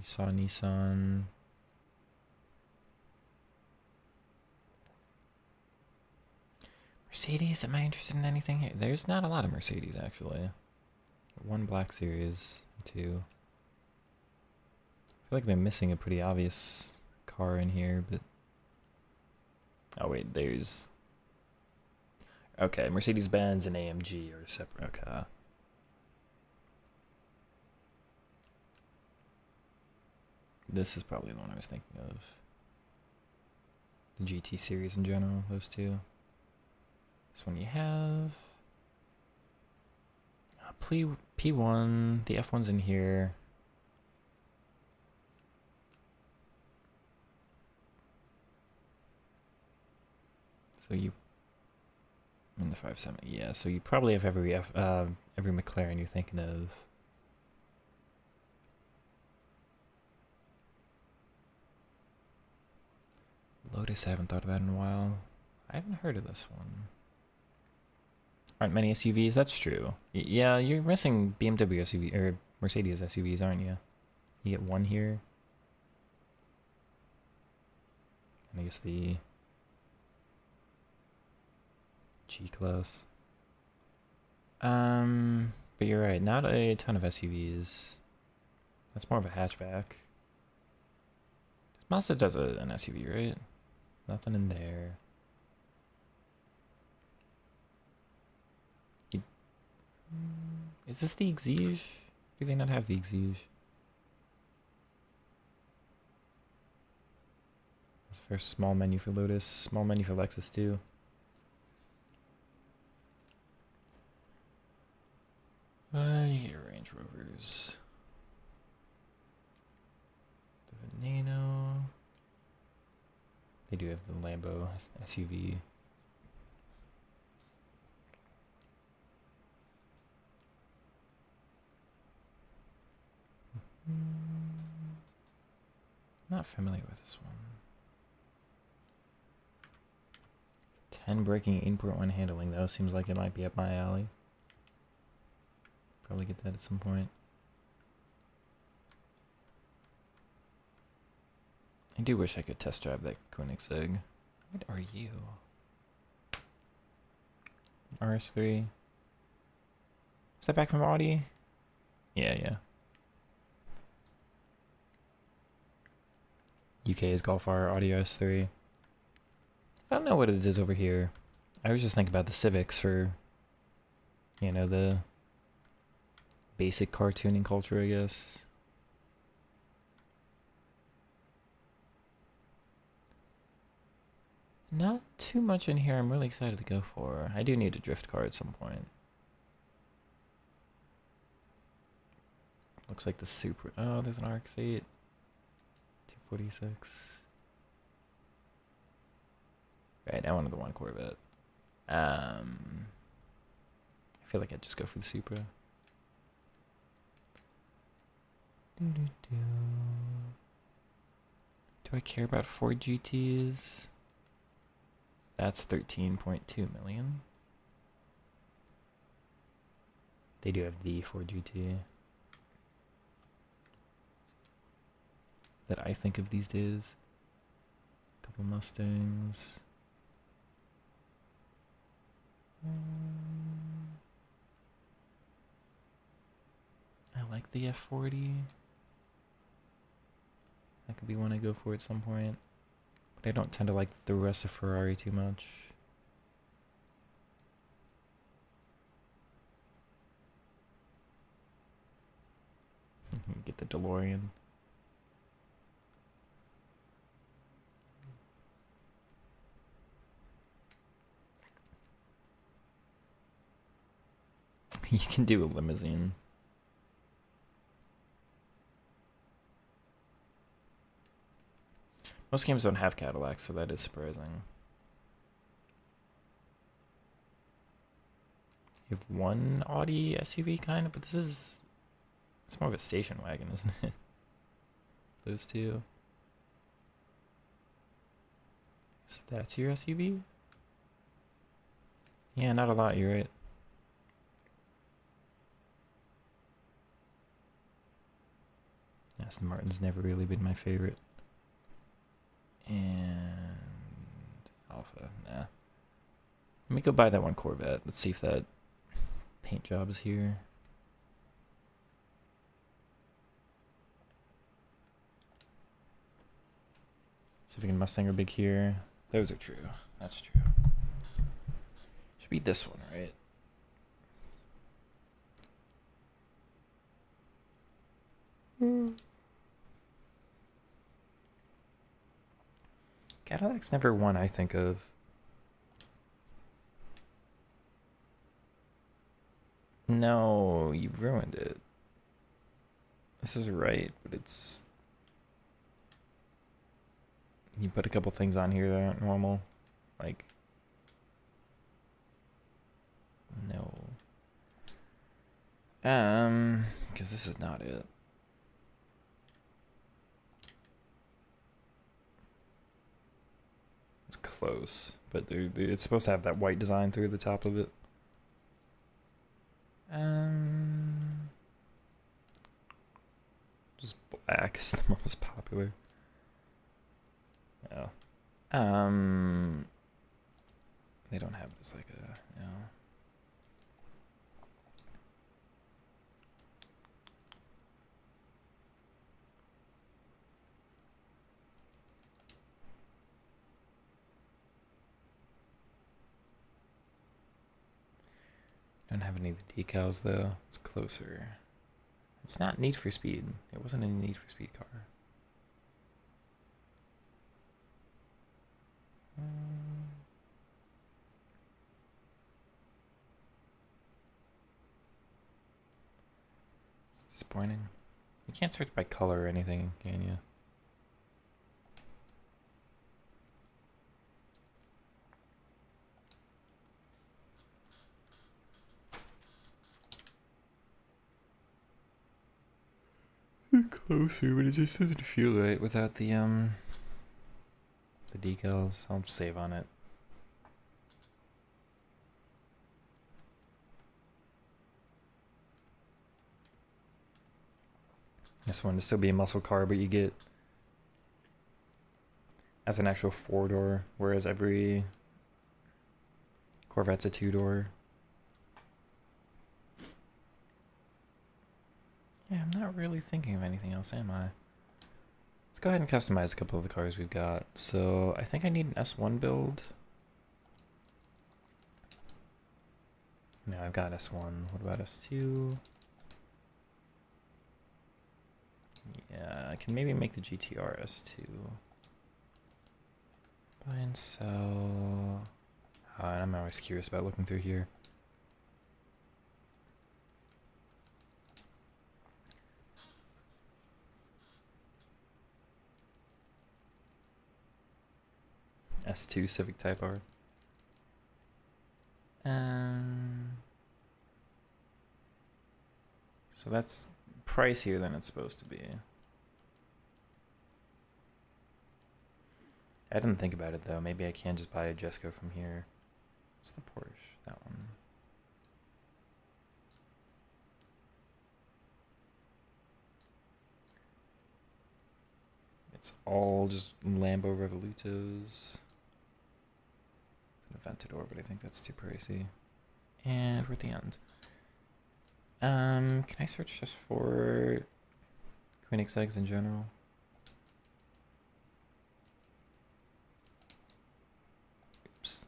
saw Nissan. Mercedes, am I interested in anything here? There's not a lot of Mercedes, actually. One Black Series, two. I feel like they're missing a pretty obvious car in here, but... Oh, wait, there's... Okay, Mercedes-Benz and AMG are separate. Okay. This is probably the one I was thinking of. The GT series in general, those two. This one you have. P1, the F1's in here. So you... In the 570, yeah. So you probably have every McLaren you're thinking of. Lotus I haven't thought about in a while. I haven't heard of this one. Aren't many SUVs? That's true. Yeah, you're missing BMW SUV or Mercedes SUVs, aren't you? You get one here. And I guess the G-Class. But you're right, not a ton of SUVs. That's more of a hatchback. Mazda does an SUV, right? Nothing in there. Is this the Exige? Do they not have the Exige? That's for small menu for Lotus, small menu for Lexus too. You get your Range Rovers. The Veneno. They do have the Lambo SUV. Not familiar with this one. 10 braking, 8.1 handling though. Seems like it might be up my alley. Probably get that at some point. I do wish I could test drive that Koenigsegg. What are you? RS3. Is that back from Audi? Yeah. UK is Golf R, Audi RS3. I don't know what it is over here. I was just thinking about the Civics for, you know, the basic car tuning culture, I guess. Not too much in here I'm really excited to go for. I do need a drift car at some point. Looks like the Supra. Oh, there's an RX-8. 246. Right, I wanted the one Corvette. I feel like I'd just go for the Supra. Do I care about Ford GTs? That's 13.2 million. They do have the Ford GT that I think of these days. Couple Mustangs. I like the F40. That could be one I go for at some point. But I don't tend to like the rest of Ferrari too much. Get the DeLorean. You can do a limousine. Most games don't have Cadillacs, so that is surprising. You have one Audi SUV kind of, but it's more of a station wagon, isn't it? Those two. So that's your SUV? Yeah, not a lot, you're right. Aston Martin's never really been my favorite. And Alpha, nah. Let me go buy that one Corvette. Let's see if that paint job is here. See if we can Mustang or Big here. Those are true. That's true. Should be this one, right? Cadillac's never one I think of. No, you've ruined it. This is right, but it's... You put a couple things on here that aren't normal. Like... No. Because this is not it. It's close, but it's supposed to have that white design through the top of it. Just black is the most popular. Oh. They don't have it as like a, no. Don't have any of the decals though. It's closer. It's not Need for Speed. It wasn't a Need for Speed car. It's disappointing. You can't search by color or anything, can you? Closer, but it just doesn't feel right without the decals. I'll save on it. This one to still be a muscle car, but you get as an actual 4-door, whereas every Corvette's a 2-door. Yeah, I'm not really thinking of anything else, am I? Let's go ahead and customize a couple of the cars we've got. So I think I need an S1 build. No, I've got S1. What about S2? Yeah, I can maybe make the GTR S2. Buy and sell. And I'm always curious about looking through here. S2 Civic Type R. So that's pricier than it's supposed to be. I didn't think about it though. Maybe I can just buy a Jesco from here. What's the Porsche? That one. It's all just Lambo Revolutos. An Aventador, but I think that's too pricey. And we're at the end. Can I search just for Queen eggs in general? Oops.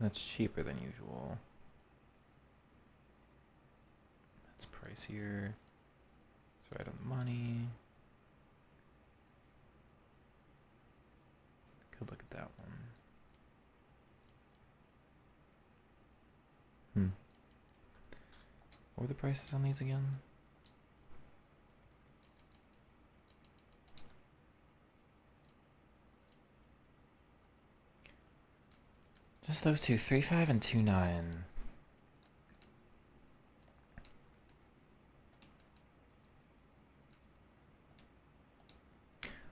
That's cheaper than usual. That's pricier. It's right on the money. Could look at that one. What were the prices on these again? Just those two, 3.5 and 2.9.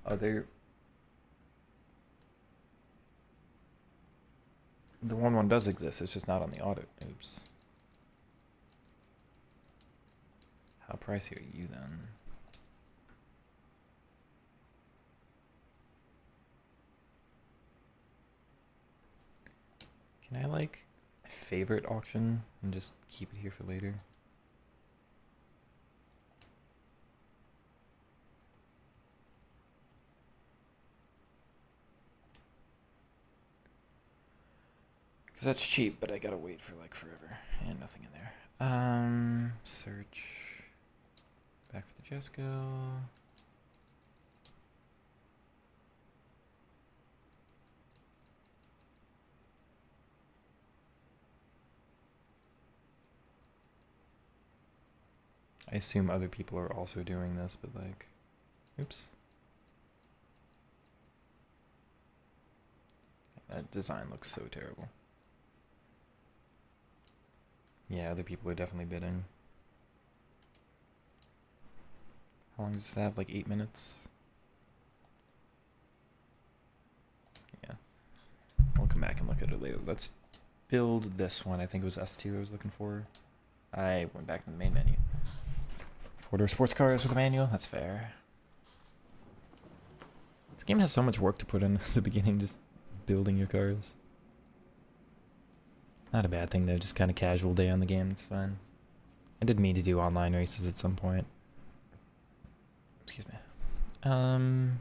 Oh, they're... The 1.1 does exist, it's just not on the audit. Oops. How pricey are you then? Can I like favorite auction and just keep it here for later? Because that's cheap, but I gotta wait for like forever. And nothing in there. Search. Back for the Jesco. I assume other people are also doing this, but like, oops. That design looks so terrible. Yeah, other people are definitely bidding. How long does this have? Like 8 minutes? Yeah. I'll come back and look at it later. Let's build this one. I think it was S2 I was looking for. I went back to the main menu. 4-door sports cars with a manual? That's fair. This game has so much work to put in at the beginning, just building your cars. Not a bad thing though, just kind of casual day on the game, it's fine. I did mean to do online races at some point. Excuse me. I'm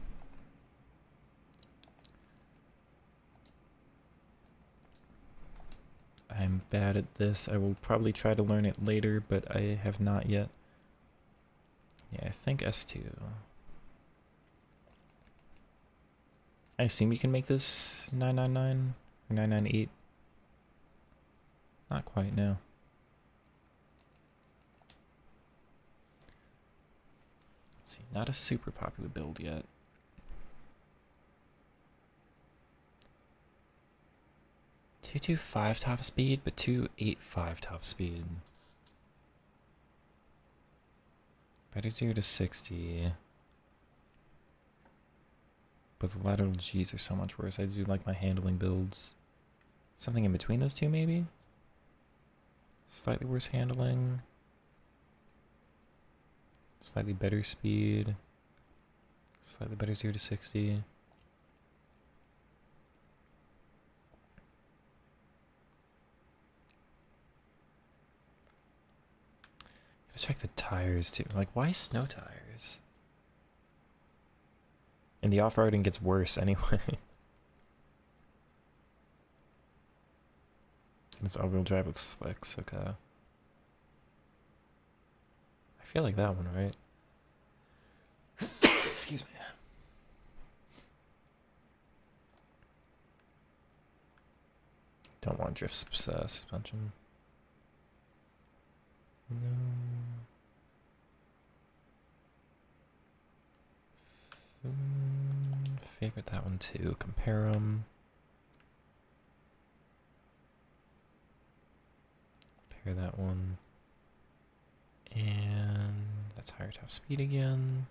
bad at this. I will probably try to learn it later, but I have not yet. Yeah, I think S2. I assume you can make this 999 or 998. Not quite, no. Let's see, not a super popular build yet. .225 top speed, but 285 top speed. Better 0 to 60. But the lateral G's are so much worse. I do like my handling builds. Something in between those two, maybe? Slightly worse handling. Slightly better speed. Slightly better 0 to 60. Gotta check the tires too. Like, why snow tires? And the off-roading gets worse anyway. It's all-wheel drive with slicks, okay. I feel like that one, right? Excuse me. Don't want drift suspension. No. Favorite that one too. Compare them. Compare that one. And that's higher top speed again.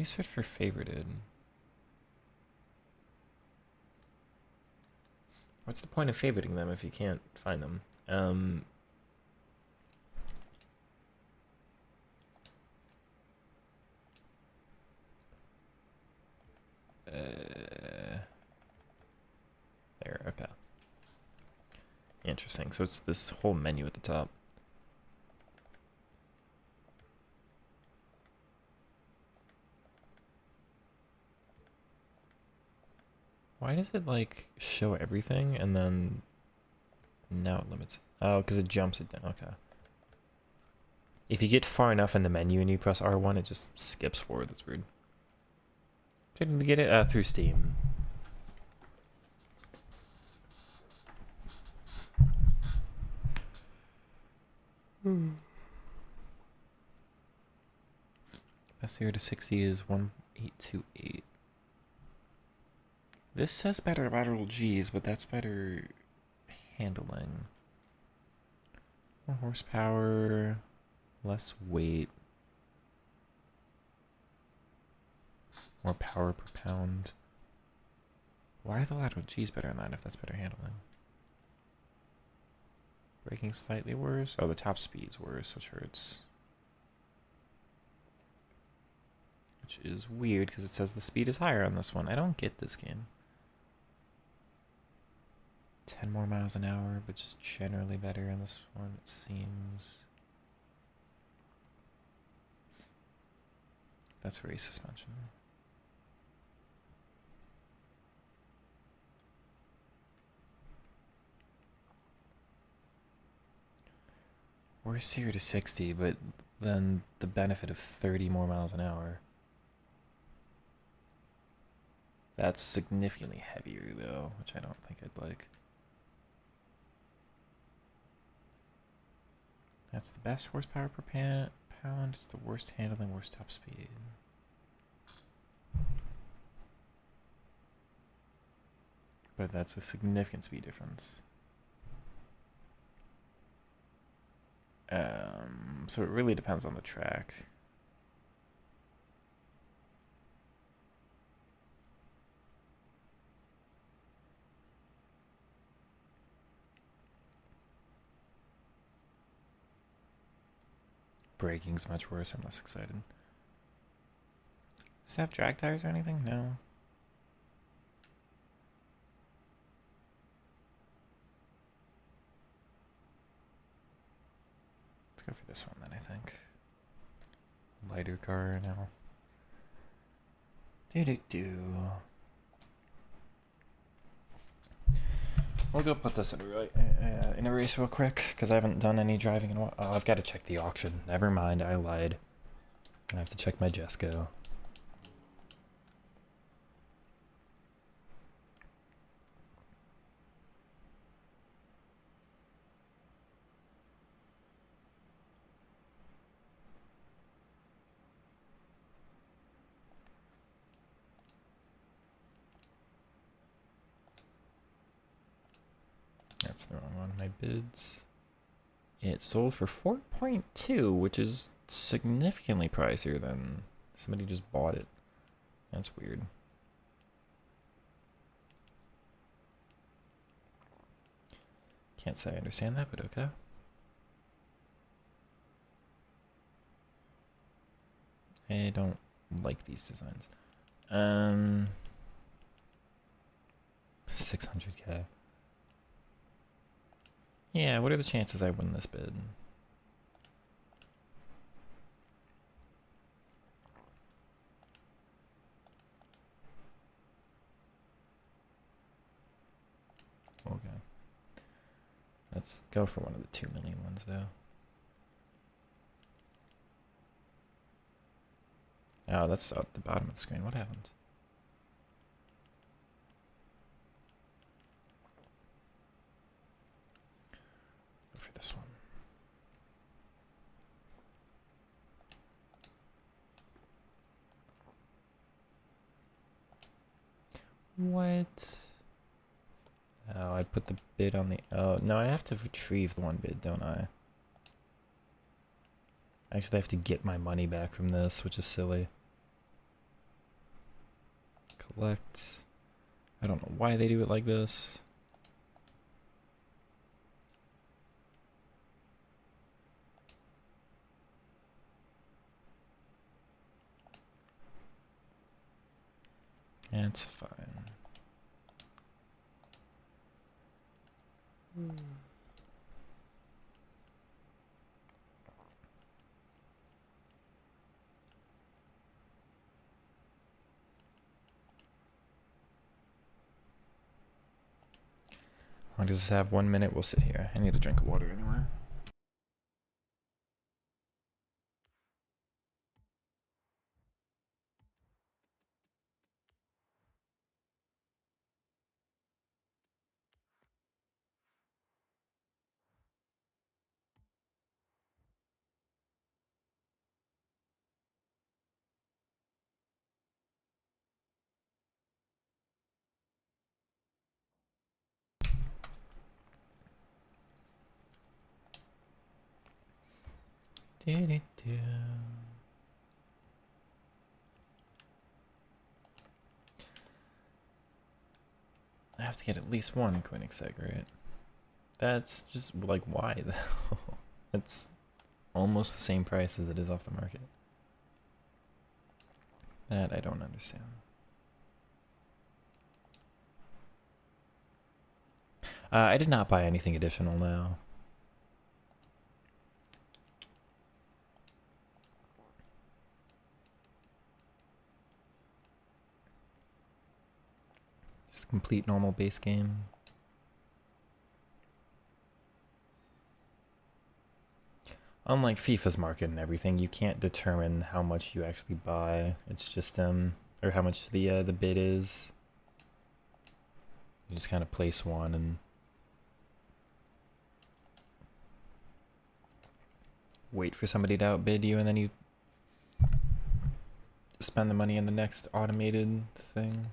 do you search for favorited? What's the point of favoriting them if you can't find them? There, okay. Interesting. So it's this whole menu at the top. Why does it like show everything and then now it limits? Oh, because it jumps it down. Okay. If you get far enough in the menu and you press R1, it just skips forward. That's weird. Trying to get it through Steam. Best 0 to 60 is 1828. This says better lateral G's, but that's better handling. More horsepower, less weight, more power per pound. Why are the lateral G's better than that if that's better handling? Braking slightly worse. Oh, the top speed's worse, which hurts. Which is weird because it says the speed is higher on this one. I don't get this game. 10 more miles an hour, but just generally better in this one, it seems. That's race suspension. We're 0 to 60, but then the benefit of 30 more miles an hour. That's significantly heavier, though, which I don't think I'd like. That's the best horsepower per pound. It's the worst handling, worst top speed. But that's a significant speed difference. So it really depends on the track. Braking's much worse. I'm less excited. Does it have drag tires or anything? No. Let's go for this one then, I think. Lighter car now. We'll go put this in a race real quick, because I haven't done any driving in a while. Oh, I've got to check the auction. Never mind, I lied. I have to check my Jesco. That's the wrong one. My bids. It sold for 4.2, which is significantly pricier than somebody just bought it. That's weird. Can't say I understand that, but okay. I don't like these designs. 600K. Yeah, what are the chances I win this bid? Okay. Let's go for one of the 2 million ones, though. Oh, that's at the bottom of the screen. What happened? Go for this one. What? Oh, I put the bid on the... Oh, no, I have to retrieve the one bid, don't I? I actually have to get my money back from this, which is silly. collect. I don't know why they do it like this. It's fine. How long does this have? 1 minute? We'll sit here. I need a drink of water anyway. Do-do-do. I have to get at least one Koenigsegg, right? That's just like why though? It's almost the same price as it is off the market. That I don't understand. I did not buy anything additional now. Just a complete normal base game. Unlike FIFA's market and everything, you can't determine how much you actually buy. It's just or how much the bid is. You just kind of place one and wait for somebody to outbid you, and then you spend the money in the next automated thing.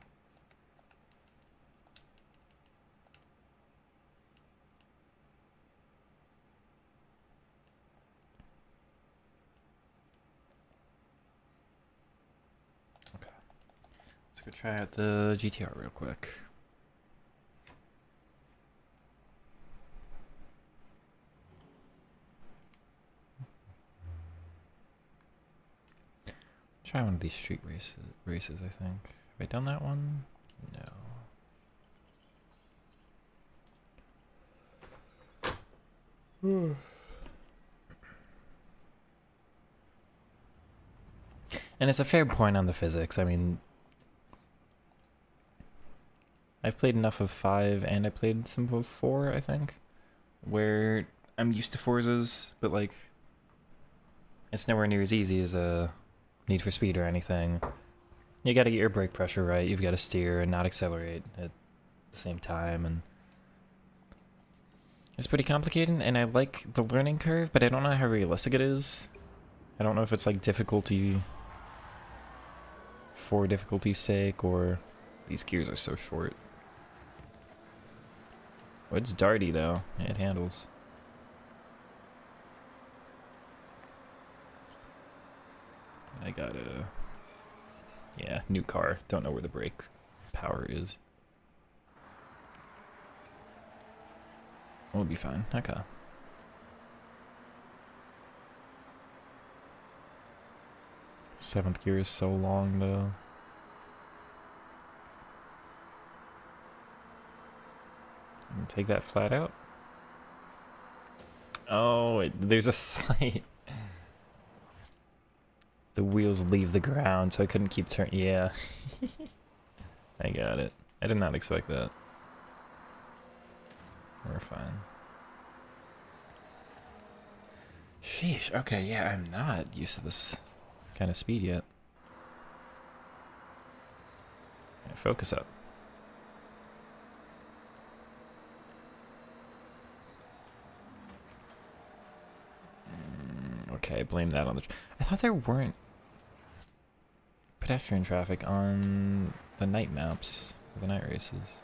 Okay. Let's go try out the GTR real quick. Try one of these street races, I think. Have I done that one? No. And it's a fair point on the physics. I mean, I've played enough of 5 and I played some of 4, I think, where I'm used to Forzas, but like, it's nowhere near as easy as a Need for Speed or anything. You gotta get your brake pressure right, you've gotta steer and not accelerate at the same time, and it's pretty complicated, and I like the learning curve, but I don't know how realistic it is. I don't know if it's like difficulty for difficulty's sake, or these gears are so short. Oh, it's darty though, it handles. I got a, yeah, new car. Don't know where the brake power is. We'll be fine. Okay. Seventh gear is so long though. Take that flat out. Oh, there's a slight. The wheels leave the ground, so I couldn't keep turning. Yeah. I got it. I did not expect that. We're fine. Sheesh. Okay, yeah, I'm not used to this kind of speed yet. Yeah, focus up. Okay, blame that on the... I thought there weren't pedestrian traffic on the night maps, or the night races.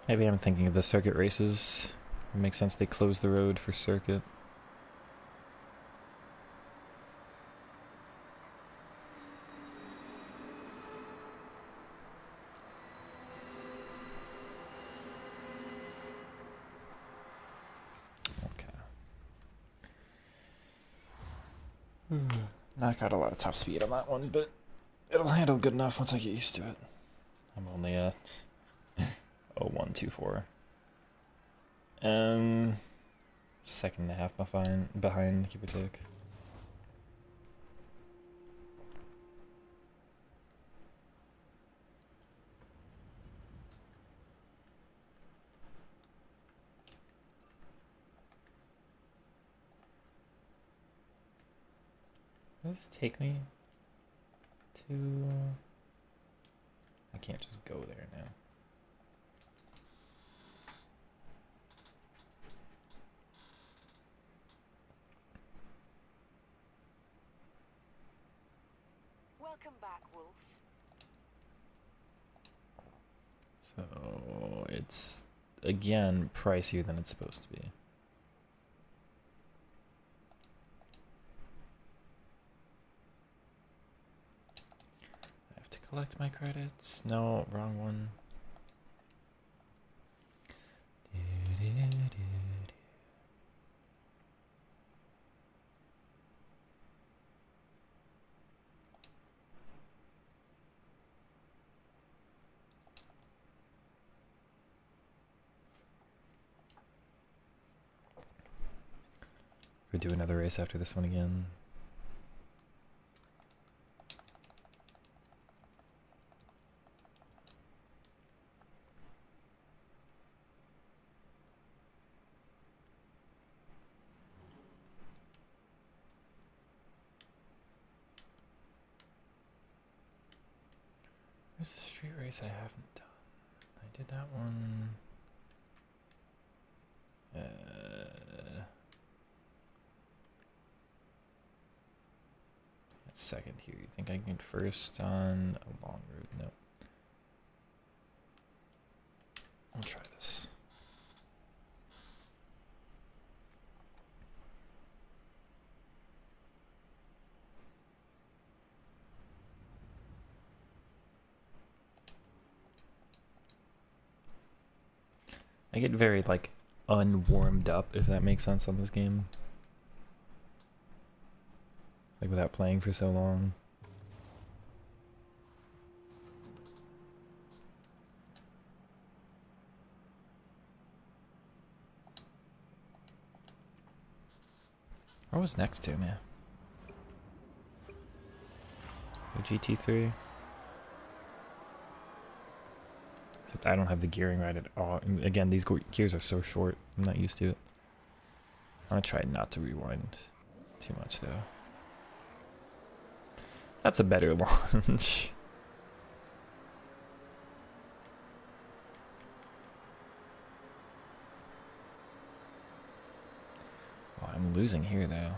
Maybe I'm thinking of the circuit races. It makes sense they close the road for circuit. Not got a lot of top speed on that one, but it'll handle good enough once I get used to it. I'm only at 0124. Second and a half behind, give or take. Does this take me to... I can't just go there now. Welcome back, Wolf. So it's, again, pricier than it's supposed to be. Collect my credits. No, wrong one. We'll do another race after this one again. There's a street race I haven't done. I did that one. Second here. You think I can get first on a long route? No. I'll try this. I get very, like, unwarmed up, if that makes sense, on this game. Like, without playing for so long. What was next to me? The GT3? Except I don't have the gearing right at all. And again, these gears are so short. I'm not used to it. I'm gonna try not to rewind too much, though. That's a better launch. Oh, I'm losing here, though.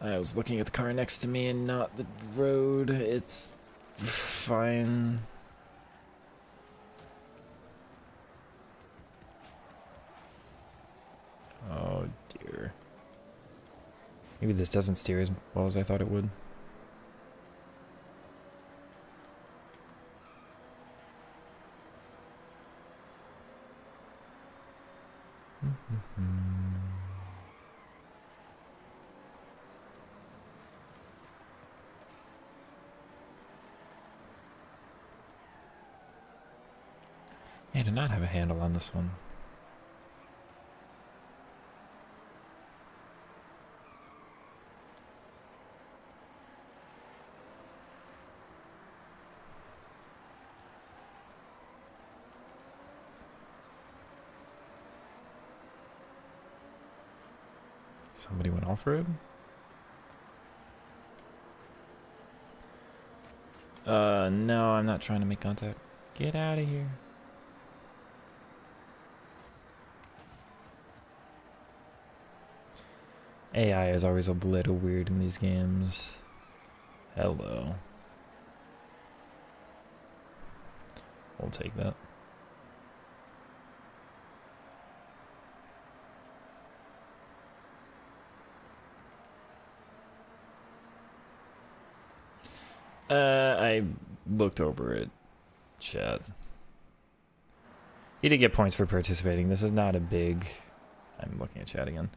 I was looking at the car next to me and not the road. It's fine. Oh, dear. Maybe this doesn't steer as well as I thought it would. I did not have a handle on this one. Somebody went off-road? No, I'm not trying to make contact. Get out of here. AI is always a little weird in these games. Hello. We'll take that. I looked over it, chat. You did get points for participating. This is not a big... I'm looking at chat again.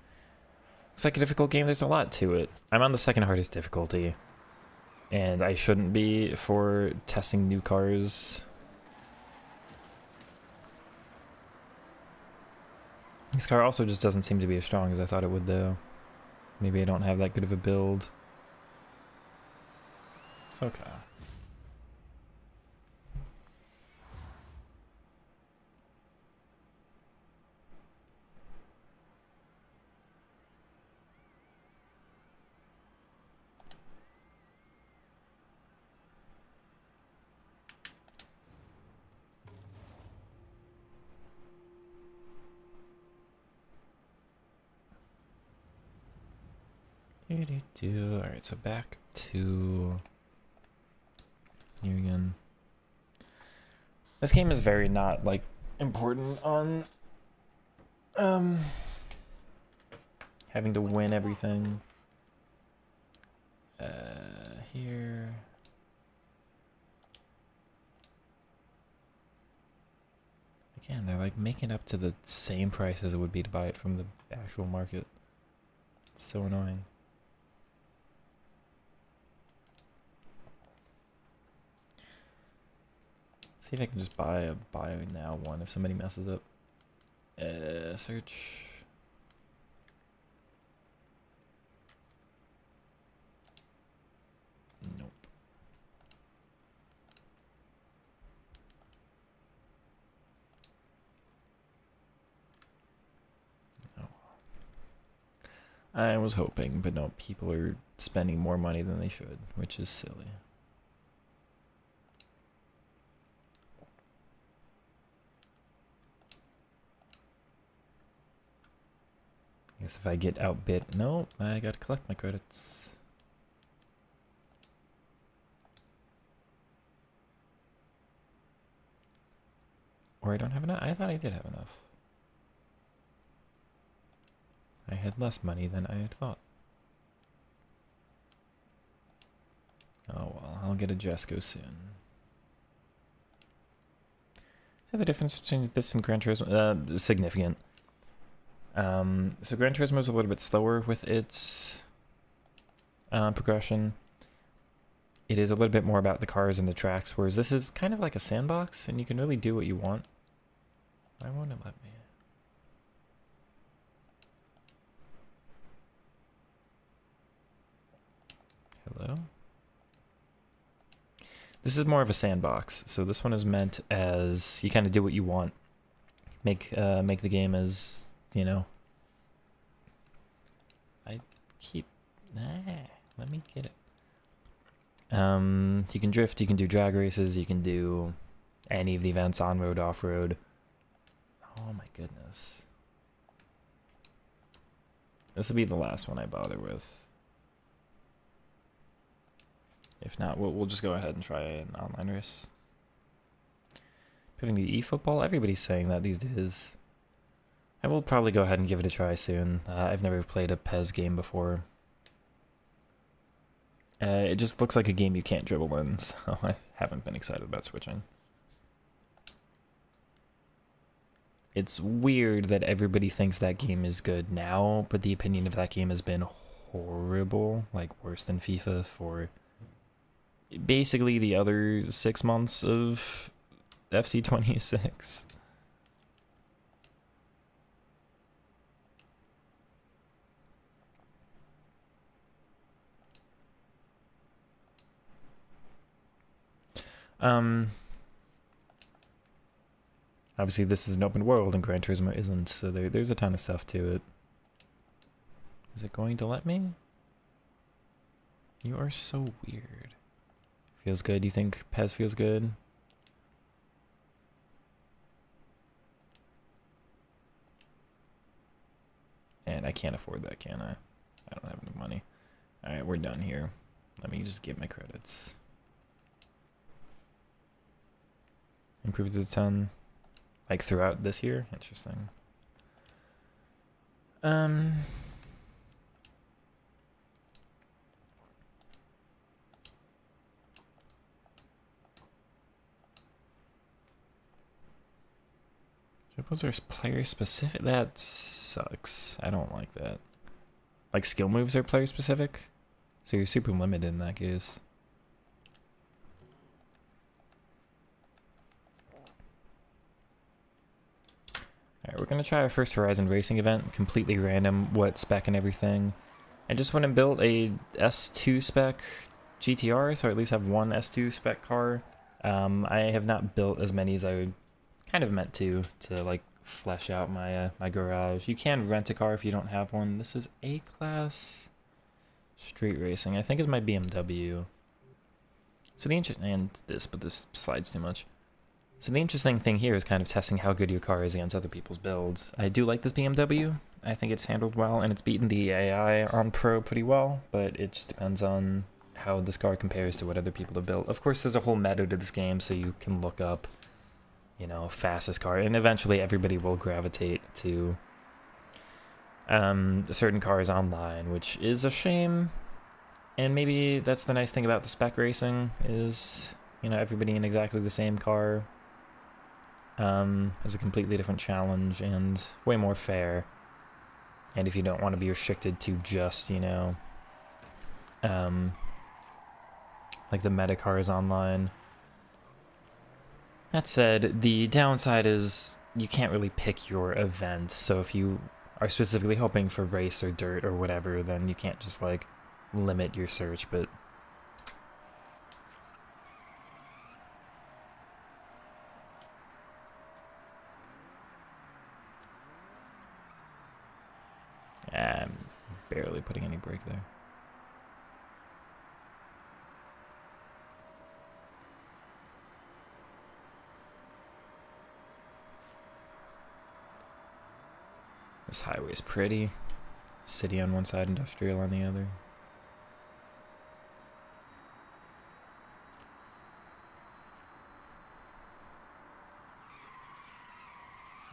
It's like a difficult game. There's a lot to it. I'm on the second hardest difficulty. And I shouldn't be for testing new cars. This car also just doesn't seem to be as strong as I thought it would, though. Maybe I don't have that good of a build. It's okay. Alright, so back to here again. This game is very not, like, important on having to win everything. Here. Again, they're like making up to the same price as it would be to buy it from the actual market. It's so annoying. See if I can just buy a buy now one if somebody messes up. Search. Nope. Oh. I was hoping, but no, people are spending more money than they should, which is silly. I guess if I get outbid, no, I gotta collect my credits. Or I don't have enough. I thought I did have enough. I had less money than I had thought. Oh well, I'll get a Jesco soon. See the difference between this and Gran Turismo? Significant. So Gran Turismo is a little bit slower with its progression. It is a little bit more about the cars and the tracks, whereas this is kind of like a sandbox, and you can really do what you want. Why won't it let me? Hello? This is more of a sandbox, so this one is meant as you kind of do what you want. Make the game as, you know. I keep let me get it. You can drift, you can do drag races, you can do any of the events on road, off road. Oh my goodness. This will be the last one I bother with. If not, we'll just go ahead and try an online race. Putting the eFootball, everybody's saying that these days. I will probably go ahead and give it a try soon. I've never played a PES game before. It just looks like a game you can't dribble in, so I haven't been excited about switching. It's weird that everybody thinks that game is good now, but the opinion of that game has been horrible, like worse than FIFA for basically the other 6 months of FC26. Obviously this is an open world and Gran Turismo isn't, so there's a ton of stuff to it. Is it going to let me? You are so weird. Feels good? You think PES feels good? And I can't afford that, can I? I don't have enough money. Alright, we're done here. Let me just get my credits. Improve to the 10. Like throughout this year? Interesting. Triples are player specific? That sucks. I don't like that. Like, skill moves are player specific? So you're super limited in that case. Alright, we're gonna try our first Horizon Racing event. Completely random, what spec and everything. I just went and built a S2 spec GTR, so I at least have one S2 spec car. I have not built as many as I kind of meant to like flesh out my my garage. You can rent a car if you don't have one. This is A-Class Street Racing. I think is my BMW. So and this, but this slides too much. So the interesting thing here is kind of testing how good your car is against other people's builds. I do like this BMW. I think it's handled well, and it's beaten the AI on Pro pretty well, but it just depends on how this car compares to what other people have built. Of course, there's a whole meta to this game, so you can look up, you know, fastest car, and eventually everybody will gravitate to certain cars online, which is a shame. And maybe that's the nice thing about the spec racing is, you know, everybody in exactly the same car is a completely different challenge and way more fair. And if you don't want to be restricted to just, you know, like the meta cars online. That said, the downside is you can't really pick your event. So if you are specifically hoping for race or dirt or whatever, then you can't just like limit your search, but I'm barely putting any brake there. This highway's pretty. City on one side, industrial on the other.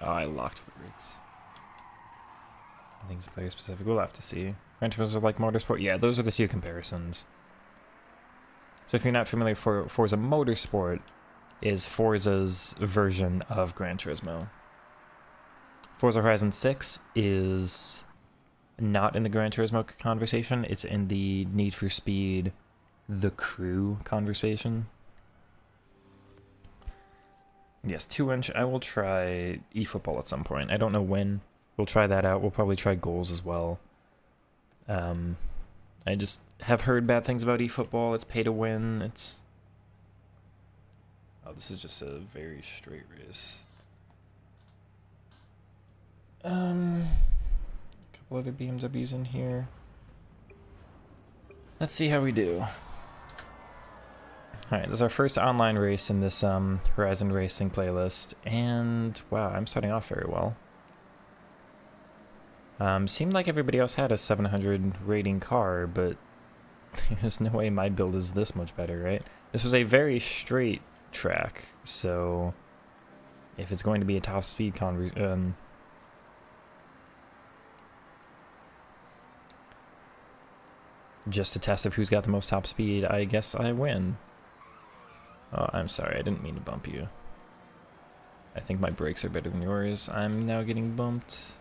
Oh, I locked the brakes. I think it's player specific. We'll have to see. Gran Turismo are like Motorsport. Yeah, those are the two comparisons. So if you're not familiar, Forza Motorsport is Forza's version of Gran Turismo. Forza Horizon 6 is not in the Gran Turismo conversation. It's in the Need for Speed, The Crew conversation. Yes, 2-inch. I will try eFootball at some point. I don't know when. We'll try that out. We'll probably try goals as well. I just have heard bad things about eFootball. It's pay to win. It's... Oh, this is just a very straight race. A couple other BMWs in here. Let's see how we do. Alright, this is our first online race in this Horizon Racing playlist, and wow, I'm starting off very well. Seemed like everybody else had a 700 rating car, but there's no way my build is this much better, right? This was a very straight track, so if it's going to be a top speed just a test of who's got the most top speed, I guess I win. Oh, I'm sorry, I didn't mean to bump you. I think my brakes are better than yours. I'm now getting bumped.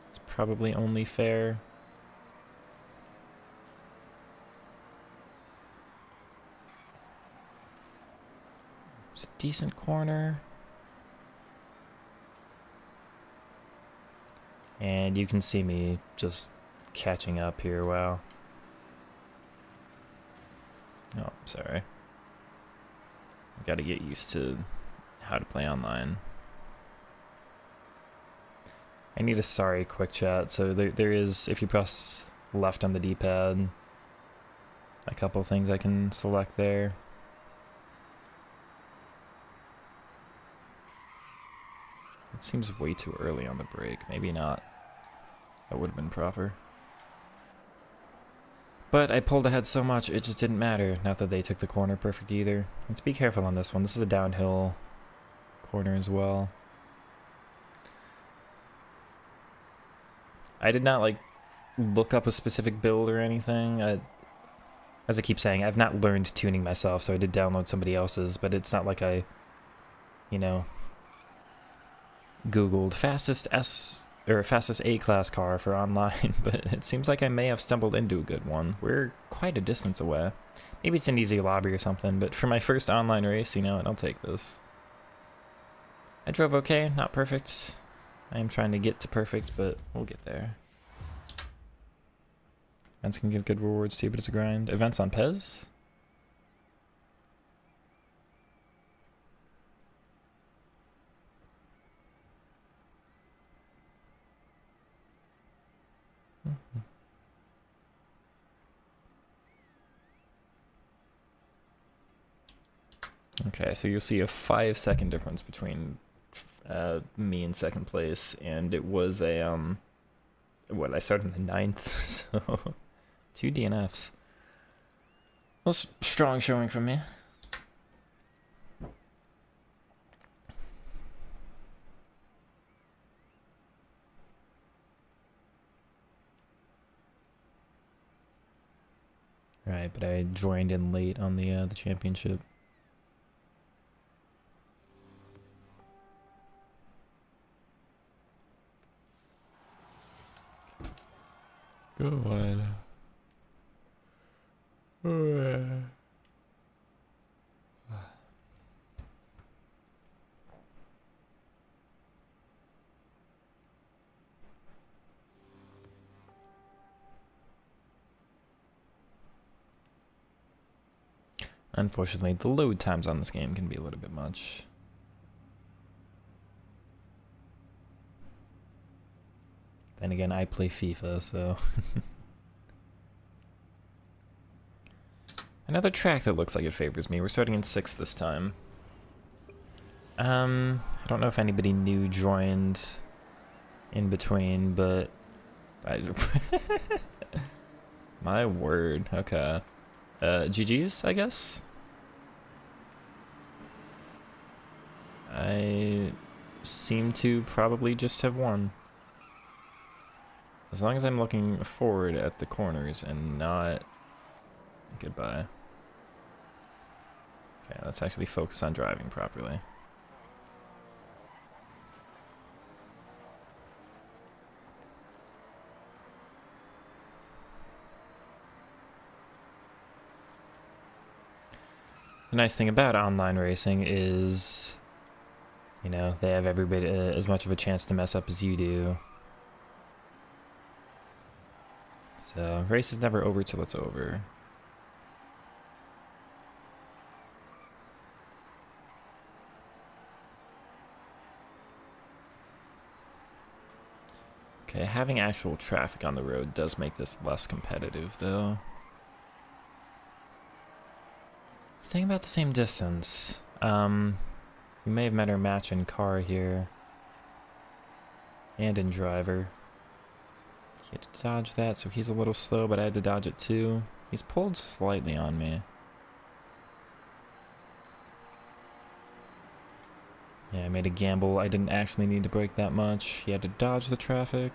It's probably only fair. It's a decent corner. And you can see me just catching up here, wow. Oh, sorry. I gotta get used to how to play online. I need a sorry quick chat, so there is, if you press left on the D-pad, a couple things I can select there. It seems way too early on the brake, maybe not. That would have been proper. But I pulled ahead so much, it just didn't matter. Not that they took the corner perfect either. Let's be careful on this one. This is a downhill corner as well. I did not, like, look up a specific build or anything. As I keep saying, I've not learned tuning myself, so I did download somebody else's, but it's not like I, you know, Googled fastest S or fastest A-class car for online, but it seems like I may have stumbled into a good one. We're quite a distance away. Maybe it's an easy lobby or something, but for my first online race, you know what, I'll take this. I drove okay, not perfect. I am trying to get to perfect, but we'll get there. Events can give good rewards too, but it's a grind. Events on Pez? Okay, so you'll see a 5-second difference between me in second place, and it was a what, I started in the 9th, so 2 DNFs. Well, strong showing from me. Right, but I joined in late on the championship. Go on. Unfortunately, the load times on this game can be a little bit much. Then again, I play FIFA, so... Another track that looks like it favors me. We're starting in 6th this time. I don't know if anybody new joined in between, but... My word, okay. GG's, I guess? I seem to probably just have won. As long as I'm looking forward at the corners and not... Goodbye. Okay, let's actually focus on driving properly. The nice thing about online racing is, you know, they have everybody as much of a chance to mess up as you do. So, race is never over till it's over. Okay, having actual traffic on the road does make this less competitive, though. Staying about the same distance. We may have met our match in car here. And in driver. He had to dodge that, so he's a little slow, but I had to dodge it too. He's pulled slightly on me. Yeah, I made a gamble. I didn't actually need to brake that much. He had to dodge the traffic.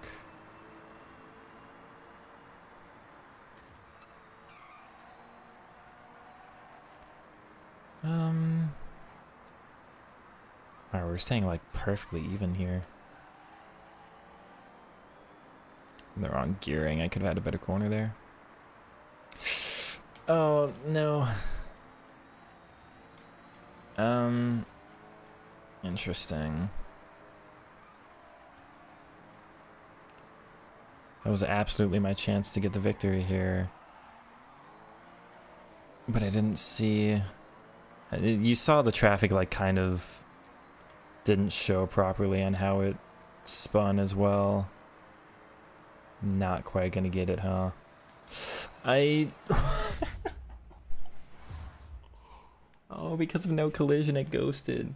Alright, we're staying like perfectly even here. The wrong gearing. I could have had a better corner there. Oh, no. Interesting. That was absolutely my chance to get the victory here. But I didn't see... You saw the traffic, like, kind of didn't show properly on how it spun as well. Not quite gonna get it, huh? Oh, because of no collision, it ghosted.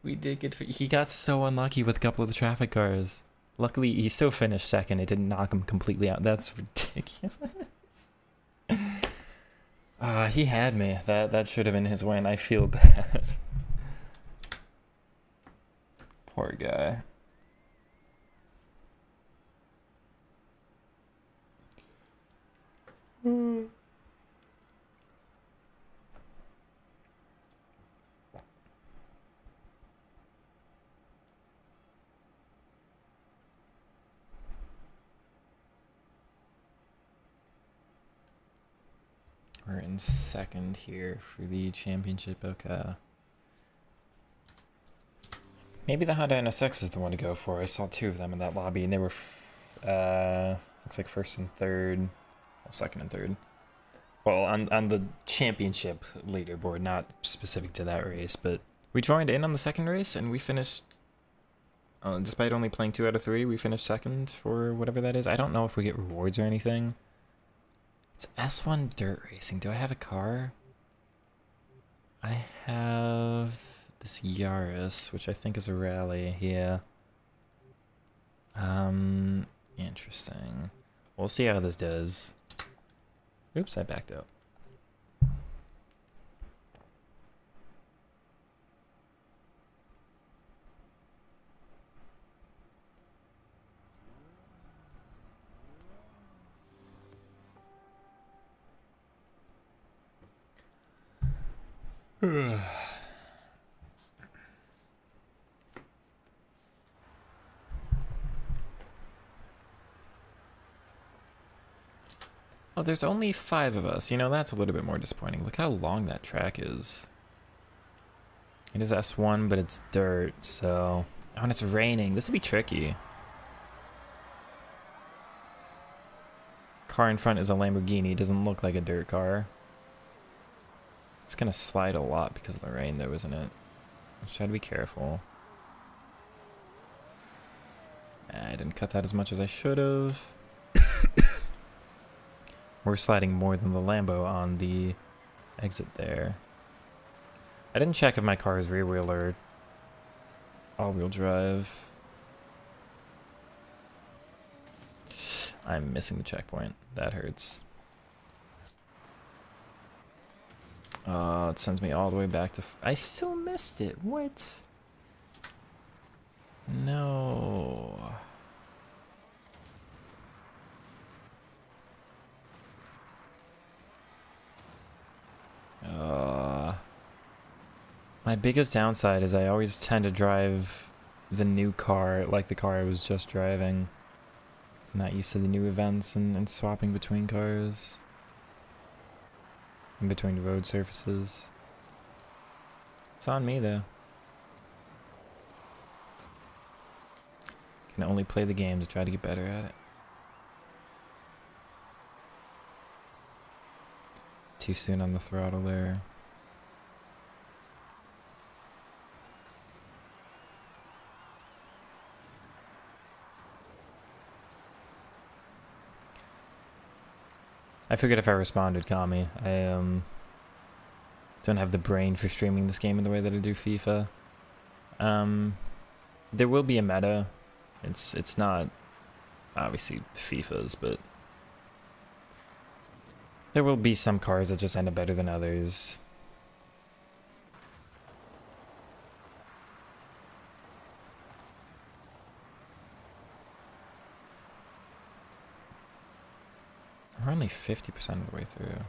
We did get... He got so unlucky with a couple of the traffic cars. Luckily, he still finished second. It didn't knock him completely out. That's ridiculous. He had me. That should have been his win. I feel bad. Poor guy. second here for the championship. Okay. Maybe the Honda NSX is the one to go for. I saw 2 of them in that lobby, and they were, looks like first and third. Well, second and third. Well, on the championship leaderboard, not specific to that race, but we joined in on the second race, and we finished, despite only playing 2 out of 3, we finished second for whatever that is. I don't know if we get rewards or anything. It's S1 dirt racing. Do I have a car? I have this Yaris, which I think is a rally. Yeah. Interesting. We'll see how this does. Oops, I backed up. Oh, there's only 5 of us. You know, that's a little bit more disappointing. Look how long that track is. It is S1, but it's dirt, so... Oh, and it's raining. This will be tricky. Car in front is a Lamborghini. Doesn't look like a dirt car. It's gonna slide a lot because of the rain, though, isn't it? Let's try to be careful. I didn't cut that as much as I should have. We're sliding more than the Lambo on the exit there. I didn't check if my car is rear wheel or all-wheel drive. I'm missing the checkpoint. That hurts. It sends me all the way back to... I still missed it. What? No. My biggest downside is I always tend to drive the new car like the car I was just driving. I'm not used to the new events and swapping between cars. In between the road surfaces. It's on me though. Can only play the game to try to get better at it. Too soon on the throttle there. I figured if I responded, call me. I don't have the brain for streaming this game in the way that I do FIFA. There will be a meta. It's not obviously FIFA's, but there will be some cars that just end up better than others. We're only 50% of the way through.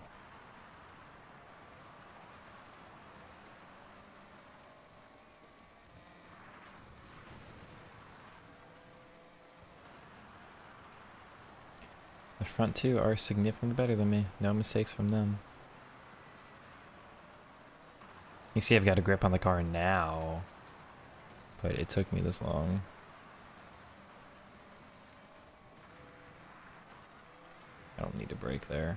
The front 2 are significantly better than me. No mistakes from them. You see I've got a grip on the car now, but it took me this long. I don't need a brake there.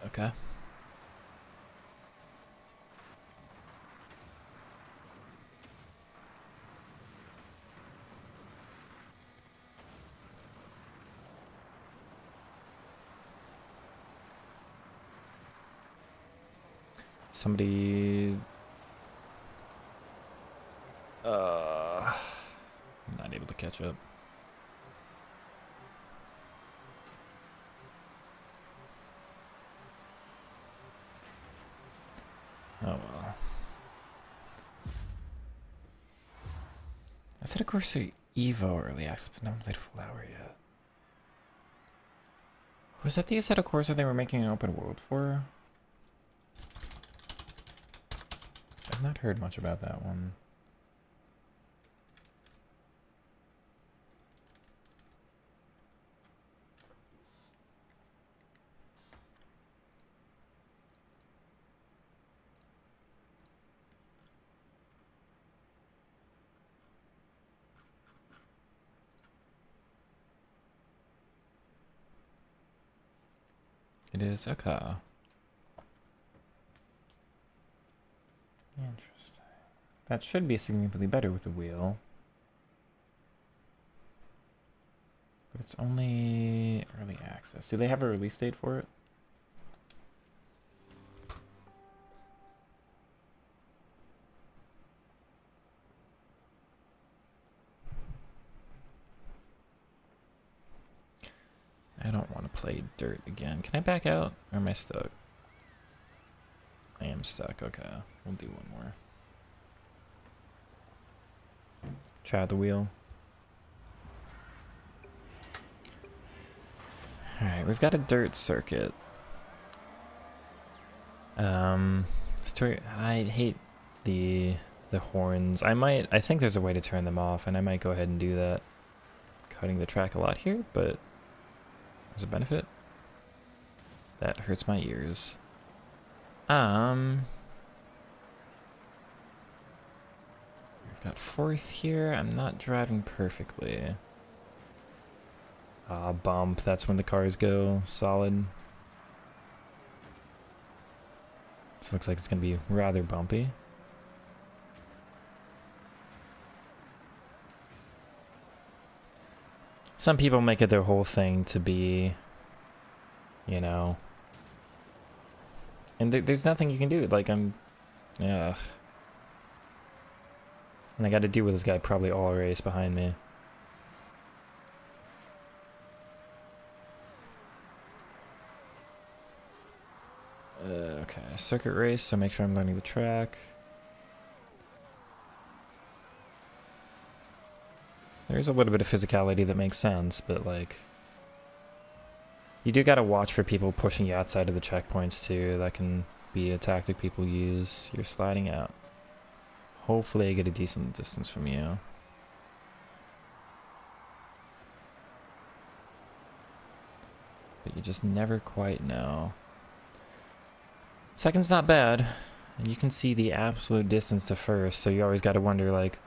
Okay. Somebody... I'm not able to catch up. Oh well. I said, of course, Evo early access, but never played a full hour yet. Was that the Assetto Corsa they were making an open world for? I've not heard much about that one. It is a car. Interesting. That should be significantly better with the wheel. But it's only early access. Do they have a release date for it? I don't want to play dirt again. Can I back out? Or am I stuck? I am stuck. Okay. We'll do one more. Try out the wheel. Alright, we've got a dirt circuit. I hate the horns. I think there's a way to turn them off, and I might go ahead and do that. Cutting the track a lot here, but there's a benefit. That hurts my ears. We've got fourth here. I'm not driving perfectly. Bump. That's when the cars go solid. This looks like it's going to be rather bumpy. Some people make it their whole thing to be, you know... And there's nothing you can do. Like, yeah. And I got to deal with this guy probably all race behind me. Okay, circuit race, so make sure I'm learning the track. There's a little bit of physicality that makes sense, but like... You do gotta watch for people pushing you outside of the checkpoints too. That can be a tactic people use. You're sliding out. Hopefully I get a decent distance from you. But you just never quite know. Second's not bad. And you can see the absolute distance to first, so you always gotta wonder, like,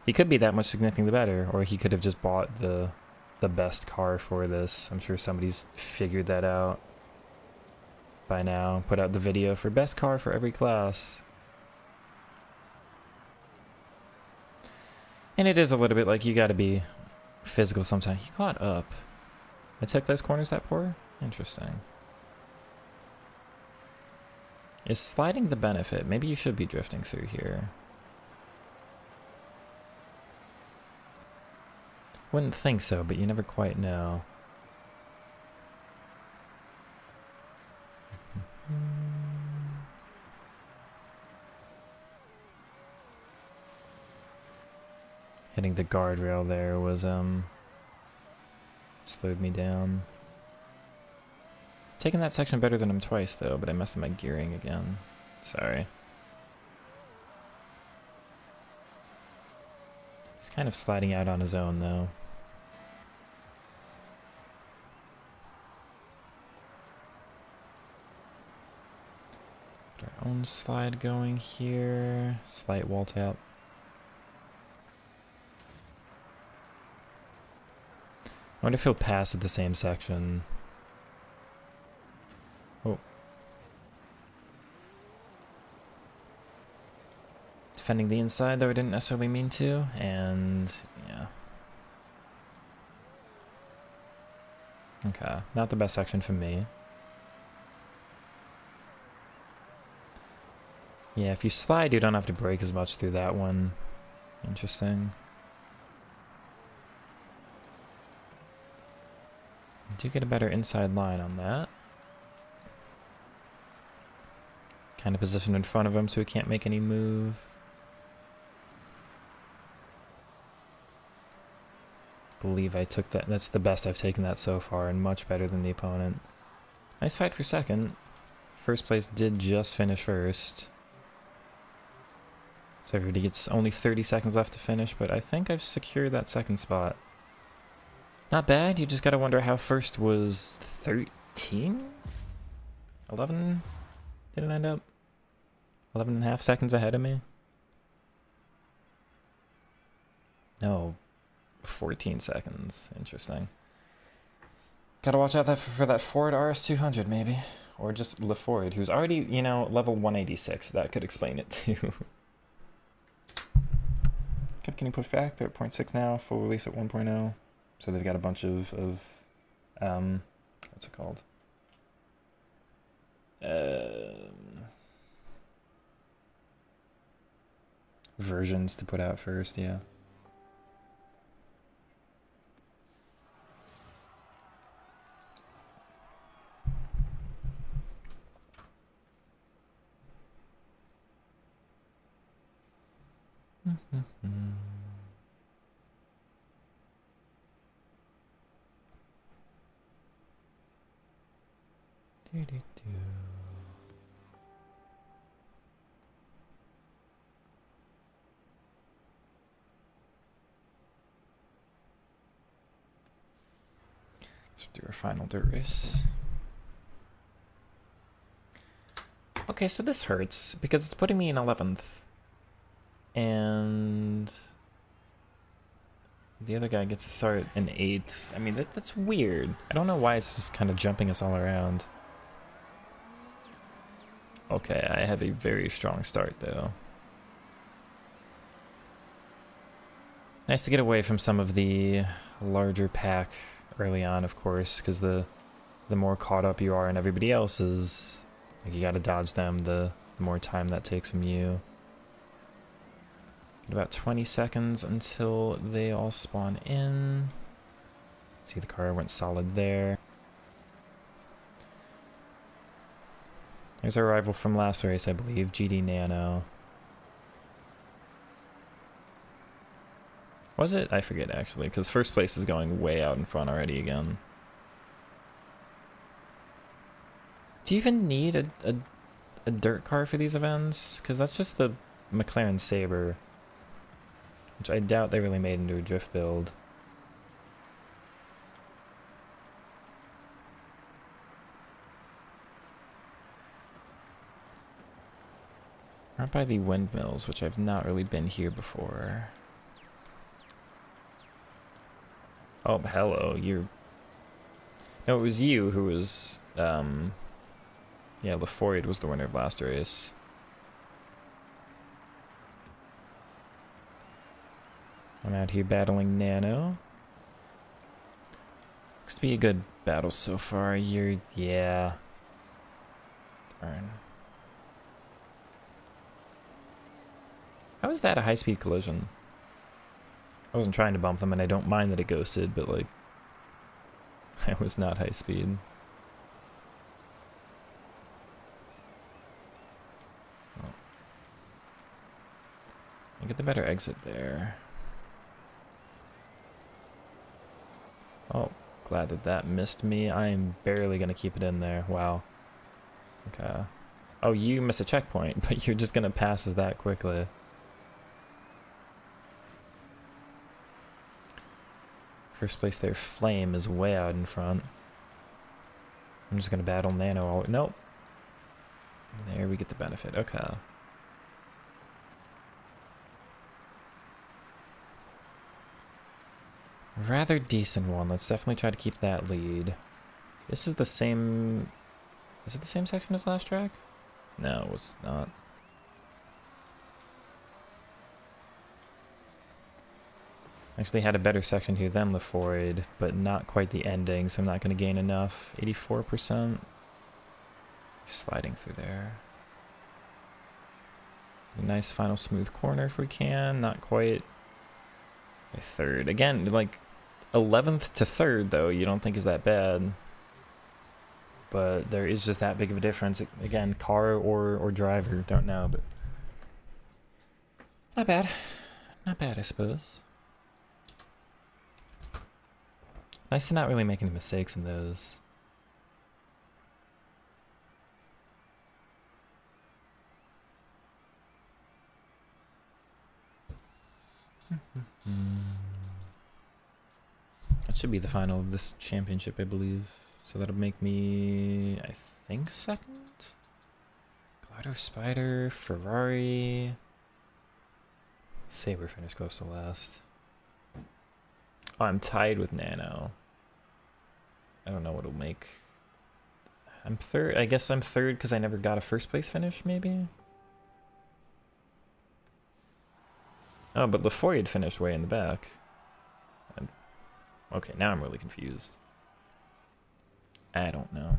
he could be that much significantly better, or he could have just bought the best car for this. I'm sure somebody's figured that out by now. Put out the video for best car for every class. And it is a little bit like you gotta be physical sometimes. He caught up. I took those corners that poor? Interesting. Is sliding the benefit? Maybe you should be drifting through here. Wouldn't think so, but you never quite know. Hitting the guardrail there was, slowed me down. Taking that section better than him twice, though, but I messed up my gearing again. Sorry. He's kind of sliding out on his own, though. Got our own slide going here. Slight wall tap. I wonder if he'll pass at the same section. Oh. Defending the inside, though I didn't necessarily mean to, and yeah. Okay, not the best section for me. Yeah, if you slide, you don't have to brake as much through that one. Interesting. You do get a better inside line on that. Kind of positioned in front of him so he can't make any move. Believe I took that. That's the best I've taken that so far, and much better than the opponent. Nice fight for second. First place did just finish first. So everybody gets only 30 seconds left to finish, but I think I've secured that second spot. Not bad, you just gotta wonder how first was 13? 11? Did it end up? 11 and a half seconds ahead of me? No, 14 seconds. Interesting. Gotta watch out for that Ford RS200 maybe. Or just LaFord, who's already, you know, level 186. That could explain it too. Kept getting pushed back. They're at 0.6 now. Full release at 1.0. So they've got a bunch of what's it called? Versions to put out first, yeah. Let's do our final dirt race. Okay, so this hurts because it's putting me in 11th. And the other guy gets to start in 8th. I mean, that's weird. I don't know why it's just kind of jumping us all around. Okay, I have a very strong start, though. Nice to get away from some of the larger pack early on, of course, because the more caught up you are in everybody else's, like you gotta dodge them, the more time that takes from you. About 20 seconds until they all spawn in. See, the car went solid there. There's our rival from last race, I believe, GD Nano. Was it? I forget, actually, because first place is going way out in front already again. Do you even need a dirt car for these events? Because that's just the McLaren Sabre, which I doubt they really made into a drift build. Right by the windmills, which I've not really been here before. Oh, hello, you're... No, it was you who was, yeah, LaFoyd was the winner of last race. I'm out here battling Nano. Looks to be a good battle so far. Yeah. Darn. How is that a high-speed collision? I wasn't trying to bump them, and I don't mind that it ghosted, but, like, I was not high-speed. Oh. I get the better exit there. Oh, glad that missed me. I am barely going to keep it in there. Wow. Okay. Oh, you miss a checkpoint, but you're just going to pass us that quickly. First place there, Flame, is way out in front. I'm just going to battle Nano. Nope. There we get the benefit. Okay. Rather decent one. Let's definitely try to keep that lead. This is the same... Is it the same section as last track? No, it's not. Actually had a better section here than LaFoyd, but not quite the ending, so I'm not going to gain enough. 84%. Sliding through there. A nice final smooth corner if we can. Not quite. A third. Again, like 11th to 3rd, though, you don't think is that bad. but there is just that big of a difference. Again, car or driver, don't know, but not bad. Not bad, I suppose. Nice to not really make any mistakes in those. That should be the final of this championship, I believe. So that'll make me, I think, second? Glider, Spider, Ferrari. Saber finished close to last. Oh, I'm tied with Nano. I don't know what it'll make. I'm third. I guess I'm third because I never got a first place finish, maybe? Oh, but Lafoy finished way in the back. Okay, now I'm really confused. I don't know.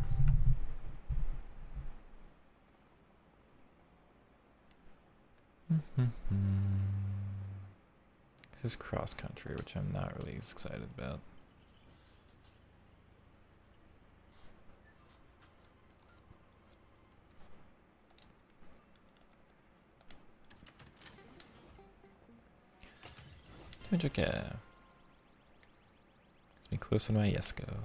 This is cross country, which I'm not really as excited about. Okay. Gets me closer to my Yesco.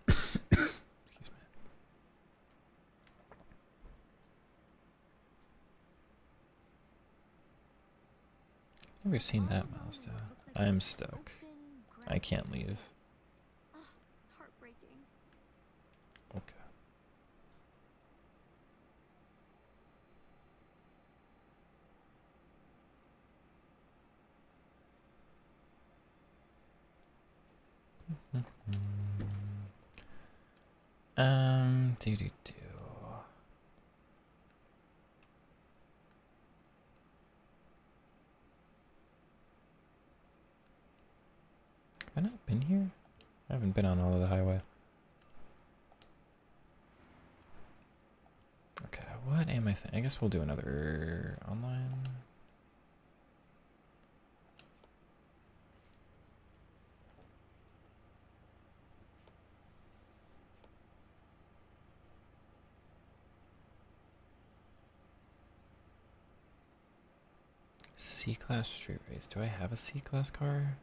Excuse me. Never seen that Mazda. I'm stuck. I can't leave. Heartbreaking. Okay. Do. Have I not been here? I haven't been on all of the highway. Okay, what am I I guess we'll do another online. C-Class street race. Do I have a C-Class car?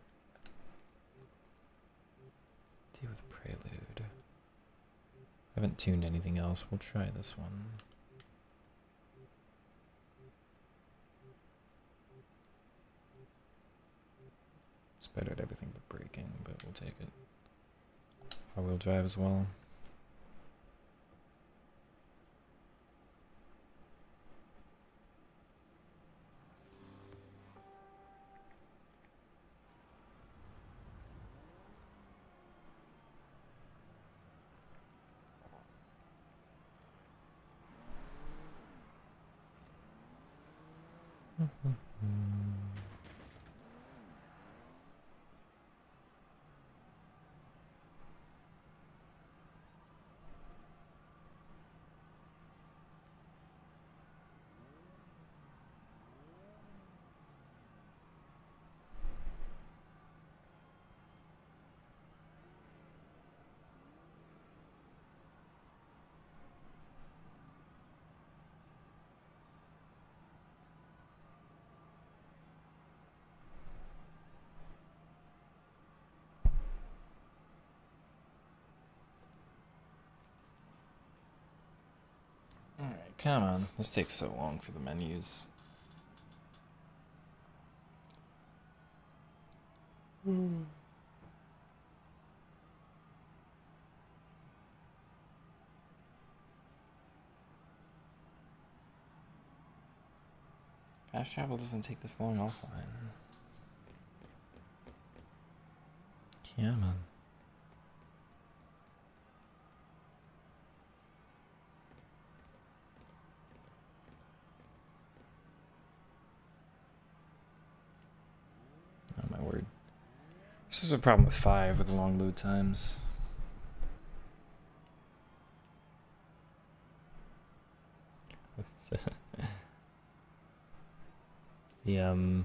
Deal with Prelude. I haven't tuned anything else. We'll try this one. It's better at everything but braking, but we'll take it. All-wheel drive as well. Alright, come on. This takes so long for the menus. Fast travel doesn't take this long offline. Come on. Oh my word. This is a problem with 5 with the long load times. The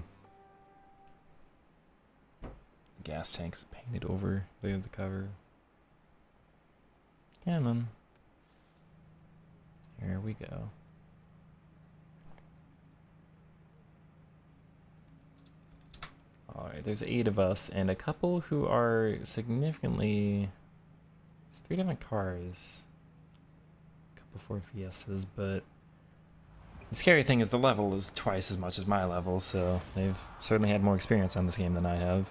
gas tank's painted over the cover. Come on. Here we go. Alright, there's 8 of us, and a couple who are significantly... It's 3 different cars. A couple Ford Fiestas, but... The scary thing is the level is twice as much as my level, so they've certainly had more experience on this game than I have.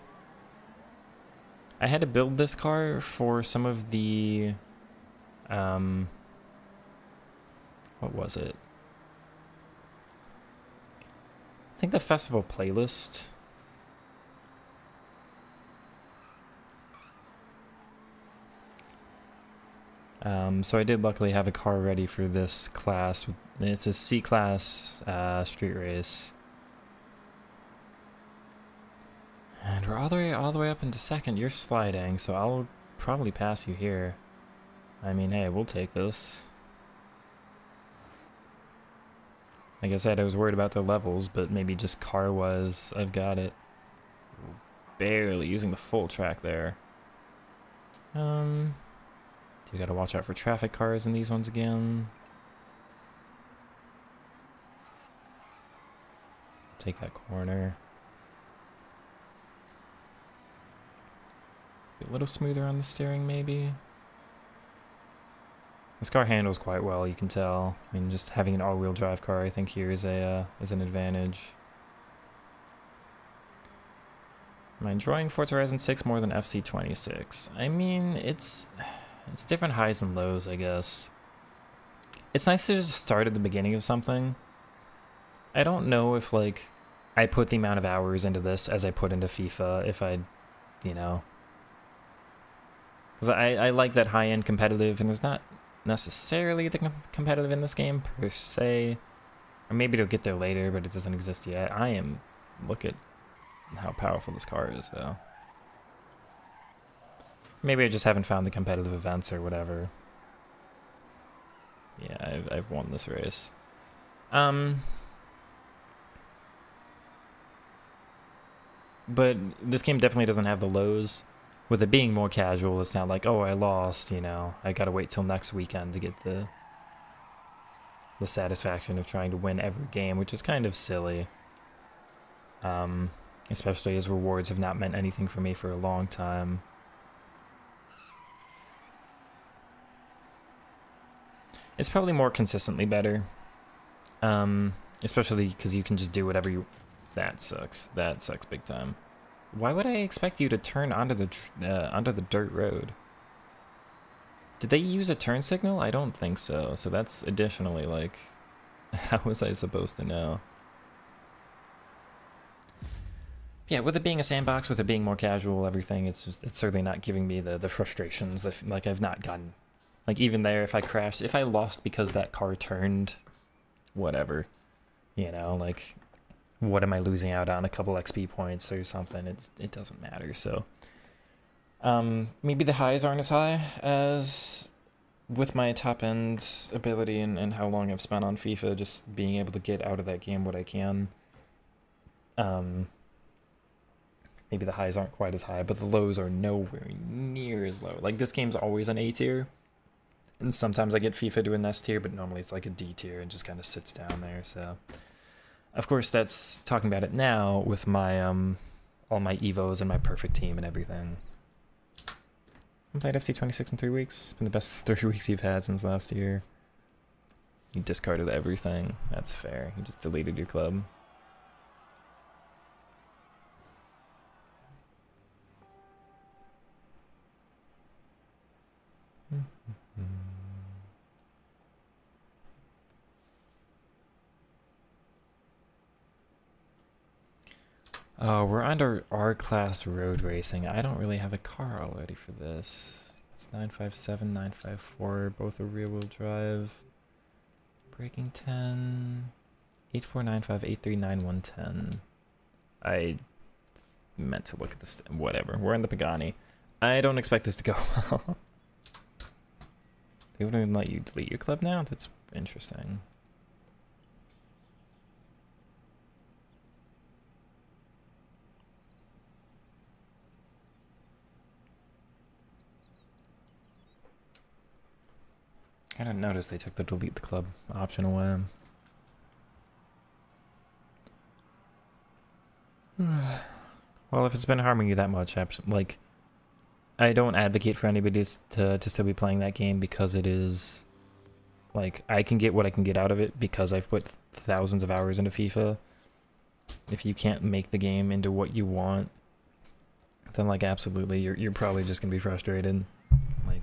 I had to build this car for some of the... what was it? I think the festival playlist. So I did luckily have a car ready for this class. It's a C-class street race. And we're all the way up into second. You're sliding, so I'll probably pass you here. I mean, hey, we'll take this. Like I said, I was worried about the levels, but maybe just car-wise, I've got it. Barely using the full track there. You gotta watch out for traffic cars in these ones again. Take that corner. Be a little smoother on the steering, maybe. This car handles quite well, you can tell. I mean, just having an all-wheel drive car, I think here is an advantage. Am I enjoying Forza Horizon 6 more than FC26? I mean, it's different highs and lows, I guess. It's nice to just start at the beginning of something. I don't know if, like, I put the amount of hours into this as I put into FIFA, if I, you know. Because I like that high-end competitive, and there's not necessarily the competitive in this game, per se. Or maybe it'll get there later, but it doesn't exist yet. Look at how powerful this car is, though. Maybe I just haven't found the competitive events or whatever. Yeah, I've won this race. But this game definitely doesn't have the lows. With it being more casual, it's not like, oh, I lost, you know. I gotta wait till next weekend to get the satisfaction of trying to win every game, which is kind of silly. Especially as rewards have not meant anything for me for a long time. It's probably more consistently better. Especially because you can just do whatever you... That sucks. That sucks big time. Why would I expect you to turn onto the dirt road? Did they use a turn signal? I don't think so. So that's additionally, like... How was I supposed to know? Yeah, with it being a sandbox, with it being more casual, everything, it's certainly not giving me the frustrations that, like, I've not gotten. Like, even there, if I crashed, if I lost because that car turned, whatever. You know, like, what am I losing out on? A couple XP points or something? It doesn't matter, so. Maybe the highs aren't as high as with my top-end ability and how long I've spent on FIFA, just being able to get out of that game what I can. Maybe the highs aren't quite as high, but the lows are nowhere near as low. Like, this game's always an A tier. And sometimes I get FIFA to an S tier, but normally it's like a D tier and just kind of sits down there, so. Of course, that's talking about it now with my, all my Evos and my perfect team and everything. I played FC26 in 3 weeks. It's been the best 3 weeks you've had since last year. You discarded everything. That's fair. You just deleted your club. Oh, we're under R-Class road racing. I don't really have a car already for this. It's 957, 954, both are rear-wheel drive. Braking 10, 8495, 839, 110. I meant to look at this. Whatever. We're in the Pagani. I don't expect this to go well. They wouldn't even let you delete your club now? That's interesting. I didn't notice they took the delete the club option away. Well, if it's been harming you that much, like, I don't advocate for anybody to still be playing that game because it is, like, I can get what I can get out of it because I've put thousands of hours into FIFA. If you can't make the game into what you want, then, like, absolutely, you're probably just gonna be frustrated. Like,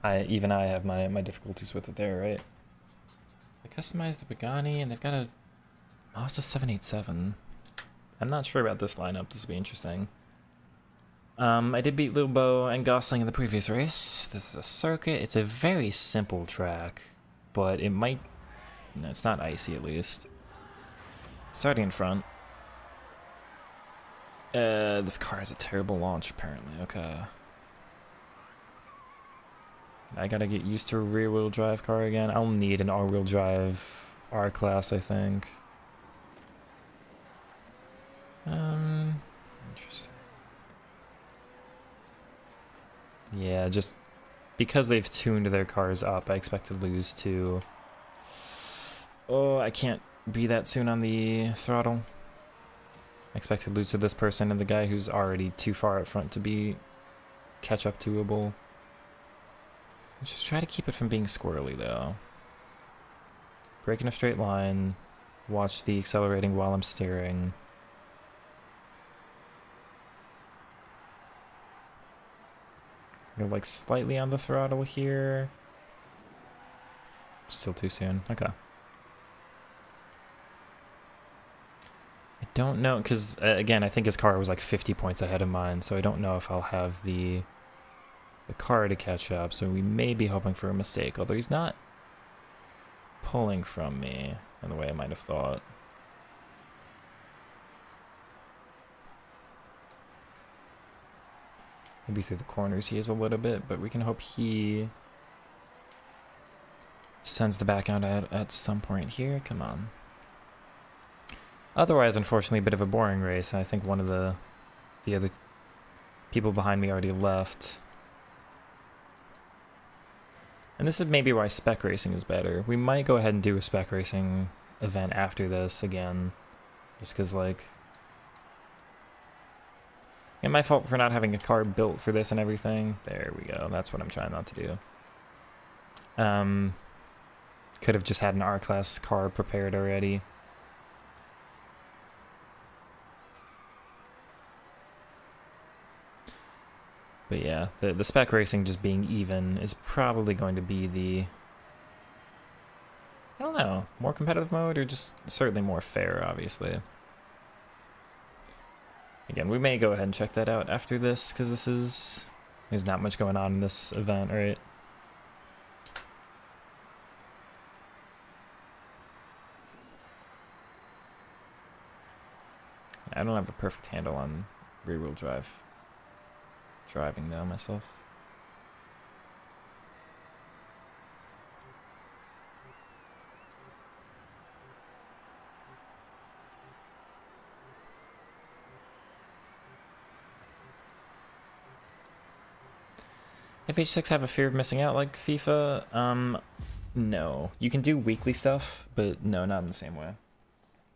I have my difficulties with it there, right? They customized the Pagani, and they've got a Mazda 787. I'm not sure about this lineup. This will be interesting. I did beat Lilbo and Gosling in the previous race. This is a circuit. It's a very simple track, but it might... No, it's not icy, at least. Starting in front. This car has a terrible launch, apparently. Okay. I gotta get used to a rear-wheel drive car again. I'll need an all-wheel drive R-Class, I think. Interesting. Yeah, just because they've tuned their cars up, I expect to lose to... Oh, I can't be that soon on the throttle. I expect to lose to this person and the guy who's already too far up front to be catch-up toable. Just try to keep it from being squirrely, though. Break in a straight line. Watch the accelerating while I'm steering. Go like slightly on the throttle here. Still too soon. Okay. I don't know, because again, I think his car was like 50 points ahead of mine, so I don't know if I'll have the car to catch up, so we may be hoping for a mistake, although he's not pulling from me in the way I might have thought. Maybe through the corners he is a little bit, but we can hope he sends the back out at some point here. Come on. Otherwise, unfortunately, a bit of a boring race. I think one of the other people behind me already left. And this is maybe why spec racing is better. We might go ahead and do a spec racing event after this again. Just because, like... And my fault for not having a car built for this and everything. There we go. That's what I'm trying not to do. Could have just had an R-Class car prepared already. But yeah, the spec racing just being even is probably going to be the... I don't know, more competitive mode or just certainly more fair, obviously. Again, we may go ahead and check that out after this, because there's not much going on in this event, right? I don't have a perfect handle on rear-wheel driving though myself. FH6 have a fear of missing out like FIFA? No. You can do weekly stuff, but no, not in the same way.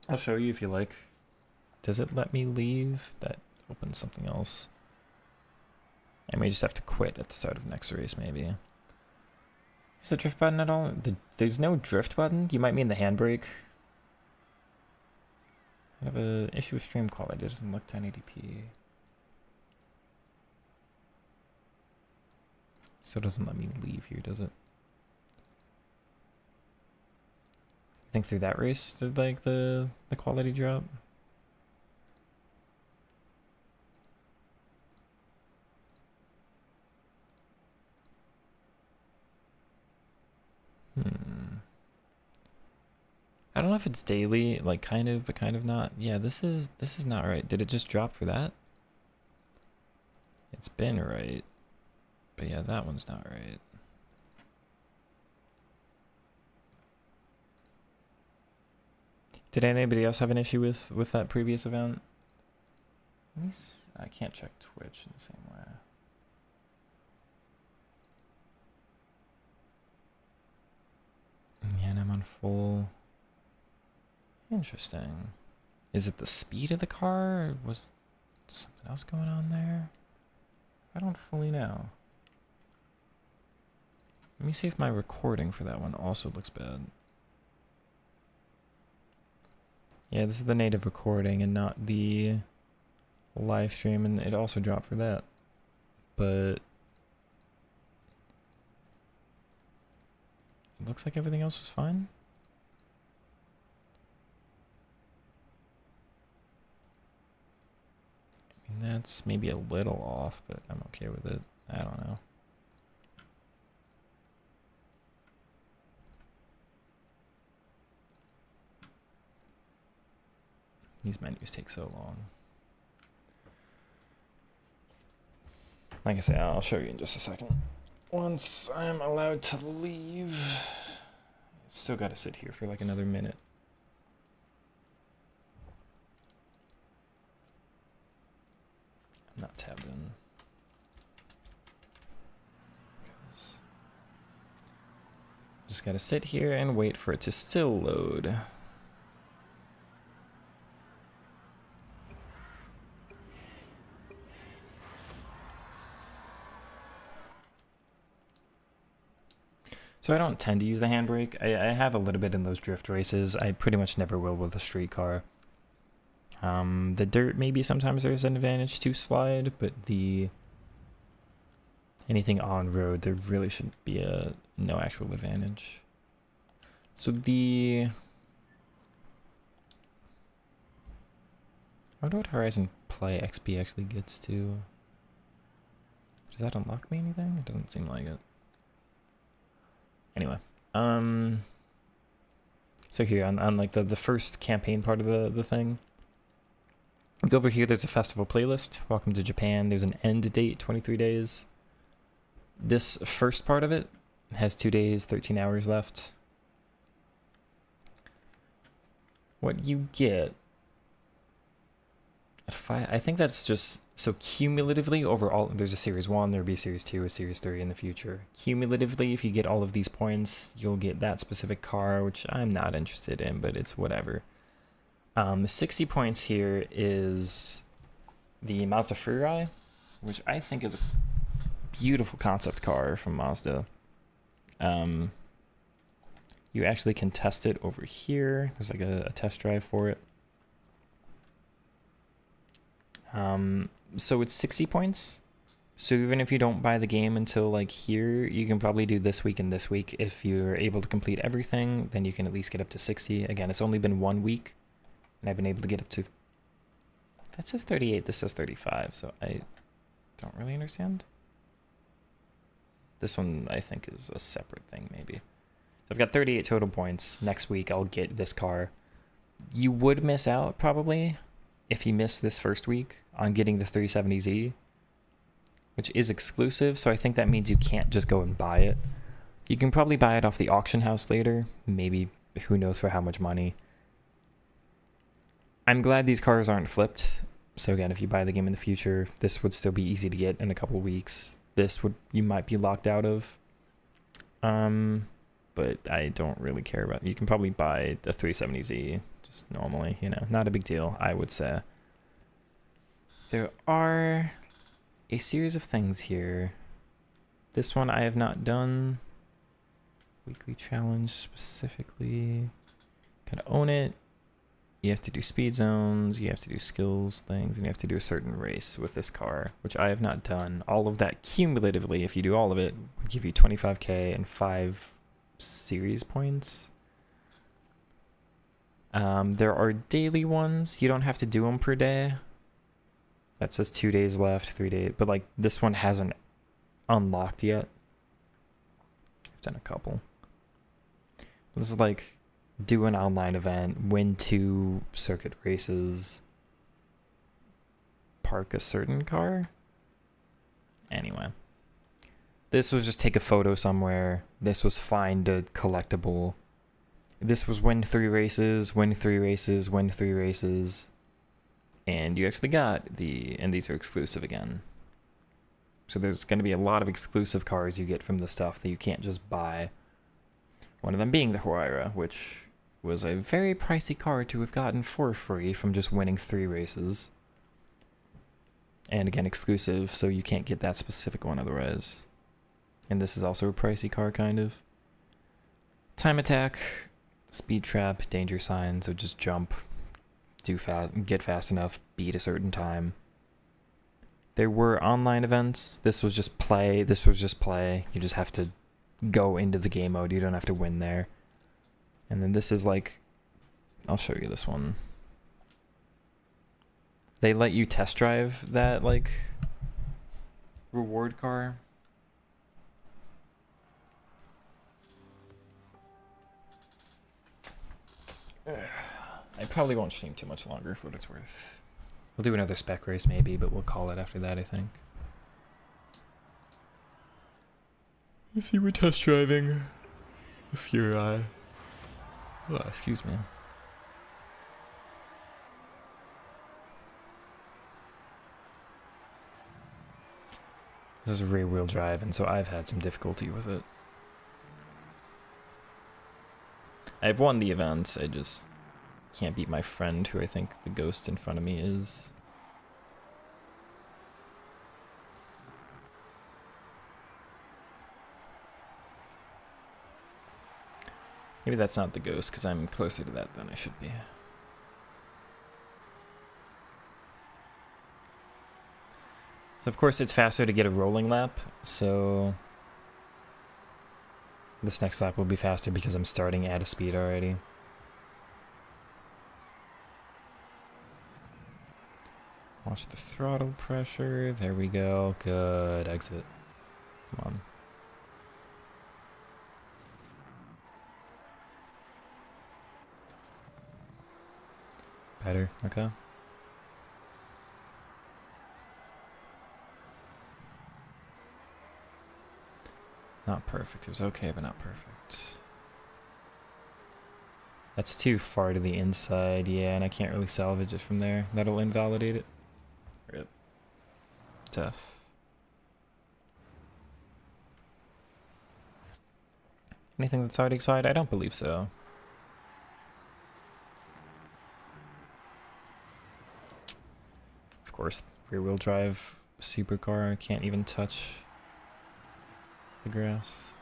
I'll show you if you like. Does it let me leave? That opens something else. I may just have to quit at the start of next race, maybe. Is the drift button at all? There's no drift button? You might mean the handbrake. I have an issue with stream quality. It doesn't look 1080p. So it doesn't let me leave here, does it? I think through that race did like the quality drop? I don't know if it's daily, like kind of, but kind of not. Yeah, this is not right. Did it just drop for that? It's been right. But yeah, that one's not right. Did anybody else have an issue with that previous event? I can't check Twitch in the same way. and I'm on full. Interesting. Is it the speed of the car, or was something else going on there? I don't fully know. Let me see if my recording for that one also looks bad. Yeah, this is the native recording and not the live stream, and it also dropped for that. But it looks like everything else was fine. I mean, that's maybe a little off, but I'm okay with it. I don't know. These menus take so long. Like I say, I'll show you in just a second. Once I'm allowed to leave. Still gotta sit here for like another minute. I'm not tabbed in. Just gotta sit here and wait for it to still load. So I don't tend to use the handbrake. I have a little bit in those drift races. I pretty much never will with a street car. The dirt, maybe sometimes there's an advantage to slide, but anything on road, there really shouldn't be no actual advantage. So I wonder what Horizon Play XP actually gets to. Does that unlock me anything? It doesn't seem like it. Anyway, so here on like the first campaign part of the thing, go over here. There's a festival playlist. Welcome to Japan. There's an end date, 23 days. This first part of it has 2 days, 13 hours left. What you get at 5, I think that's just, so cumulatively over all, there's a Series 1, there'll be a Series 2, a Series 3 in the future. Cumulatively, if you get all of these points, you'll get that specific car, which I'm not interested in, but it's whatever. 60 points here is the Mazda Freeride, which I think is a beautiful concept car from Mazda. You actually can test it over here. There's like a test drive for it. So it's 60 points. So even if you don't buy the game until like here, you can probably do this week and this week. If you're able to complete everything, then you can at least get up to 60. Again, it's only been 1 week, and I've been able to get up to, that says 38, this says 35, so I don't really understand. This one I think is a separate thing maybe. So I've got 38 total points. Next week I'll get this car. You would miss out probably if you miss this first week on getting the 370Z, which is exclusive, so I think that means you can't just go and buy it. You can probably buy it off the auction house later, maybe, who knows for how much money. I'm glad these cars aren't flipped, so again, if you buy the game in the future, this would still be easy to get in a couple weeks. This you might be locked out of, but I don't really care about it. You can probably buy the 370Z just normally, not a big deal, I would say. There are a series of things here. This one I have not done. Weekly challenge specifically. Kind of own it. You have to do speed zones, you have to do skills things, and you have to do a certain race with this car, which I have not done. All of that cumulatively, if you do all of it, would give you 25k and 5 series points. There are daily ones. You don't have to do them per day. That says 2 days left, 3 days, but like this one hasn't unlocked yet. I've done a couple. This is like do an online event, win 2 circuit races, park a certain car. Anyway, this was just take a photo somewhere. This was find a collectible. This was win 3 races, win 3 races, win 3 races. And you actually got and these are exclusive again. So there's going to be a lot of exclusive cars you get from the stuff that you can't just buy. One of them being the Huayra, which was a very pricey car to have gotten for free from just winning 3 races. And again, exclusive, so you can't get that specific one otherwise. And this is also a pricey car, kind of. Time attack, speed trap, danger sign, so just jump, do fast, get fast enough, beat a certain time. There were online events. This was just play. You just have to go into the game mode. You don't have to win there. And then this is like, I'll show you this one. They let you test drive that like reward car. I probably won't stream too much longer for what it's worth. We'll do another spec race maybe, but we'll call it after that, I think. You see, we're test driving the Fury. Oh, excuse me. This is rear-wheel drive, and so I've had some difficulty with it. I've won the event, I just can't beat my friend, who I think the ghost in front of me is. Maybe that's not the ghost, because I'm closer to that than I should be. So of course it's faster to get a rolling lap, so this next lap will be faster because I'm starting at a speed already. Watch the throttle pressure, there we go, good, exit, come on. Better, okay. Not perfect, it was okay, but not perfect. That's too far to the inside, yeah, and I can't really salvage it from there. That'll invalidate it. Rip. Tough. Anything that's already expired? I don't believe so. Of course, rear-wheel drive supercar can't even touch the grass.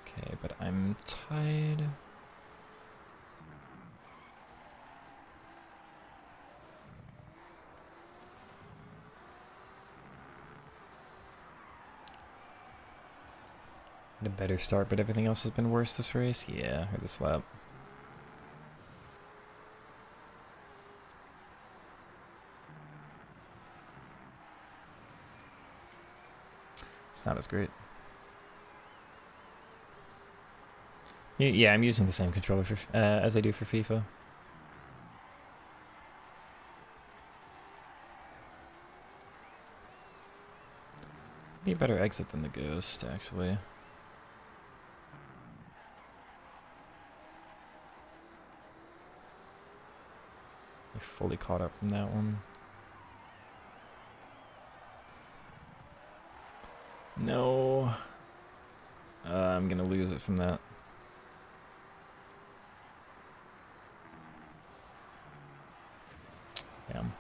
Okay, but I'm tied. Had a better start, but everything else has been worse this race. Yeah, or this lap. It's not as great. Yeah, I'm using the same controller for, as I do for FIFA. Be a better exit than the Ghost, actually. You're fully caught up from that one. No. I'm gonna lose it from that. Damn.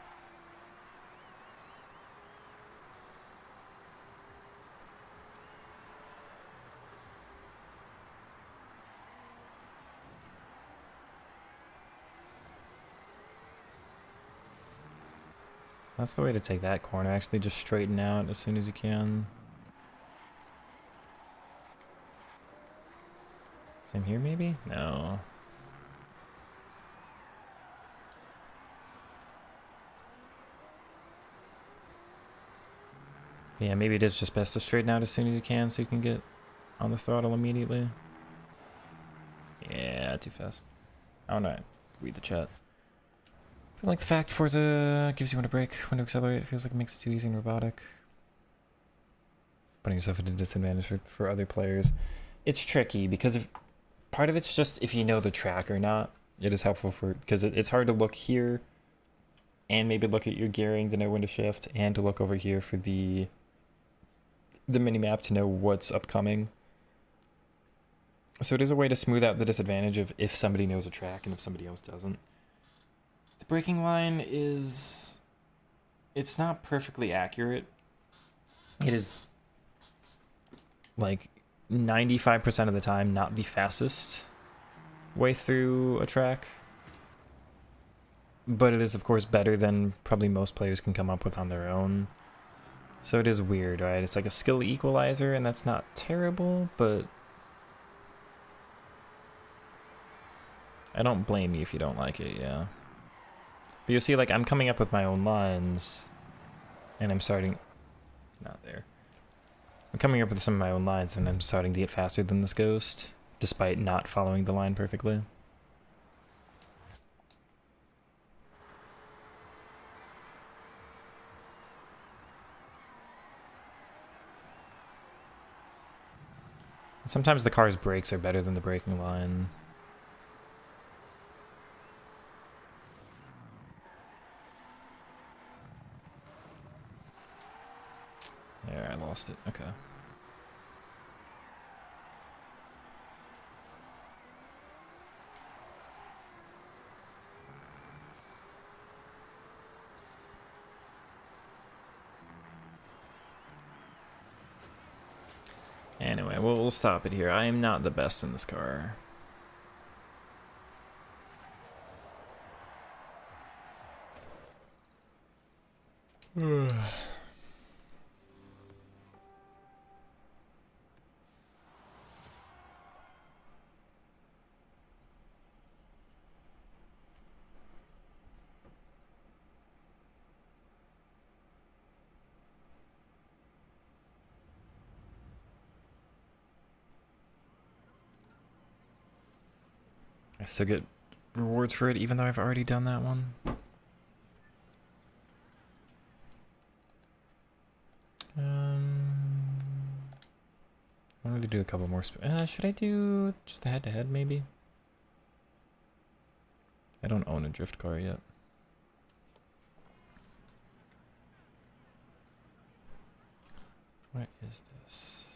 That's the way to take that corner, actually just straighten out as soon as you can. Same here, maybe? No. Yeah, maybe it is just best to straighten out as soon as you can so you can get on the throttle immediately. Yeah, too fast. I don't know. Read the chat. I like the fact Forza gives you one to brake, when to accelerate. It feels like it makes it too easy and robotic. Putting yourself at a disadvantage for other players. It's tricky because if Part of it's just if you know the track or not. It is helpful for, because it's hard to look here and maybe look at your gearing to know when to shift, and to look over here for the mini map to know what's upcoming. So it is a way to smooth out the disadvantage of if somebody knows a track and if somebody else doesn't. The braking line is, it's not perfectly accurate. It is like 95% of the time not the fastest way through a track. But it is, of course, better than probably most players can come up with on their own. So it is weird, right? It's like a skill equalizer, and that's not terrible, but I don't blame you if you don't like it, yeah. But you'll see, like, I'm coming up with my own lines, and I'm starting... Not there. I'm coming up with some of my own lines, and I'm starting to get faster than this ghost, despite not following the line perfectly. Sometimes the car's brakes are better than the braking line. There, I lost it. Okay. Anyway, we'll stop it here. I am not the best in this car. I still get rewards for it, even though I've already done that one. I wanted to do a couple more. Should I do just the head-to-head, maybe? I don't own a drift car yet. What is this?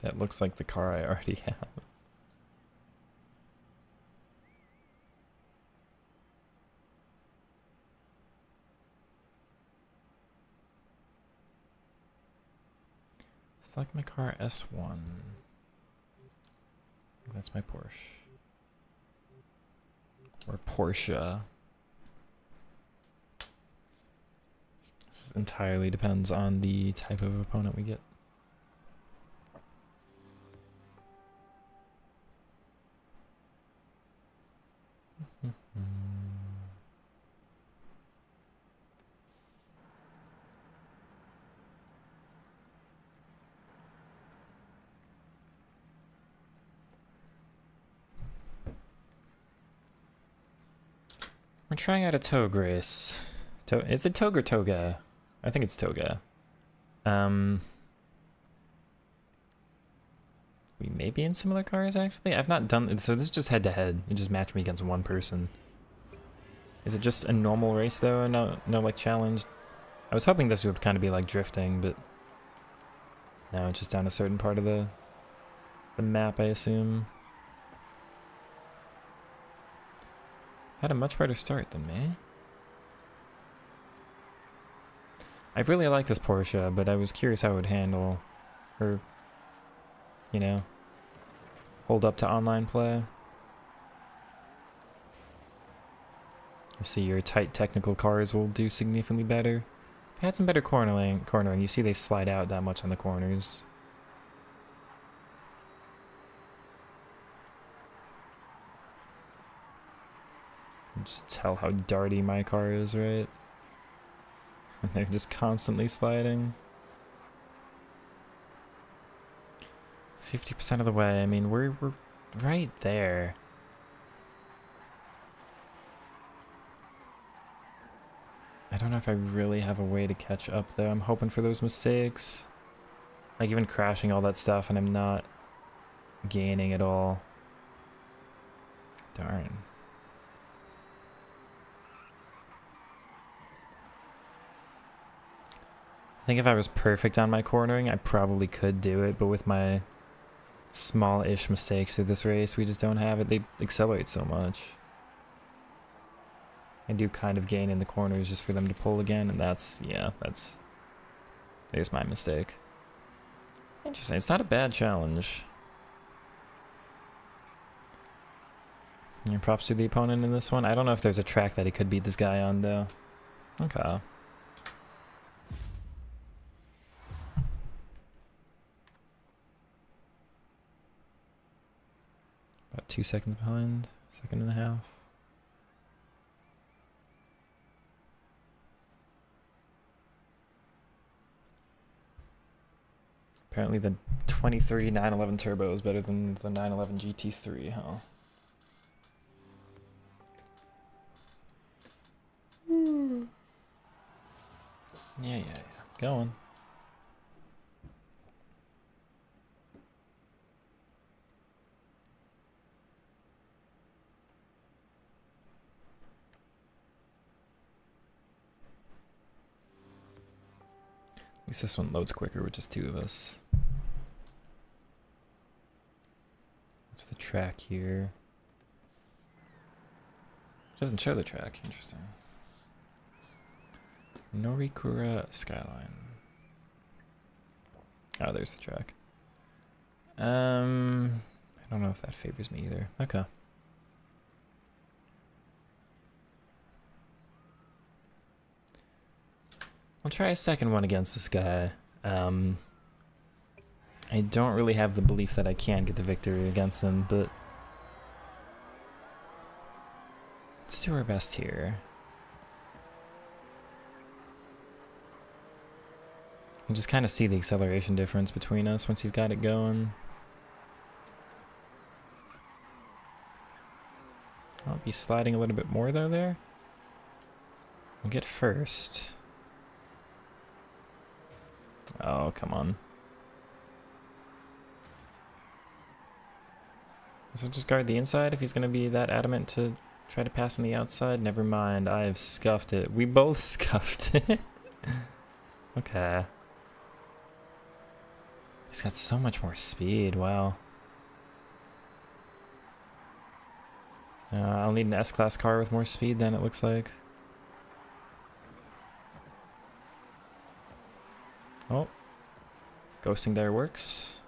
That looks like the car I already have. Select my car S1. That's my Porsche. Or Porsche. This entirely depends on the type of opponent we get. We're trying out a Toga race. Is it Toga or Toga? I think it's Toga. We may be in similar cars, actually. I've not done... So this is just head-to-head. You just match me against one person. Is it just a normal race, though? No, like, challenge? I was hoping this would kind of be like drifting, but... No, it's just down a certain part of the map, I assume. Had a much better start than me. I really like this Porsche, but I was curious how it would handle her, you know, hold up to online play. I see your tight technical cars will do significantly better. If I had some better cornering, you see they slide out that much on the corners. Just tell how darty my car is, right? And they're just constantly sliding. 50% of the way. I mean, we're right there. don't know if I really have a way to catch up though. I'm hoping for those mistakes. Like even crashing all that stuff and I'm not gaining at all. Darn. I think if I was perfect on my cornering, I probably could do it, but with my small-ish mistakes through this race, we just don't have it. They accelerate so much. I do kind of gain in the corners just for them to pull again, and that's, yeah, there's my mistake. Interesting, it's not a bad challenge. And props to the opponent in this one. I don't know if there's a track that he could beat this guy on, though. Okay. About 2 seconds behind, 1.5 seconds. Apparently the 23 911 Turbo is better than the 911 GT3, huh? Yeah. Going. At least this one loads quicker with just 2 of us. What's the track here? Doesn't show the track. Interesting. Norikura Skyline. Oh, there's the track. I don't know if that favors me either. Okay. I'll try a second one against this guy. I don't really have the belief that I can get the victory against him, but let's do our best here. You just kind of see the acceleration difference between us once he's got it going. I'll be sliding a little bit more though there. We'll get first. Oh, come on. So just guard the inside if he's going to be that adamant to try to pass on the outside. Never mind, I've scuffed it. We both scuffed it. Okay. He's got so much more speed, wow. I'll need an S-Class car with more speed then, it looks like. Oh. Ghosting there works.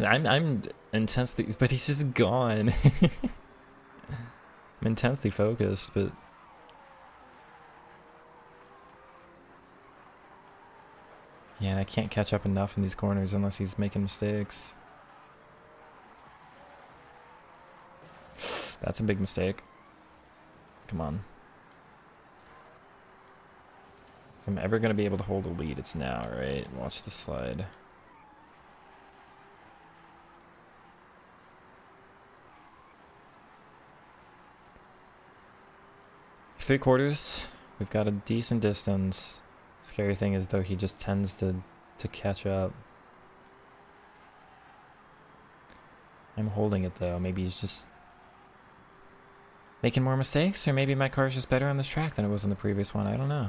I'm intensely, but he's just gone. I'm intensely focused, but yeah, and I can't catch up enough in these corners unless he's making mistakes. That's a big mistake. Come on. If I'm ever going to be able to hold a lead, it's now, right? Watch the slide. Three-quarters. We've got a decent distance. Scary thing is, though, he just tends to catch up. I'm holding it, though. Maybe he's just making more mistakes, or maybe my car's just better on this track than it was on the previous one. I don't know.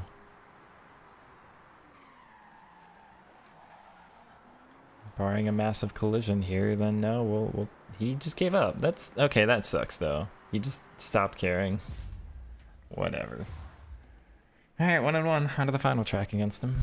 Barring a massive collision here, then no, we'll he just gave up. That's okay, that sucks though. He just stopped caring. Whatever. Alright, 1-1. On to the final track against him.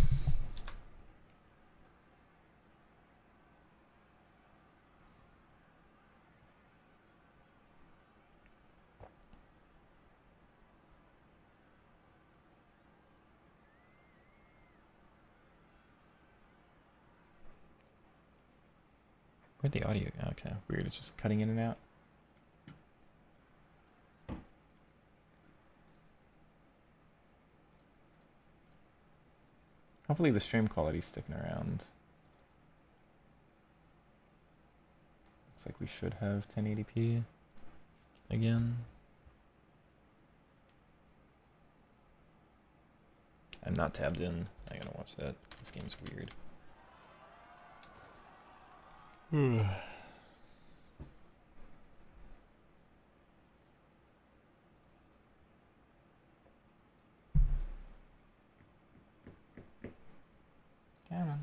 Where'd the audio go? Okay, weird, it's just cutting in and out. Hopefully the stream quality's sticking around. Looks like we should have 1080p again. I'm not tabbed in. I gotta watch that. This game's weird. Come on.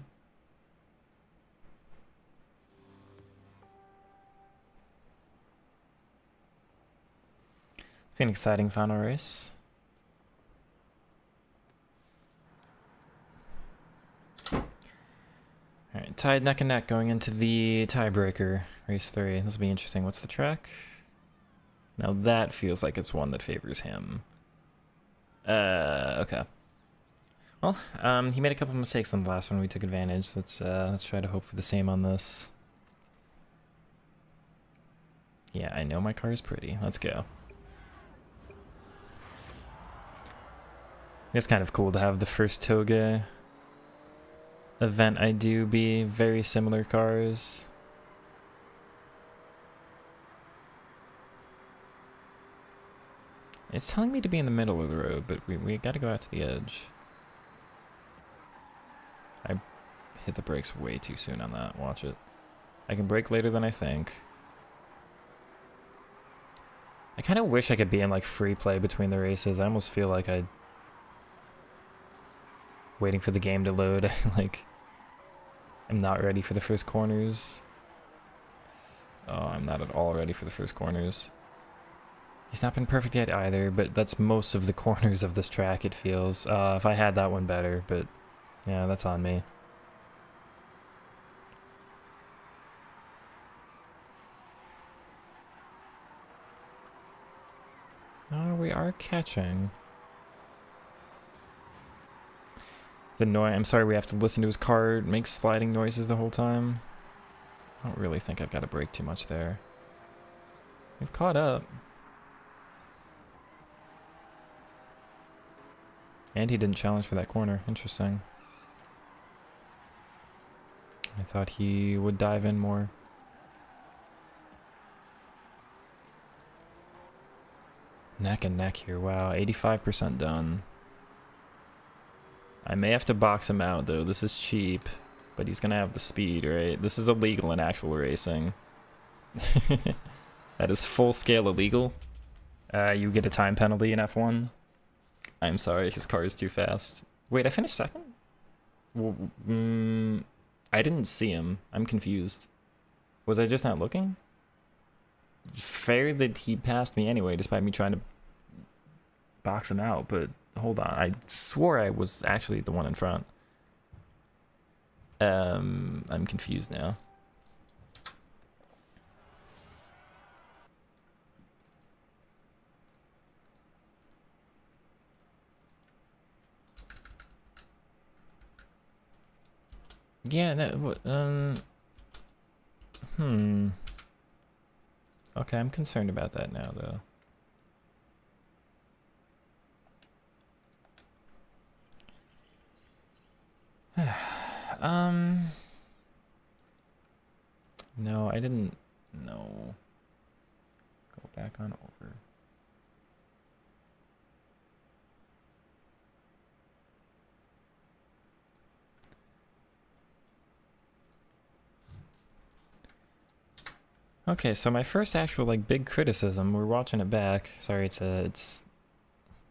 It's been an exciting final race. Alright, tied neck and neck going into the tiebreaker, race 3. This will be interesting. What's the track? Now that feels like it's one that favors him. Okay. Well, he made a couple mistakes on the last one. We took advantage. Let's try to hope for the same on this. Yeah, I know my car is pretty. Let's go. It's kind of cool to have the first Toga event I do be very similar cars. It's telling me to be in the middle of the road, but we gotta go out to the edge. I hit the brakes way too soon on that. Watch it. I can brake later than I think. I kind of wish I could be in like free play between the races. I almost feel like I'm waiting for the game to load. Like, I'm not ready for the first corners. Oh, I'm not at all ready for the first corners. He's not been perfect yet either, but that's most of the corners of this track, it feels. If I had that one better, but yeah, that's on me. Oh, we are catching. The noise. I'm sorry we have to listen to his car make sliding noises the whole time. I don't really think I've got to brake too much there. We've caught up. And he didn't challenge for that corner. Interesting. I thought he would dive in more. Neck and neck here. Wow, 85% done. I may have to box him out, though. This is cheap, but he's going to have the speed, right? This is illegal in actual racing. That is full-scale illegal. You get a time penalty in F1. I'm sorry, his car is too fast. Wait, I finished second? Well, I didn't see him. I'm confused. Was I just not looking? Fair that he passed me anyway, despite me trying to box him out, but hold on. I swore I was actually the one in front. I'm confused now. Yeah, no, okay, I'm concerned about that now, though. No, I didn't. No. Go back on over. Okay, so my first actual like big criticism, we're watching it back. Sorry, it's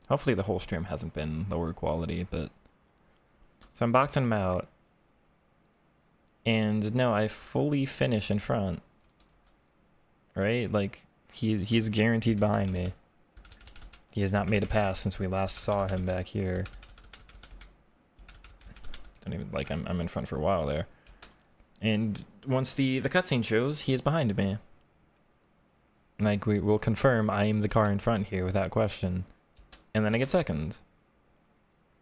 hopefully the whole stream hasn't been lower quality, but so I'm boxing him out. And no, I fully finish in front. Right? Like he's guaranteed behind me. He has not made a pass since we last saw him back here. Don't even like I'm in front for a while there. And once the cutscene shows, he is behind me. Like, we will confirm I am the car in front here without question. And then I get second.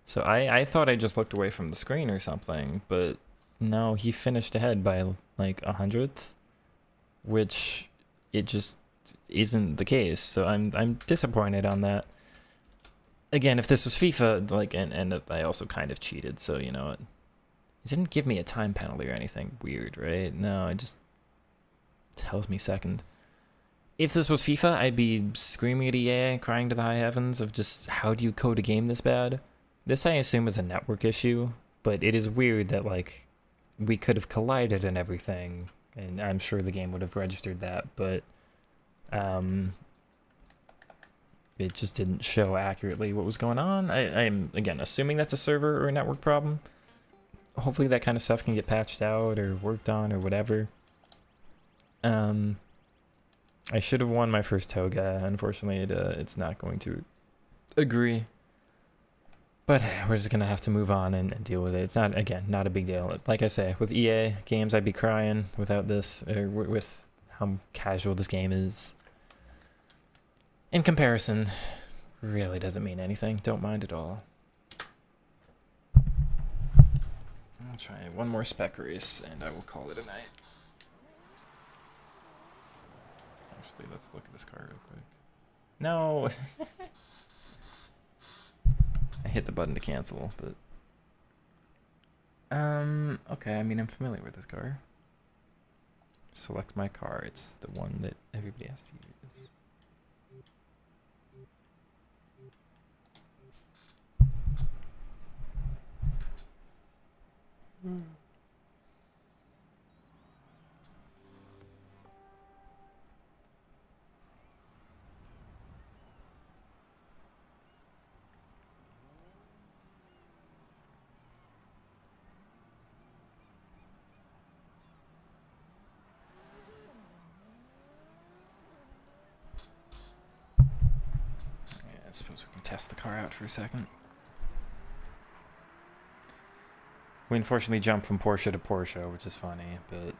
So I thought I just looked away from the screen or something, but no, he finished ahead by like 100th, which it just isn't the case. So I'm disappointed on that. Again, if this was FIFA, like, and I also kind of cheated, so you know, it didn't give me a time penalty or anything weird, right? No, I just tells me second. If this was FIFA, I'd be screaming at EA, crying to the high heavens of just, how do you code a game this bad? This I assume is a network issue, but it is weird that, like, we could have collided and everything, and I'm sure the game would have registered that, but it just didn't show accurately what was going on. I'm, again, assuming that's a server or a network problem. Hopefully that kind of stuff can get patched out or worked on or whatever. I should have won my first toga. Unfortunately, it's not going to agree. But we're just going to have to move on and deal with it. It's not, again, not a big deal. Like I say, with EA games, I'd be crying without this, or with how casual this game is. In comparison, really doesn't mean anything. Don't mind at all. I'll try one more spec race, and I will call it a night. Actually, let's look at this car real quick. No! I hit the button to cancel, but... okay, I mean, I'm familiar with this car. Select my car. It's the one that everybody has to use. I suppose we can test the car out for a second. We unfortunately jumped from Porsche to Porsche, which is funny, but...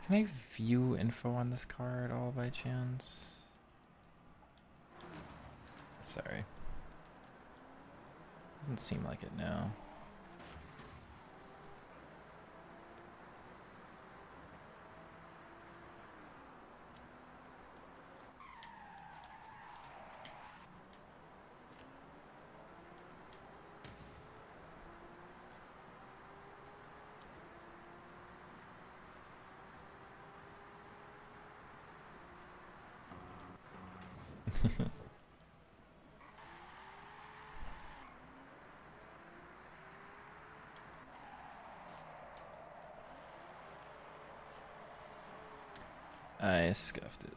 Can I view info on this car at all by chance? Sorry. Doesn't seem like it now. I scuffed it.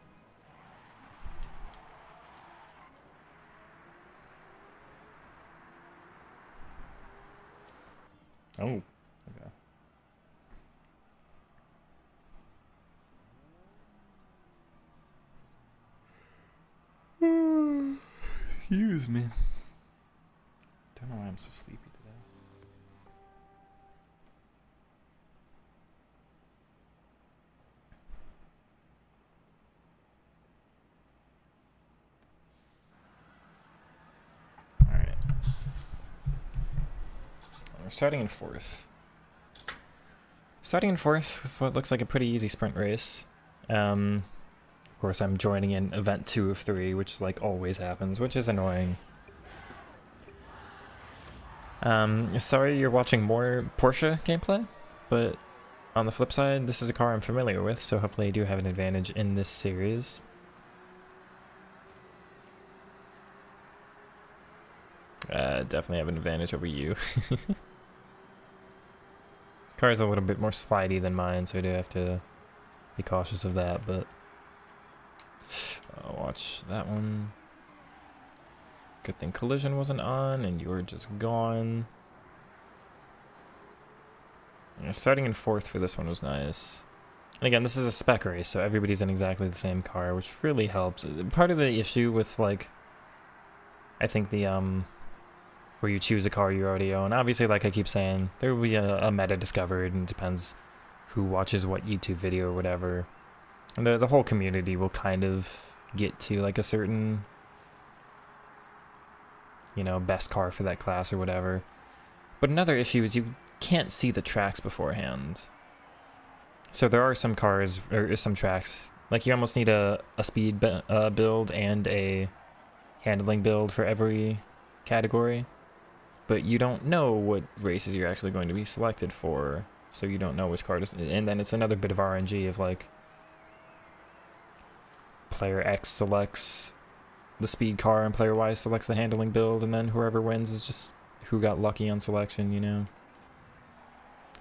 Oh, okay. Excuse me. Don't know why I'm so sleepy today. Alright. We're starting in fourth. Starting in fourth with what looks like a pretty easy sprint race. Of course, I'm joining in event 2 of 3, which like always happens, which is annoying. Sorry you're watching more Porsche gameplay, but on the flip side, this is a car I'm familiar with, so hopefully I do have an advantage in this series. Definitely have an advantage over you. This car is a little bit more slidey than mine, so I do have to be cautious of that, but... watch that one. Good thing collision wasn't on, and you were just gone. Yeah, starting in fourth for this one was nice. And again, this is a spec race, so everybody's in exactly the same car, which really helps. Part of the issue with, like, I think the, where you choose a car you already own, obviously, like I keep saying, there will be a meta discovered, and it depends who watches what YouTube video or whatever. And the whole community will kind of get to, like, a certain, you know, best car for that class or whatever. But another issue is you can't see the tracks beforehand. So there are some cars, or some tracks, like you almost need a speed build and a handling build for every category. but you don't know what races you're actually going to be selected for, so you don't know which car to... And then it's another bit of RNG of, like, player X selects the speed car and player Y selects the handling build, and then whoever wins is just who got lucky on selection, you know?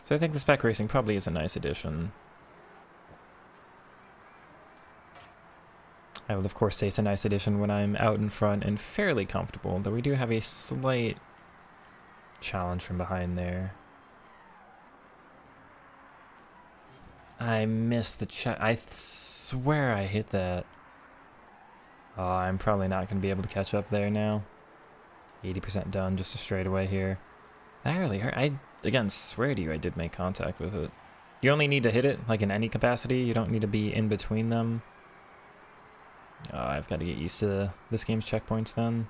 So I think the spec racing probably is a nice addition. I will, of course, say it's a nice addition when I'm out in front and fairly comfortable, though we do have a slight challenge from behind there. I missed the check. I swear I hit that. Oh, I'm probably not going to be able to catch up there now. 80% done, just a straightaway here. That really hurt. I, again, swear to you, I did make contact with it. You only need to hit it, like in any capacity. You don't need to be in between them. Oh, I've got to get used to this game's checkpoints then.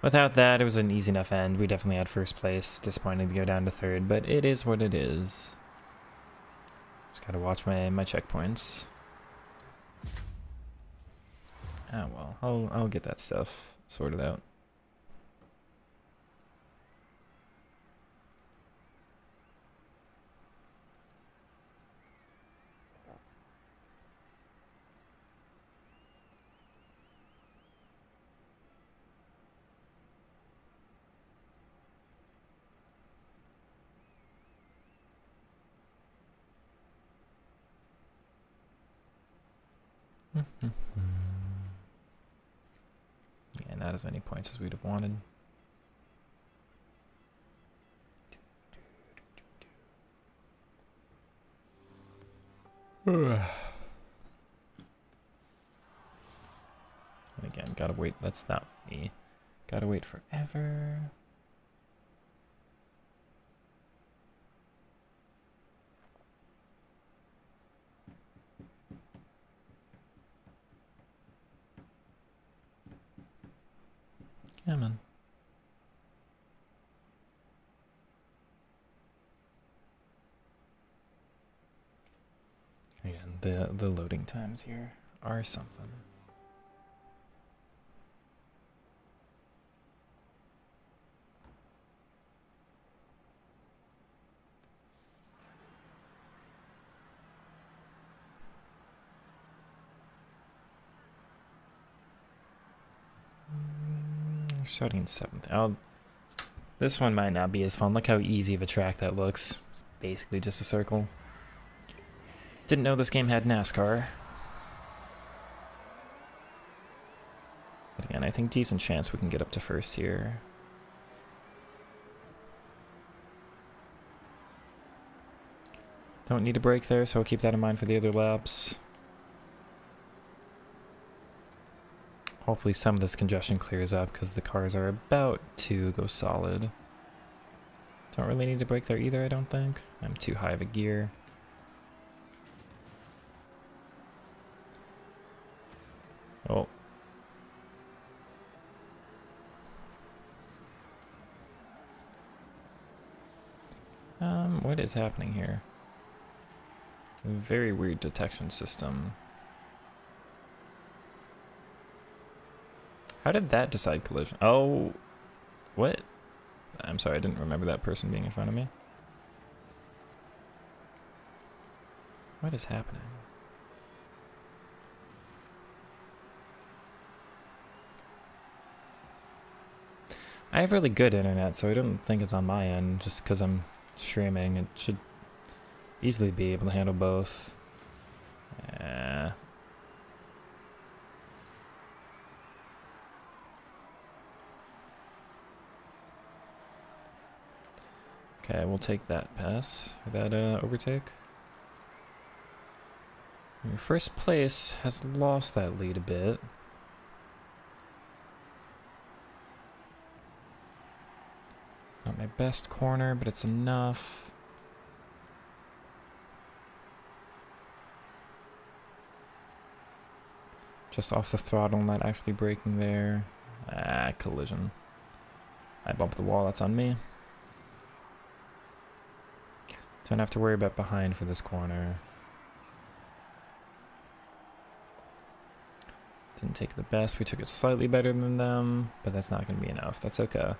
Without that, it was an easy enough end. We definitely had first place. Disappointing to go down to third, but it is what it is. Just gotta watch my checkpoints. Oh well, I'll get that stuff sorted out. Yeah, not as many points as we'd have wanted. And again, gotta wait. That's not me. Gotta wait forever. Come on. Again, the loading times here are something. Starting in 7th. This one might not be as fun. Look how easy of a track that looks. It's basically just a circle. Didn't know this game had NASCAR. But again, I think decent chance we can get up to first here. Don't need a break there, so I'll keep that in mind for the other laps. Hopefully some of this congestion clears up because the cars are about to go solid. Don't really need to brake there either, I don't think. I'm too high of a gear. Oh. What is happening here? Very weird detection system. How did that decide collision? Oh, what? I'm sorry, I didn't remember that person being in front of me. What is happening? I have really good internet, so I don't think it's on my end, just because I'm streaming. It should easily be able to handle both. Okay, we'll take that pass, or that overtake. Your first place has lost that lead a bit. Not my best corner, but it's enough. Just off the throttle, not actually braking there. Ah, collision. I bumped the wall, that's on me. Don't have to worry about behind for this corner. Didn't take the best. We took it slightly better than them, but that's not going to be enough. That's okay.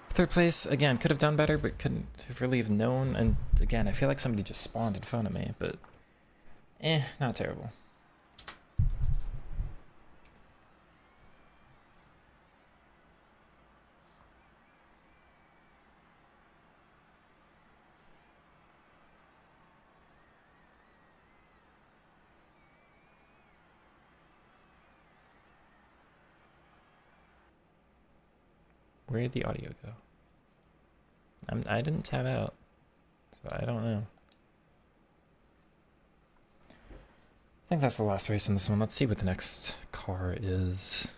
Third place, again, could have done better, but couldn't have really have known. And again, I feel like somebody just spawned in front of me, but not terrible. Where did the audio go? I didn't tab out, so I don't know. I think that's the last race in this one. Let's see what the next car is.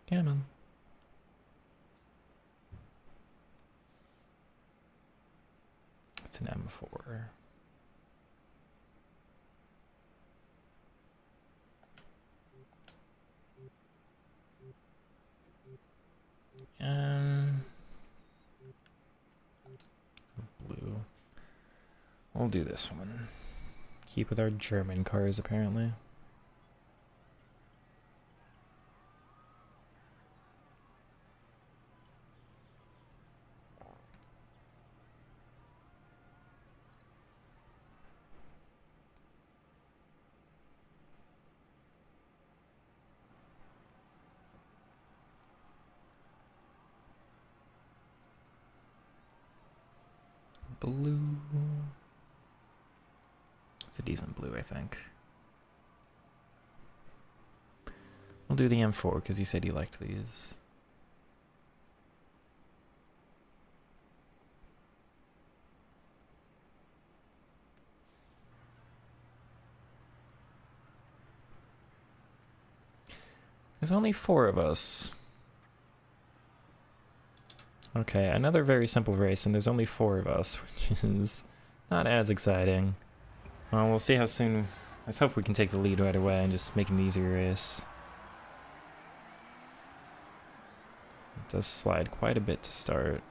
Come on. It's an M4. Blue. We'll do this one. Keep with our German cars, apparently. Blue. It's a decent blue, I think. We'll do the M4 because you said you liked these. There's only 4 of us. Okay, another very simple race, and there's only 4 of us, which is not as exciting. Well, we'll see how soon. Let's hope we can take the lead right away and just make an easier race. It does slide quite a bit to start.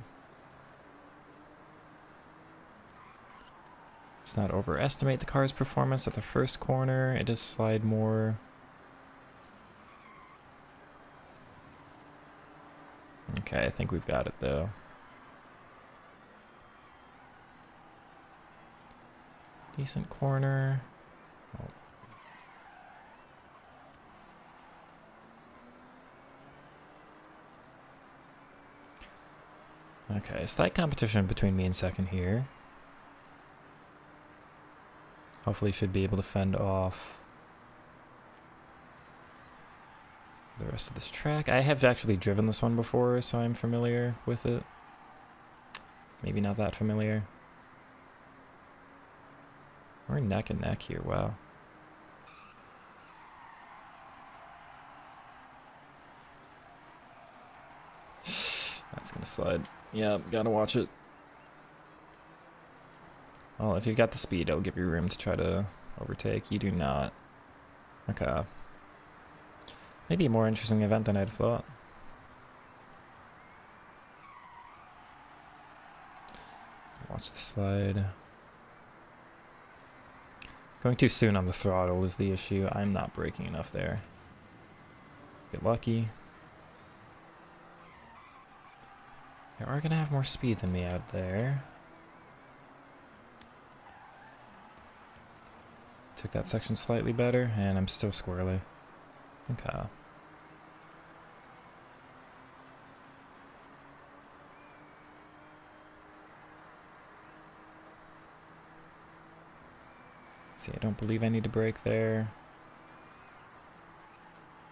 Let's not overestimate the car's performance at the first corner. It does slide more. Okay, I think we've got it though. Decent corner. Oh. Okay, slight competition between me and second here. Hopefully should be able to fend off the rest of this track. I have actually driven this one before, so I'm familiar with it. Maybe not that familiar. We're neck and neck here, wow. That's gonna slide. Yeah, gotta watch it. Well, if you've got the speed, it'll give you room to try to overtake. You do not. Okay. Maybe a more interesting event than I'd thought. Watch the slide. Going too soon on the throttle is the issue. I'm not braking enough there. Get lucky. They are going to have more speed than me out there. Took that section slightly better, and I'm still squirrely. Okay. See, I don't believe I need to brake there.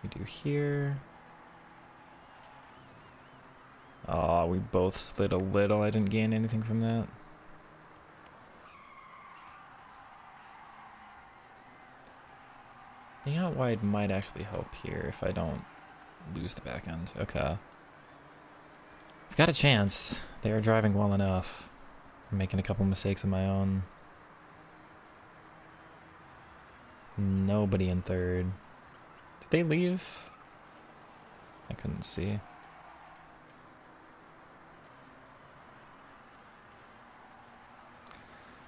We do here. Oh, we both slid a little. I didn't gain anything from that. Being out wide might actually help here if I don't lose the back end. Okay. I've got a chance. They are driving well enough. I'm making a couple mistakes of my own. Nobody in third. Did they leave? I couldn't see.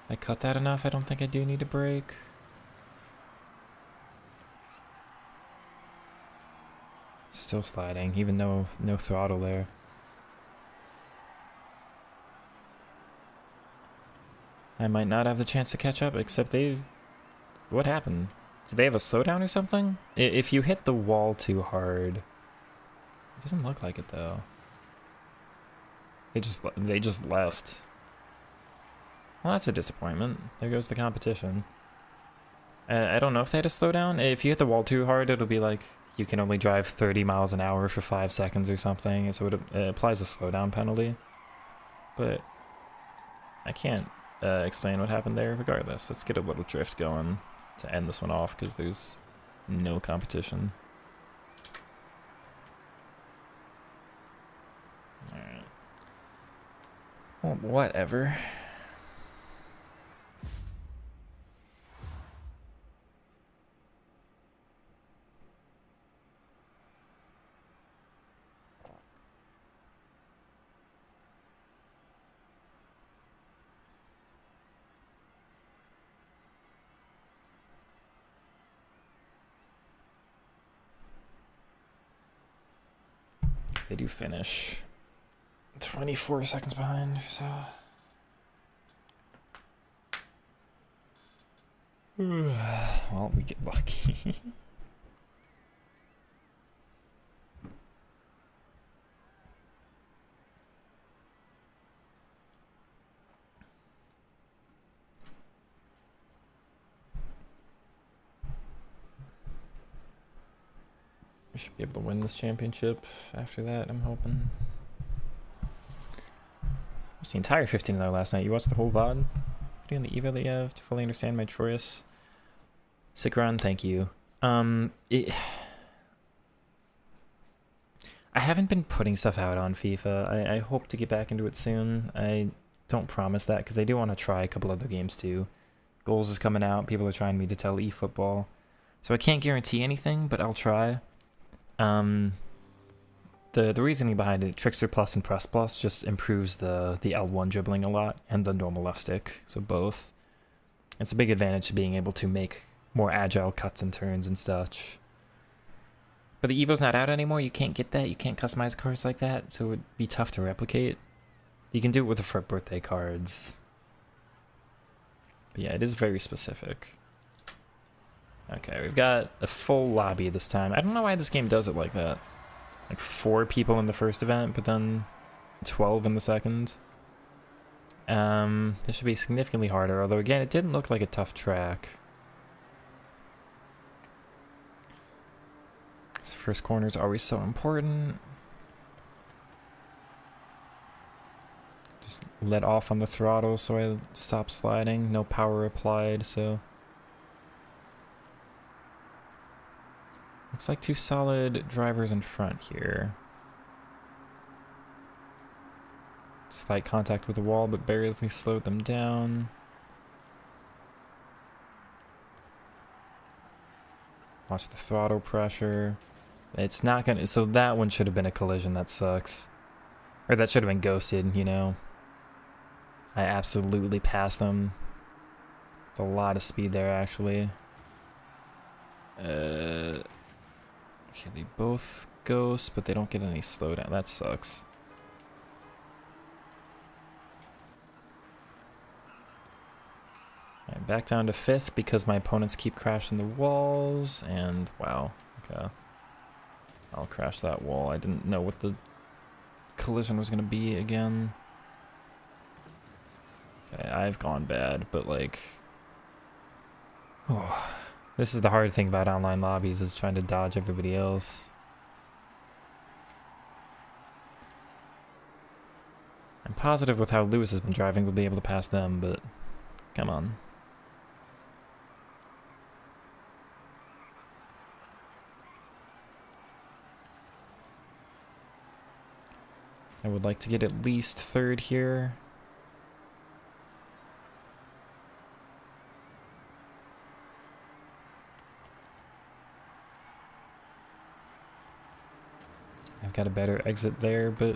I cut that enough. I don't think I do need to brake. Still sliding, even though no throttle there. I might not have the chance to catch up, except they've... What happened? Did they have a slowdown or something? If you hit the wall too hard... It doesn't look like it, though. They just left. Well, that's a disappointment. There goes the competition. I don't know if they had a slowdown. If you hit the wall too hard, it'll be like... You can only drive 30 miles an hour for 5 seconds or something, so it applies a slowdown penalty. But I can't explain what happened there regardless. Let's get a little drift going to end this one off, because there's no competition. Alright. Well, whatever. They do finish 24 seconds behind, so... Well, we get lucky. We should be able to win this championship after that, I'm hoping. Watched the entire 15 hour last night. You watched the whole VOD? Doing the Evo that you have to fully understand my choice. Sick run, thank you. I haven't been putting stuff out on FIFA. I hope to get back into it soon. I don't promise that, because I do want to try a couple other games too. Goals is coming out. People are trying me to tell eFootball. So I can't guarantee anything, but I'll try. The reasoning behind it, Trickster Plus and Press Plus just improves the L1 dribbling a lot, and the normal left stick, so both. It's a big advantage to being able to make more agile cuts and turns and such. But the Evo's not out anymore, you can't get that, you can't customize cards like that, so it would be tough to replicate. You can do it with the for birthday cards. But yeah, it is very specific. Okay, we've got a full lobby this time. I don't know why this game does it like that. Like 4 people in the first event, but then 12 in the second. This should be significantly harder, although again, it didn't look like a tough track. This first corner is always so important. Just let off on the throttle so I stop sliding. No power applied, so... Looks like 2 solid drivers in front here. Slight contact with the wall, but barely slowed them down. Watch the throttle pressure. It's not gonna... So that one should have been a collision. That sucks. Or that should have been ghosted, you know. I absolutely passed them. There's a lot of speed there, actually. Okay, they both ghost, but they don't get any slowdown. That sucks. Alright, back down to 5th because my opponents keep crashing the walls, and wow, okay. I'll crash that wall. I didn't know what the collision was gonna be again. Okay, I've gone bad, but like... Oh. This is the hard thing about online lobbies, is trying to dodge everybody else. I'm positive with how Lewis has been driving we'll be able to pass them, but come on. I would like to get at least 3rd here. I've got a better exit there, but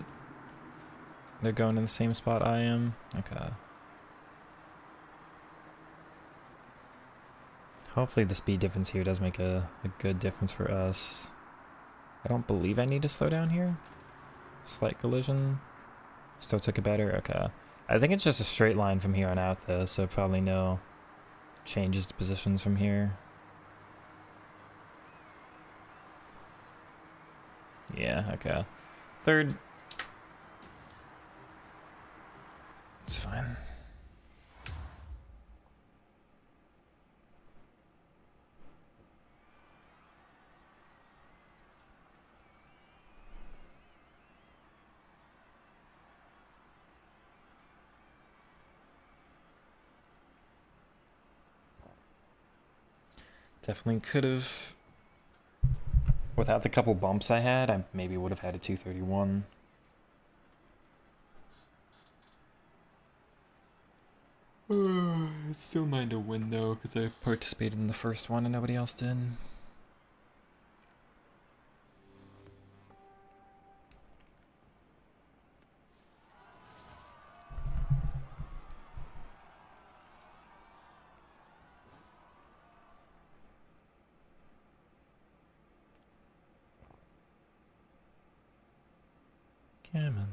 they're going in the same spot I am. Okay. Hopefully the speed difference here does make a good difference for us. I don't believe I need to slow down here. Slight collision. Still took it better. Okay. I think it's just a straight line from here on out though, so probably no changes to positions from here. Yeah, okay. Third. It's fine. Definitely could have, without the couple bumps I had, I maybe would have had a 231. It's still mine to win though, because I participated in the first one and nobody else did. Come on.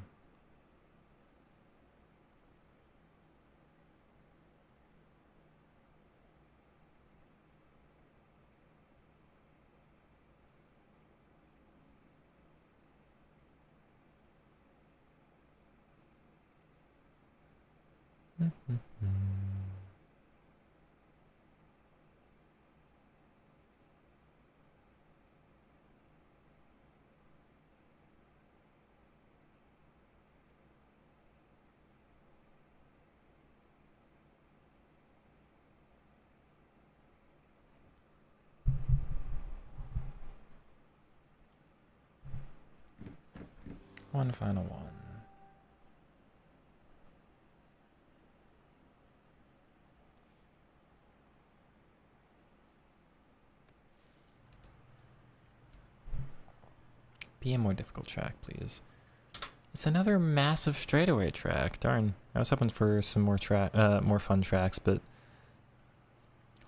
One final one. Be a more difficult track, please. It's another massive straightaway track. Darn, I was hoping for some more more fun tracks, but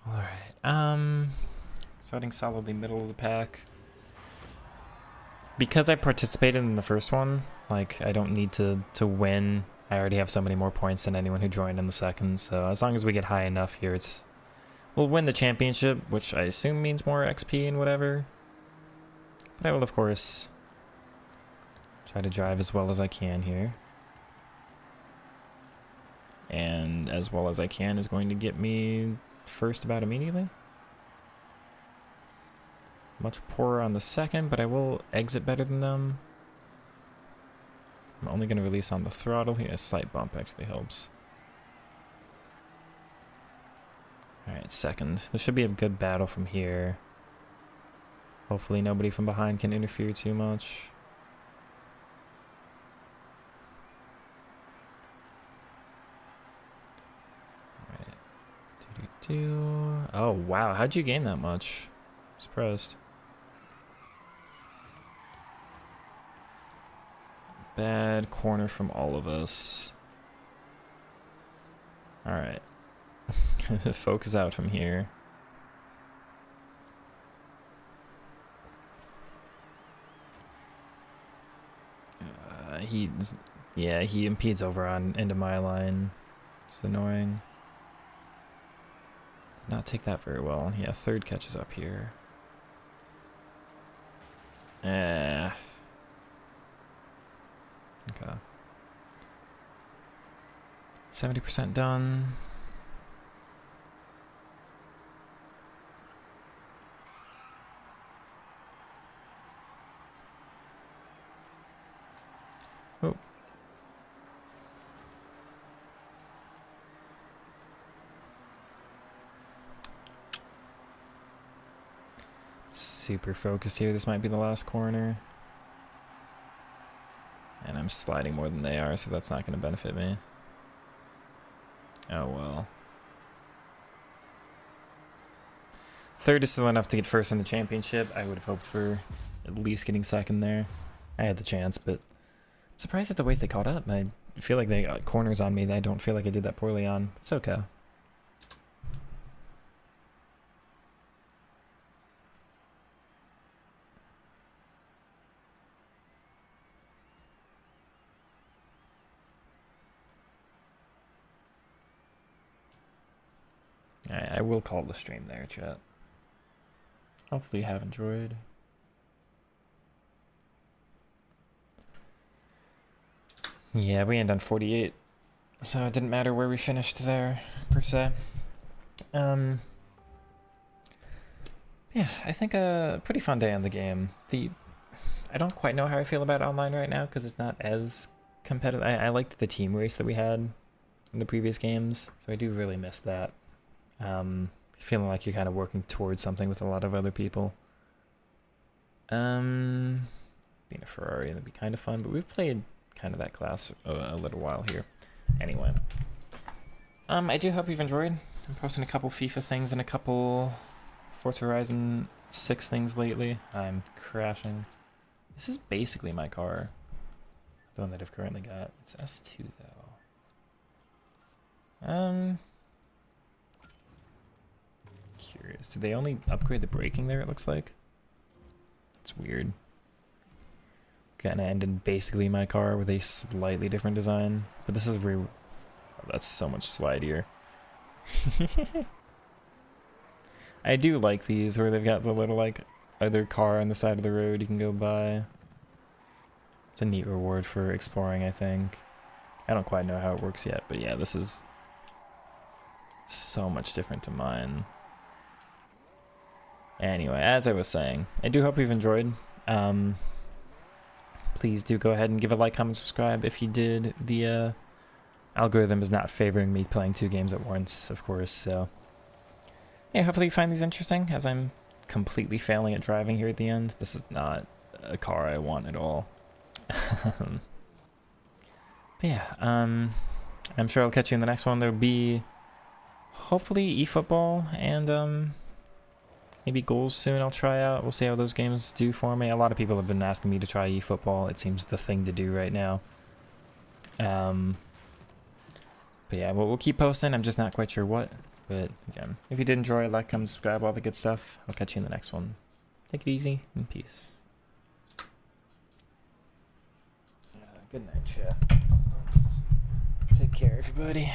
all right. Starting solidly middle of the pack. Because I participated in the first one, like I don't need to win. I already have so many more points than anyone who joined in the second. So as long as we get high enough here, we'll win the championship, which I assume means more XP and whatever. But I will, of course, try to drive as well as I can here. And as well as I can is going to get me first about immediately. Much poorer on the second, but I will exit better than them. I'm only going to release on the throttle here. A slight bump actually helps. Alright, second. There should be a good battle from here. Hopefully nobody from behind can interfere too much. Alright. Oh, wow. How'd you gain that much? I'm surprised. Bad corner from all of us. Alright. Focus out from here. He impedes over into my line. It's annoying. Did not take that very well. Yeah, third catches up here. Okay. 70% done. Oh. Super focused here. This might be the last corner. And I'm sliding more than they are, so that's not going to benefit me. Oh well. Third is still enough to get first in the championship. I would have hoped for at least getting second there. I had the chance, but I'm surprised at the ways they caught up. I feel like they got corners on me that I don't feel like I did that poorly on. It's okay. I will call the stream there, chat. Hopefully you have enjoyed. Yeah, we ended on 48, so it didn't matter where we finished there, per se. Yeah, I think a pretty fun day on the game. I don't quite know how I feel about online right now, because it's not as competitive. I liked the team race that we had in the previous games, so I do really miss that. Feeling like you're kind of working towards something with a lot of other people. Being a Ferrari, that'd be kind of fun, but we've played kind of that class a little while here. Anyway, I do hope you've enjoyed. I'm posting a couple FIFA things and a couple Forza Horizon 6 things lately. I'm crashing. This is basically my car, the one that I've currently got. It's S2 though. Curious. Did they only upgrade the braking there, it looks like? It's weird. Gonna end in basically my car with a slightly different design. But this is oh, that's so much slidier. I do like these where they've got the little like other car on the side of the road you can go by. It's a neat reward for exploring, I think. I don't quite know how it works yet, but yeah, this is so much different to mine. Anyway, as I was saying, I do hope you've enjoyed. Please do go ahead and give a like, comment, subscribe if you did. The algorithm is not favoring me playing 2 games at once, of course, so yeah, hopefully you find these interesting, as I'm completely failing at driving here at the end. This is not a car I want at all. But yeah, I'm sure I'll catch you in the next one. There'll be hopefully eFootball and maybe goals soon I'll try out. We'll see how those games do for me. A lot of people have been asking me to try eFootball. It seems the thing to do right now. But yeah, we'll keep posting. I'm just not quite sure what. But again, if you did enjoy, like, comment, subscribe, all the good stuff. I'll catch you in the next one. Take it easy and peace. Good night, chat. Take care, everybody.